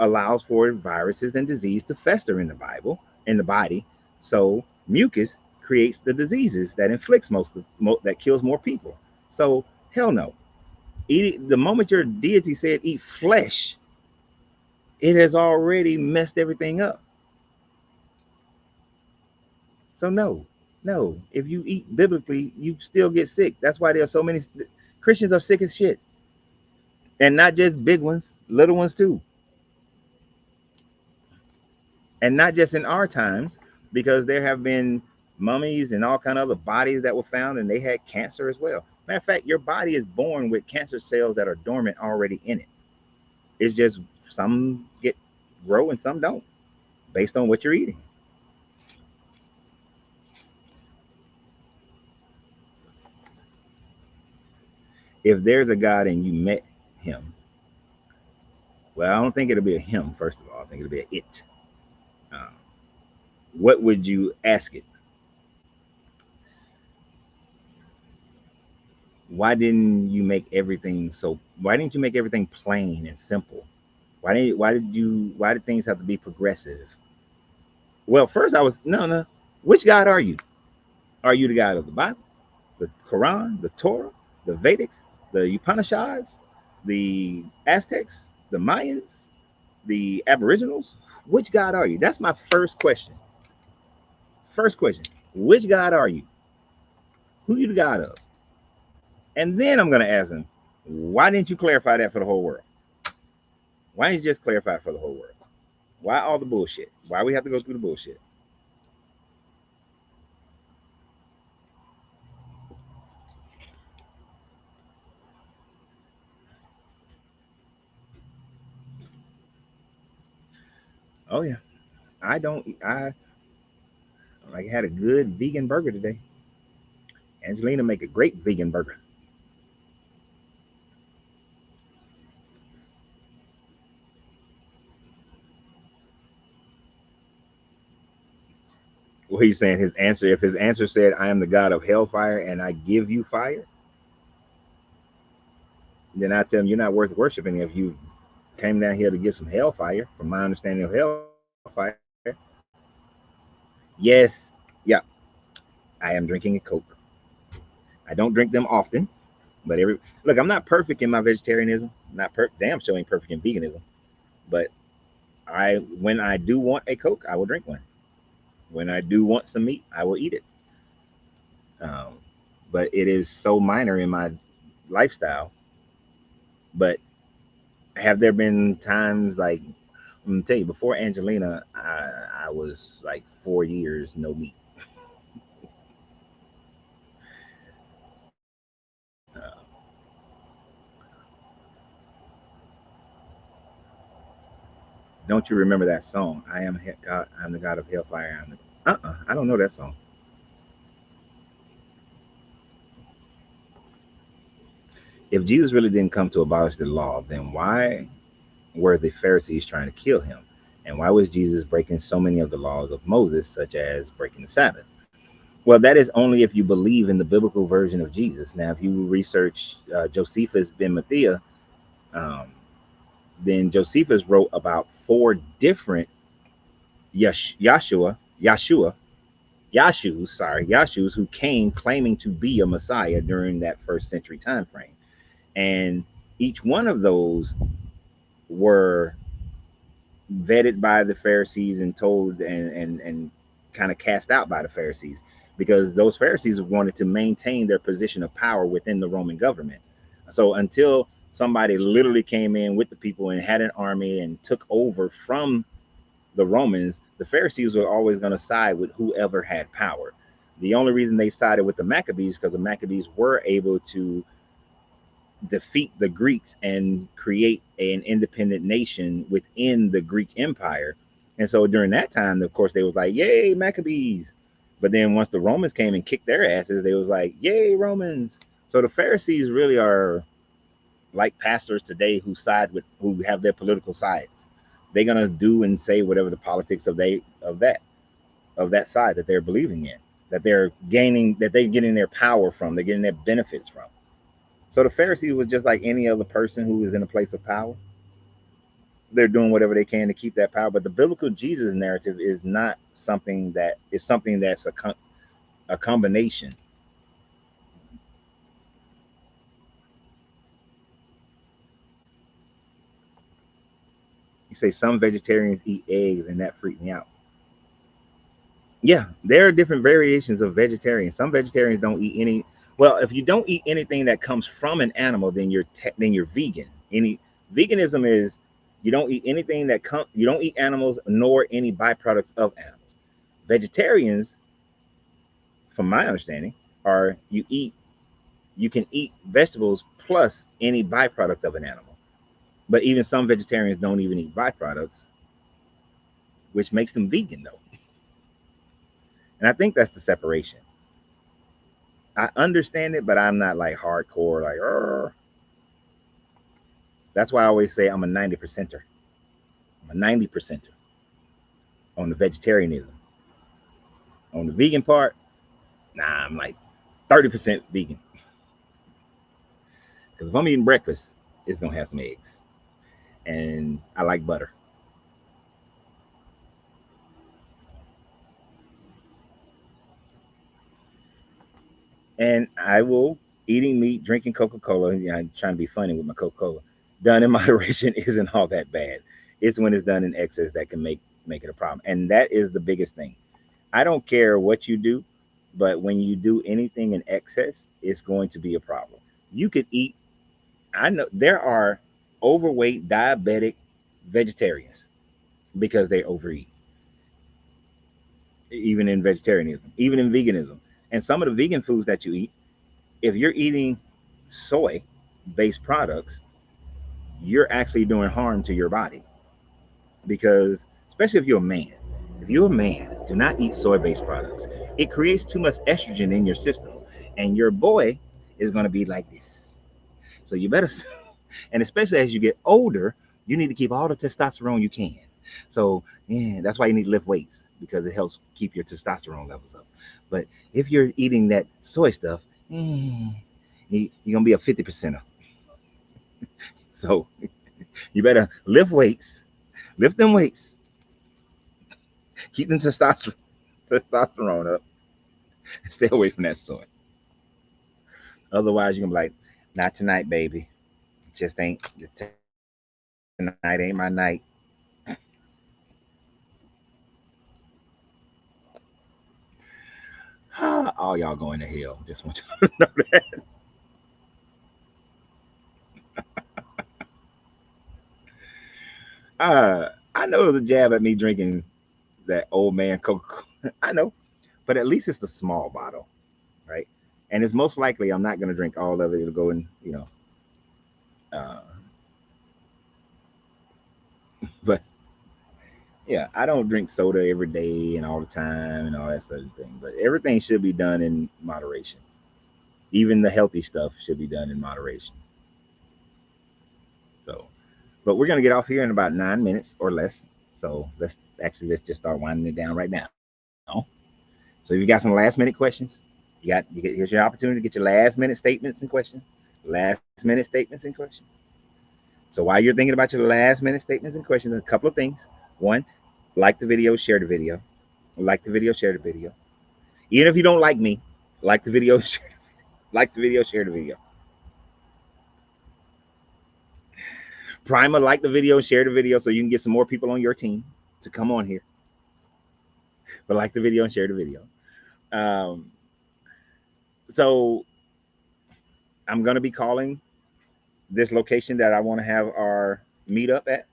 allows for viruses and disease to fester in the body. So mucus creates the diseases that inflicts that kills more people. So hell no. The moment your deity said eat flesh, it has already messed everything up. So no, no. If you eat biblically, you still get sick. That's why there are so many Christians are sick as shit, and not just big ones, little ones too, and not just in our times, because there have been mummies and all kind of other bodies that were found, and they had cancer as well. Matter of fact, your body is born with cancer cells that are dormant already in it. It's just some get grow and some don't, based on what you're eating. If there's a God and you met him, well, I don't think it'll be a him. First of all, I think it'll be a it. Um, what would you ask it? Why didn't you make everything plain and simple? Why did things have to be progressive? Well, first I was no, no. Which God are you? Are you the God of the Bible, the Quran, the Torah, the Vedics, the Upanishads, the Aztecs, the Mayans, the Aboriginals? Which God are you? That's my first question. First question. Which God are you? Who are you the God of? And then I'm going to ask him, why didn't you clarify that for the whole world? Why didn't you just clarify it for the whole world? Why all the bullshit? Why we have to go through the bullshit? Oh yeah. I don't. I like had a good vegan burger today. Angelina make a great vegan burger. What he's saying, his answer, if his answer said, I am the God of hellfire and I give you fire, then I tell him you're not worth worshiping if you came down here to give some hellfire. From my understanding of hellfire, yes, yeah, I am drinking a Coke. I don't drink them often, but every look, I'm not perfect in my vegetarianism. Not damn sure ain't perfect in veganism. But I, when I do want a Coke, I will drink one. When I do want some meat, I will eat it. Um, but it is so minor in my lifestyle. But have there been times like I'm gonna tell you before Angelina, I was like 4 years no meat. Don't you remember that song? I am God. I'm the God of Hellfire. I'm the. I don't know that song. If Jesus really didn't come to abolish the law, then why were the Pharisees trying to kill him? And why was Jesus breaking so many of the laws of Moses, such as breaking the Sabbath? Well, that is only if you believe in the biblical version of Jesus. Now, if you research Josephus ben Matthias, um, then Josephus wrote about four different Yahshu's who came claiming to be a Messiah during that first century time frame. And each one of those were vetted by the Pharisees and told and kind of cast out by the Pharisees because those Pharisees wanted to maintain their position of power within the Roman government. So until somebody literally came in with the people and had an army and took over from the Romans, the Pharisees were always going to side with whoever had power. The only reason they sided with the Maccabees because the Maccabees were able to defeat the Greeks and create an independent nation within the Greek Empire. And so during that time, of course, they was like, "Yay, Maccabees!" But then once the Romans came and kicked their asses, they was like, "Yay, Romans!" So the Pharisees really are like pastors today who side with who have their political sides. They're gonna do and say whatever the politics of that side that they're believing in, that they're gaining, that they're getting their power from, they're getting their benefits from. So the Pharisees was just like any other person who is in a place of power. They're doing whatever they can to keep that power. But the biblical Jesus narrative is not something that is something that's a combination. You say some vegetarians eat eggs, and that freaked me out. Yeah, there are different variations of vegetarian. Some vegetarians don't eat any. Well, if you don't eat anything that comes from an animal, then you're vegan. Any veganism is you don't eat anything that come you don't eat animals nor any byproducts of animals. Vegetarians, from my understanding, are you can eat vegetables plus any byproduct of an animal. But even some vegetarians don't even eat byproducts, which makes them vegan though. And I think that's the separation. I understand it, but I'm not like hardcore, like, "Arr." That's why I always say I'm a 90 percenter. I'm a 90 percenter on the vegetarianism. On the vegan part, nah, I'm like 30% vegan. Because if I'm eating breakfast, it's going to have some eggs. And I like butter. And I will, eating meat, drinking Coca Cola, you know, I'm trying to be funny with my Coca Cola, done in moderation isn't all that bad. It's when it's done in excess that can make it a problem. And that is the biggest thing. I don't care what you do, but when you do anything in excess, it's going to be a problem. You could eat, I know there are overweight, diabetic vegetarians because they overeat, even in vegetarianism, even in veganism. And some of the vegan foods that you eat, if you're eating soy based products, you're actually doing harm to your body because especially if you're a man. If you're a man, do not eat soy-based products. It creates too much estrogen in your system, and your boy is going to be like this. So you better, and especially as you get older, you need to keep all the testosterone you can. So yeah, that's why you need to lift weights because it helps keep your testosterone levels up. But if you're eating that soy stuff, you're gonna be a 50%er. So you better lift weights, lift them weights, keep them testosterone up, and stay away from that soy. Otherwise, you're gonna be like, not tonight, baby. Just ain't tonight ain't my night. All y'all going to hell. Just want y'all to know that. I know it was a jab at me drinking that old man Coca-Cola. I know, but at least it's the small bottle, right? And it's most likely I'm not going to drink all of it. It'll go in, Uh, but yeah, I don't drink soda every day and all the time and all that sort of thing. But everything should be done in moderation. Even the healthy stuff should be done in moderation. So, but we're gonna get off here in about 9 minutes or less. So let's just start winding it down right now. So if you got some last minute questions, here's your opportunity to get your last minute statements and questions. Last minute statements and questions. So while you're thinking about your last minute statements and questions, a couple of things. One, like the video, share the video. Like the video, share the video. Even if you don't like me, like the video, share, like the video, share the video. Primer, like the video, share the video so you can get some more people on your team to come on here. But like the video and share the video. Um, so I'm gonna be calling this location that I want to have our meetup at.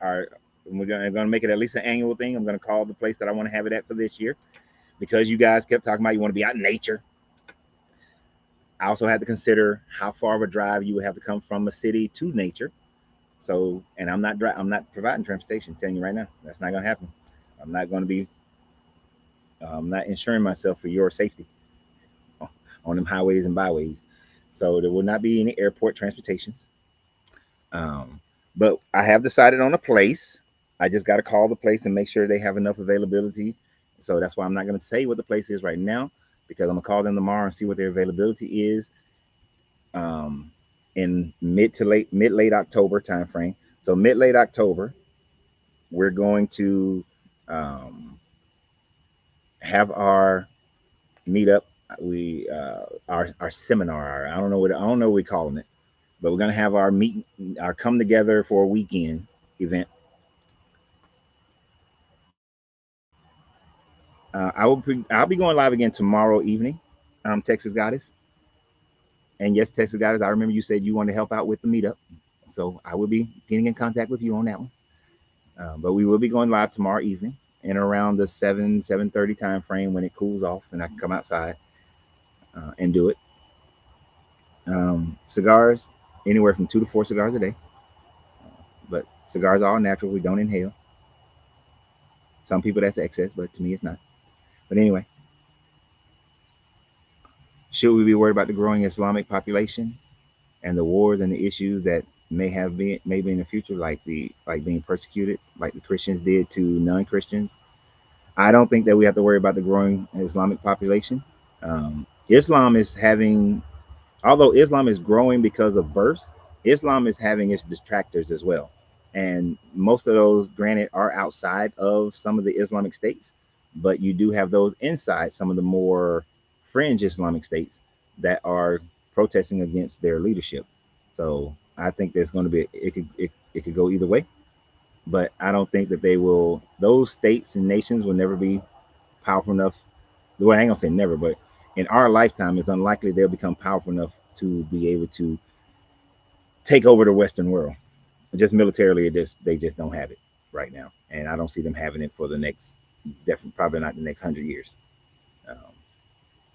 Our we're gonna make it at least an annual thing. I'm gonna call the place that I want to have it at for this year because you guys kept talking about you want to be out in nature. I also had to consider how far of a drive you would have to come from a city to nature. So, and I'm not providing transportation. I'm telling you right now, that's not gonna happen. I'm not going to be. I'm not insuring myself for your safety on them highways and byways. So there will not be any airport transportations. Um, but I have decided on a place. I just got to call the place and make sure they have enough availability. So that's why I'm not going to say what the place is right now because I'm gonna call them tomorrow and see what their availability is um, in mid late October timeframe. So mid late October, we're going to um, have our meetup. Our seminar. I don't know what we're calling it, but we're gonna have our come together for a weekend event. I'll be going live again tomorrow evening. Texas Goddess, and yes, Texas Goddess. I remember you said you wanted to help out with the meetup, so I will be getting in contact with you on that one. But we will be going live tomorrow evening and around the 7:30 time frame when it cools off and I can come outside and do it. Cigars, anywhere from 2 to 4 cigars a day. But cigars are all natural. We don't inhale. Some people that's excess, but to me it's not. But anyway, should we be worried about the growing Islamic population and the wars and the issues that maybe in the future, like being persecuted, like the Christians did to non-Christians? I don't think that we have to worry about the growing Islamic population. Islam is having Although Islam is growing because of births, Islam is having its detractors as well. And most of those, granted, are outside of some of the Islamic states, but you do have those inside some of the more fringe Islamic states that are protesting against their leadership. So I think there's going to be it could go either way, but I don't think that they will. Those states and nations will never be powerful enough. Well, I ain't gonna say never, but in our lifetime, it's unlikely they'll become powerful enough to be able to take over the Western world. Just militarily, they just don't have it right now, and I don't see them having it for the next, definitely probably not the next 100 years. Um,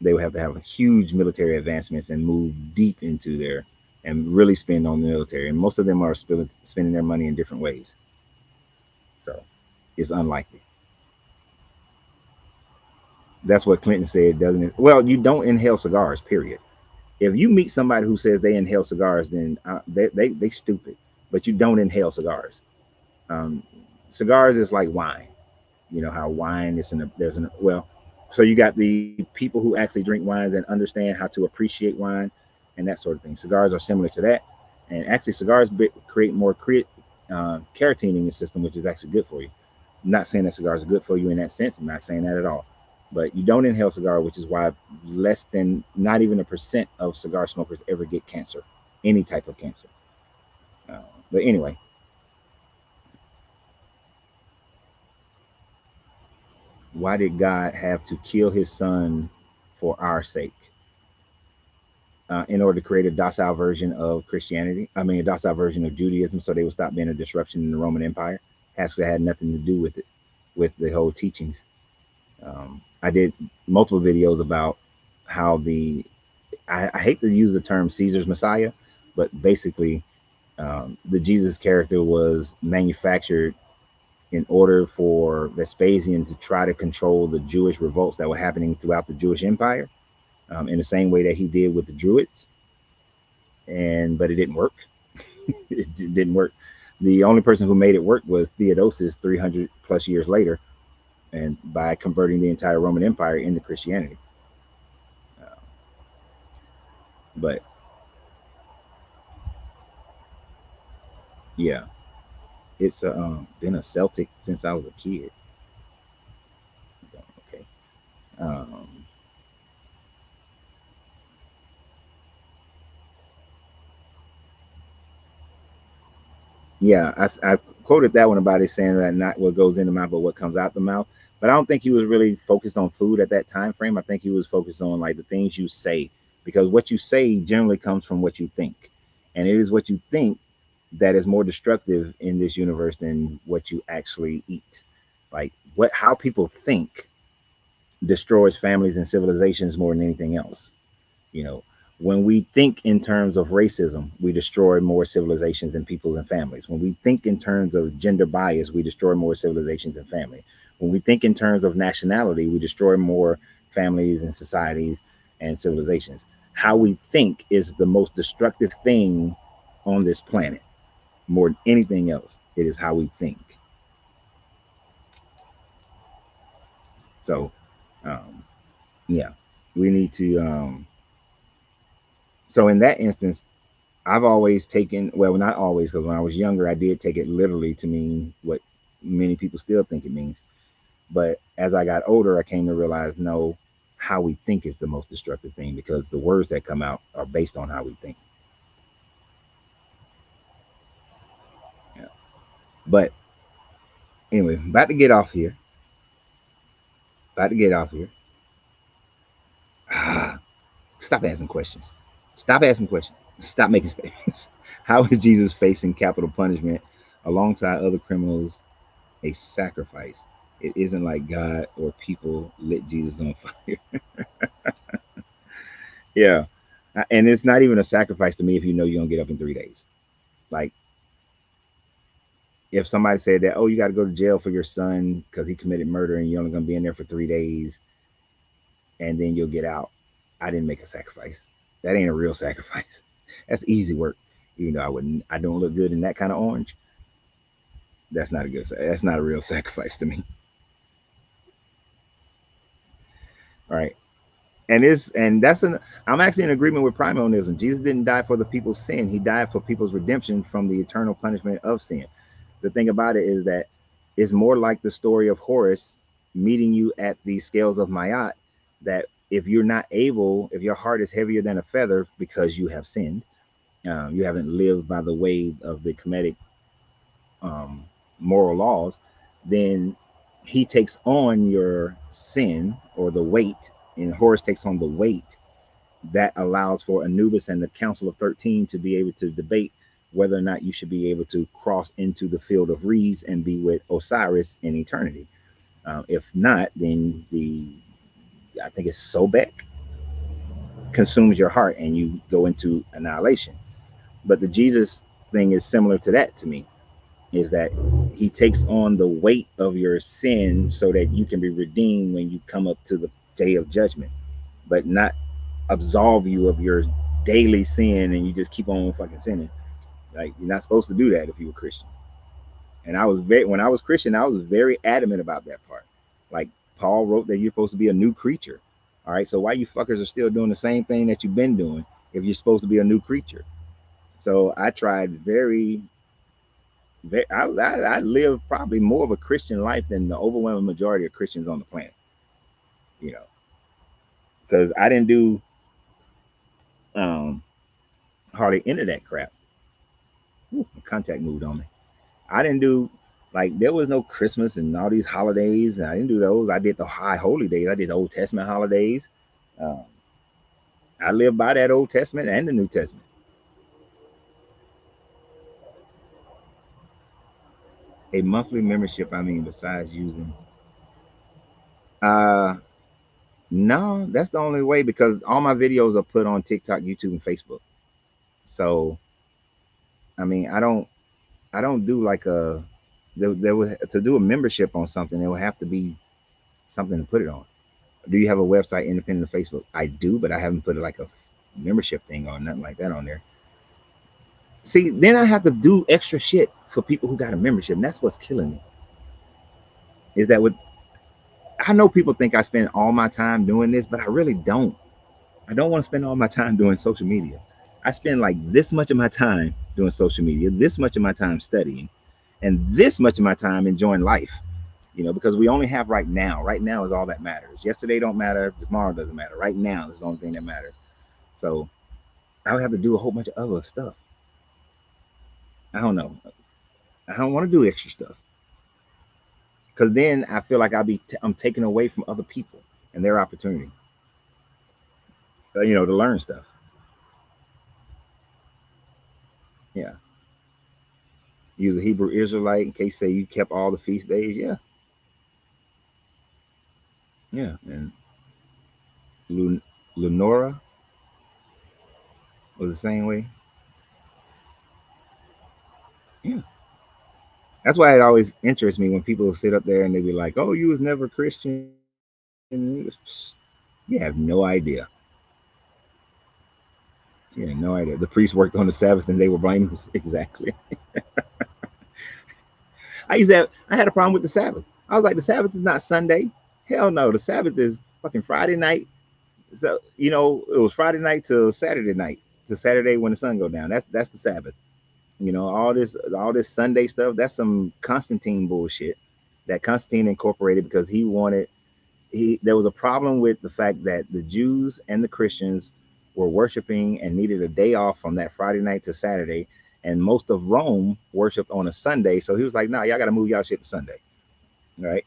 they would have to have huge military advancements and move deep into their and really spend on the military. And most of them are spending their money in different ways. So is unlikely. That's what Clinton said, doesn't it? Well, you don't inhale cigars, period. If you meet somebody who says they inhale cigars, then they stupid. But you don't inhale cigars. Um, Cigars is like wine. You know how wine is there's an well, so you got the people who actually drink wines and understand how to appreciate wine and that sort of thing. Cigars are similar to that, and actually cigars create more carotene in your system, which is actually good for you. I'm not saying that cigars are good for you in that sense. I'm not saying that at all. But you don't inhale cigar, which is why less than not even a percent of cigar smokers ever get cancer, any type of cancer. Uh, but anyway, why did God have to kill his son for our sake? In order to create a docile version of Christianity. I mean, a docile version of Judaism, so they would stop being a disruption in the Roman Empire. Actually, had nothing to do with it, with the whole teachings. I did multiple videos about how I hate to use the term Caesar's Messiah, but basically, the Jesus character was manufactured in order for Vespasian to try to control the Jewish revolts that were happening throughout the Jewish Empire, in the same way that he did with the Druids. But it didn't work. It didn't work. The only person who made it work was Theodosius 300 plus years later, and by converting the entire Roman Empire into Christianity. Uh, but yeah, it's been a Celtic since I was a kid. Okay. Um, yeah, I quoted that one about it saying that not what goes in the mouth, but what comes out the mouth. But I don't think he was really focused on food at that time frame. I think he was focused on like the things you say, because what you say generally comes from what you think, and it is what you think that is more destructive in this universe than what you actually eat. Like what how people think destroys families and civilizations more than anything else. You know, when we think in terms of racism, we destroy more civilizations and peoples and families. When we think in terms of gender bias, we destroy more civilizations and family. When we think in terms of nationality, we destroy more families and societies and civilizations. How we think is the most destructive thing on this planet more than anything else. It is how we think. So, um, yeah, we need to. So, in that instance, I've always taken, well, not always, because when I was younger, I did take it literally to mean what many people still think it means. But as I got older, I came to realize no, how we think is the most destructive thing, because the words that come out are based on how we think. Yeah. But anyway, about to get off here. About to get off here. Stop asking questions. Stop asking questions. Stop making statements. How is Jesus facing capital punishment alongside other criminals a sacrifice? It isn't like God or people lit Jesus on fire. Yeah. And it's not even a sacrifice to me if you know you're going to get up in 3 days. Like, if somebody said that, oh, you got to go to jail for your son because he committed murder and you're only going to be in there for 3 days and then you'll get out, I didn't make a sacrifice. That ain't a real sacrifice. That's easy work. Even though I don't look good in that kind of orange. That's not a real sacrifice to me. All right. And that's an I'm actually in agreement with primalism. Jesus didn't die for the people's sin. He died for people's redemption from the eternal punishment of sin. The thing about it is that it's more like the story of Horus meeting you at the scales of Mayat, that if your heart is heavier than a feather because you have sinned, you haven't lived by the way of the Kemetic um, moral laws, then he takes on your sin or the weight, and Horus takes on the weight that allows for Anubis and the Council of 13 to be able to debate whether or not you should be able to cross into the field of reeds and be with Osiris in eternity. If not, then I think it's Sobek consumes your heart and you go into annihilation. But the Jesus thing is similar to that to me. is that he takes on the weight of your sin so that you can be redeemed when you come up to the day of judgment, but not absolve you of your daily sin and you just keep on fucking sinning. Like, you're not supposed to do that if you're a Christian. And when I was Christian, I was very adamant about that part. Like, Paul wrote that you're supposed to be a new creature. All right, so why you fuckers are still doing the same thing that you've been doing if you're supposed to be a new creature? So I tried I live probably more of a Christian life than the overwhelming majority of Christians on the planet. You know, because I didn't do um, hardly any of that crap. Ooh, contact moved on me. I didn't do, like, there was no Christmas and all these holidays. And I didn't do those. I did the high holy days. I did the Old Testament holidays. Um, I live by that Old Testament and the New Testament. A monthly membership, I mean, besides using. Uh, no, that's the only way because all my videos are put on TikTok, YouTube, and Facebook. So, I mean, I don't do like there was to do a membership on something. There would have to be something to put it on. Do you have a website independent of Facebook? I do, but I haven't put it like a membership thing or nothing like that on there. See, then I have to do extra shit for people who got a membership, and that's what's killing me. Is that what I know people think I spend all my time doing this, but I really don't. I don't want to spend all my time doing social media. I spend like this much of my time doing social media, this much of my time studying, and this much of my time enjoying life. Because we only have right now. Right now is all that matters. Yesterday don't matter. Tomorrow doesn't matter. Right now is the only thing that matters. So I would have to do a whole bunch of other stuff. I don't know. I don't want to do extra stuff because then I feel like I'm taken away from other people and their opportunity. To learn stuff. Yeah. Use a Hebrew Israelite in case say you kept all the feast days. Yeah. Yeah. And Lenora was the same way. Yeah. That's why it always interests me when people sit up there and they be like, "Oh, you was never Christian." You have no idea. You have no idea. The priests worked on the Sabbath and they were blameless. Exactly. I had a problem with the Sabbath. I was like, the Sabbath is not Sunday. Hell no. The Sabbath is fucking Friday night. So, it was Friday night to Saturday when the sun go down. That's the Sabbath. All this Sunday stuff, that's some Constantine bullshit that Constantine incorporated because there was a problem with the fact that the Jews and the Christians were worshiping and needed a day off from that Friday night to Saturday, and most of Rome worshipped on a Sunday. So he was like, "Nah, y'all got to move y'all shit to Sunday, right?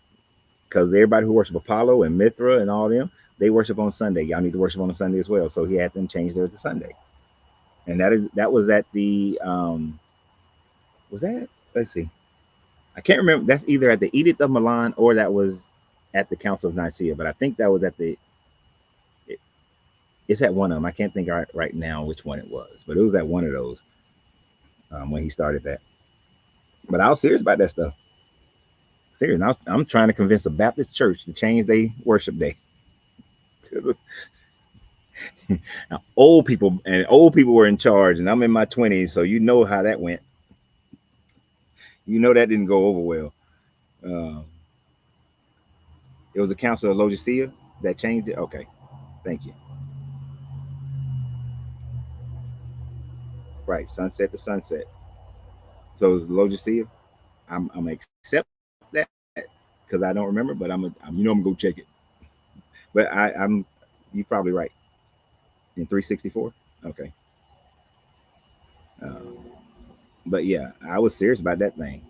Because everybody who worship Apollo and Mithra and all them, they worship on Sunday. Y'all need to worship on a Sunday as well." So he had them change theirs to Sunday, and that was at the was that? Let's see. I can't remember. That's either at the Edict of Milan or that was at the Council of Nicaea. But I think that was it's at one of them. I can't think right now which one it was, but it was at one of those when he started that. But I was serious about that stuff. Serious. I'm trying to convince a Baptist church to change their worship day. Now, old people were in charge, and I'm in my 20s, so you know how that went. You know that didn't go over well. Uh, it was the Council of Laodicea that changed it. Okay, thank you. Right, sunset to sunset. So it's Laodicea. I'm gonna accept that because I don't remember, but I'm gonna go check it. But I'm you probably right in 364. Okay, um, but yeah, I was serious about that thing.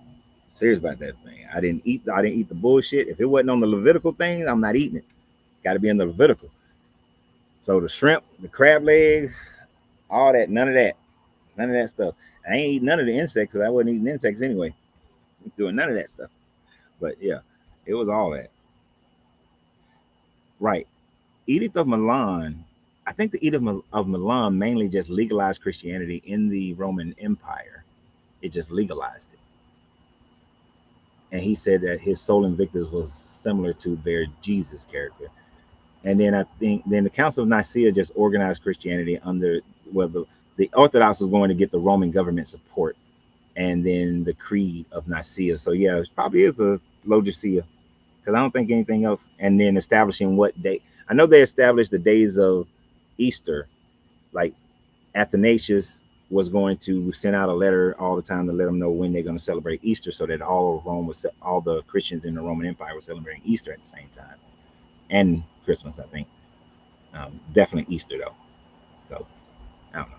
Serious about that thing. I didn't eat the bullshit. If it wasn't on the Levitical things, I'm not eating it. Got to be in the Levitical. So the shrimp, the crab legs, all that, none of that stuff. I ain't eating none of the insects because I wasn't eating insects anyway. Doing none of that stuff. But yeah, it was all that. Right. Edict of Milan. I think the of Milan mainly just legalized Christianity in the Roman Empire. It just legalized it. and he said that his Sol Invictus was similar to their Jesus character. And then I think then the Council of Nicaea just organized Christianity under, well, the Orthodox was going to get the Roman government support, and then the Creed of Nicaea. So yeah, it probably is a Laodicea, because I don't think anything else. And then establishing what day. I know they established the days of Easter, like Athanasius was going to send out a letter all the time to let them know when they're going to celebrate Easter, so that all of Rome was, all the Christians in the Roman Empire were celebrating Easter at the same time, and Christmas, I think. Definitely Easter though. So I don't know.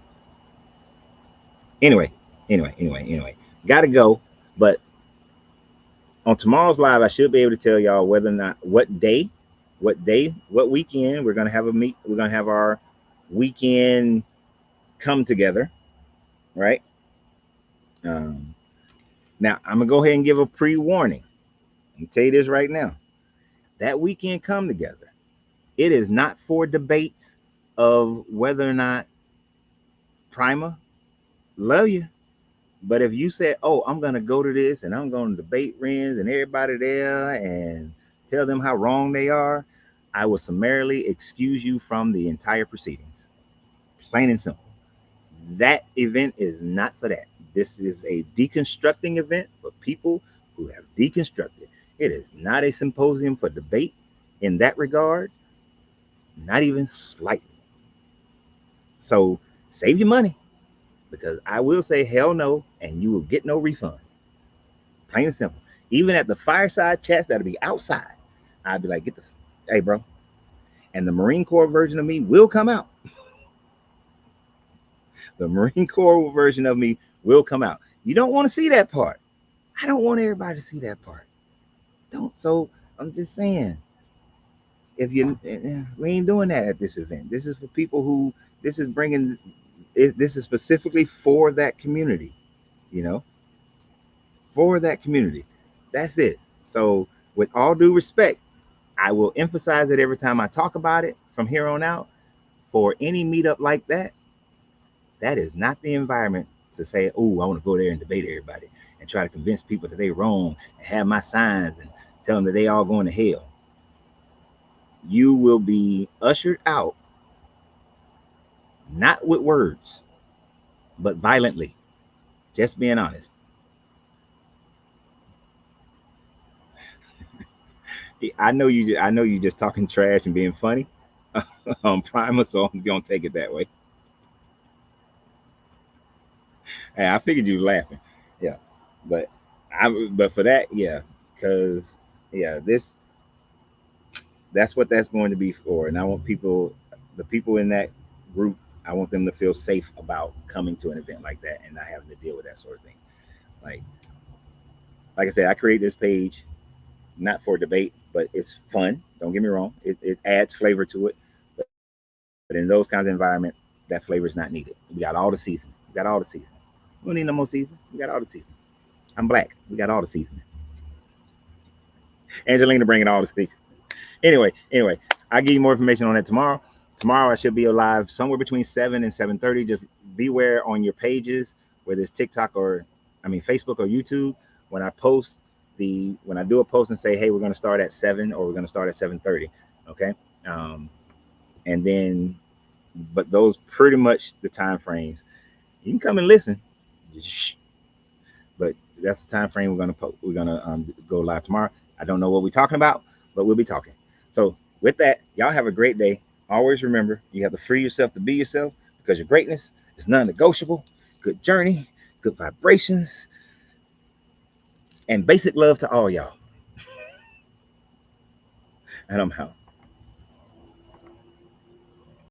Anyway, anyway, gotta go. But on tomorrow's live, I should be able to tell y'all whether or not what weekend we're gonna have a meet. We're gonna have our weekend come together, right? Um, Now I'm gonna go ahead and give a pre-warning and tell you this right now. That weekend come together, it is not for debates of whether or not Prima love you. But if you say, "Oh, I'm gonna go to this and I'm gonna debate Renz and everybody there and tell them how wrong they are," I will summarily excuse you from the entire proceedings. Plain and simple. That event is not for that. This is a deconstructing event for people who have deconstructed. It is not a symposium for debate in that regard, not even slightly. So save your money, because I will say hell no, and you will get no refund. Plain and simple. Even at the fireside chats that'll be outside, I'd be like, get the, hey, bro. And the Marine Corps version of me will come out. The Marine Corps version of me will come out. You don't want to see that part. I don't want everybody to see that part. Don't. So I'm just saying, if you, we ain't doing that at this event. This is for people who, this is bringing, this is specifically for that community, you know, for that community. That's it. So with all due respect, I will emphasize it every time I talk about it from here on out. For any meetup like that, that is not the environment to say, "Oh, I want to go there and debate everybody and try to convince people that they wrong and have my signs and tell them that they all going to hell." You will be ushered out, not with words, but violently. Just being honest. I know you. I know you just talking trash and being funny on Primer, so I'm gonna take it that way. Hey, I figured you were laughing. Yeah, but but for that, yeah, because yeah, that's what that's going to be for. And I want people, the people in that group, I want them to feel safe about coming to an event like that and not having to deal with that sort of thing. Like like I said, I create this page not for debate, but it's fun. Don't get me wrong; it adds flavor to it. But in those kinds of environment, that flavor is not needed. We got all the season. We got all the season. We don't need no more season. We got all the season. I'm black. We got all the season. Angelina bringing all the season. Anyway, I'll give you more information on that tomorrow. Tomorrow I should be alive somewhere between 7 and 7:30. Just beware on your pages, whether it's TikTok or, I mean, Facebook or YouTube. When I post when I do a post and say, "Hey, we're going to start at 7," or "We're going to start at 7:30," okay. Um, and then, but those pretty much the time frames. You can come and listen, but that's the time frame we're gonna go live tomorrow. I don't know what we're talking about, but we'll be talking. So with that, y'all have a great day. Always remember, you have to free yourself to be yourself, because your greatness is non-negotiable. Good journey, good vibrations, and basic love to all y'all. And I'm out.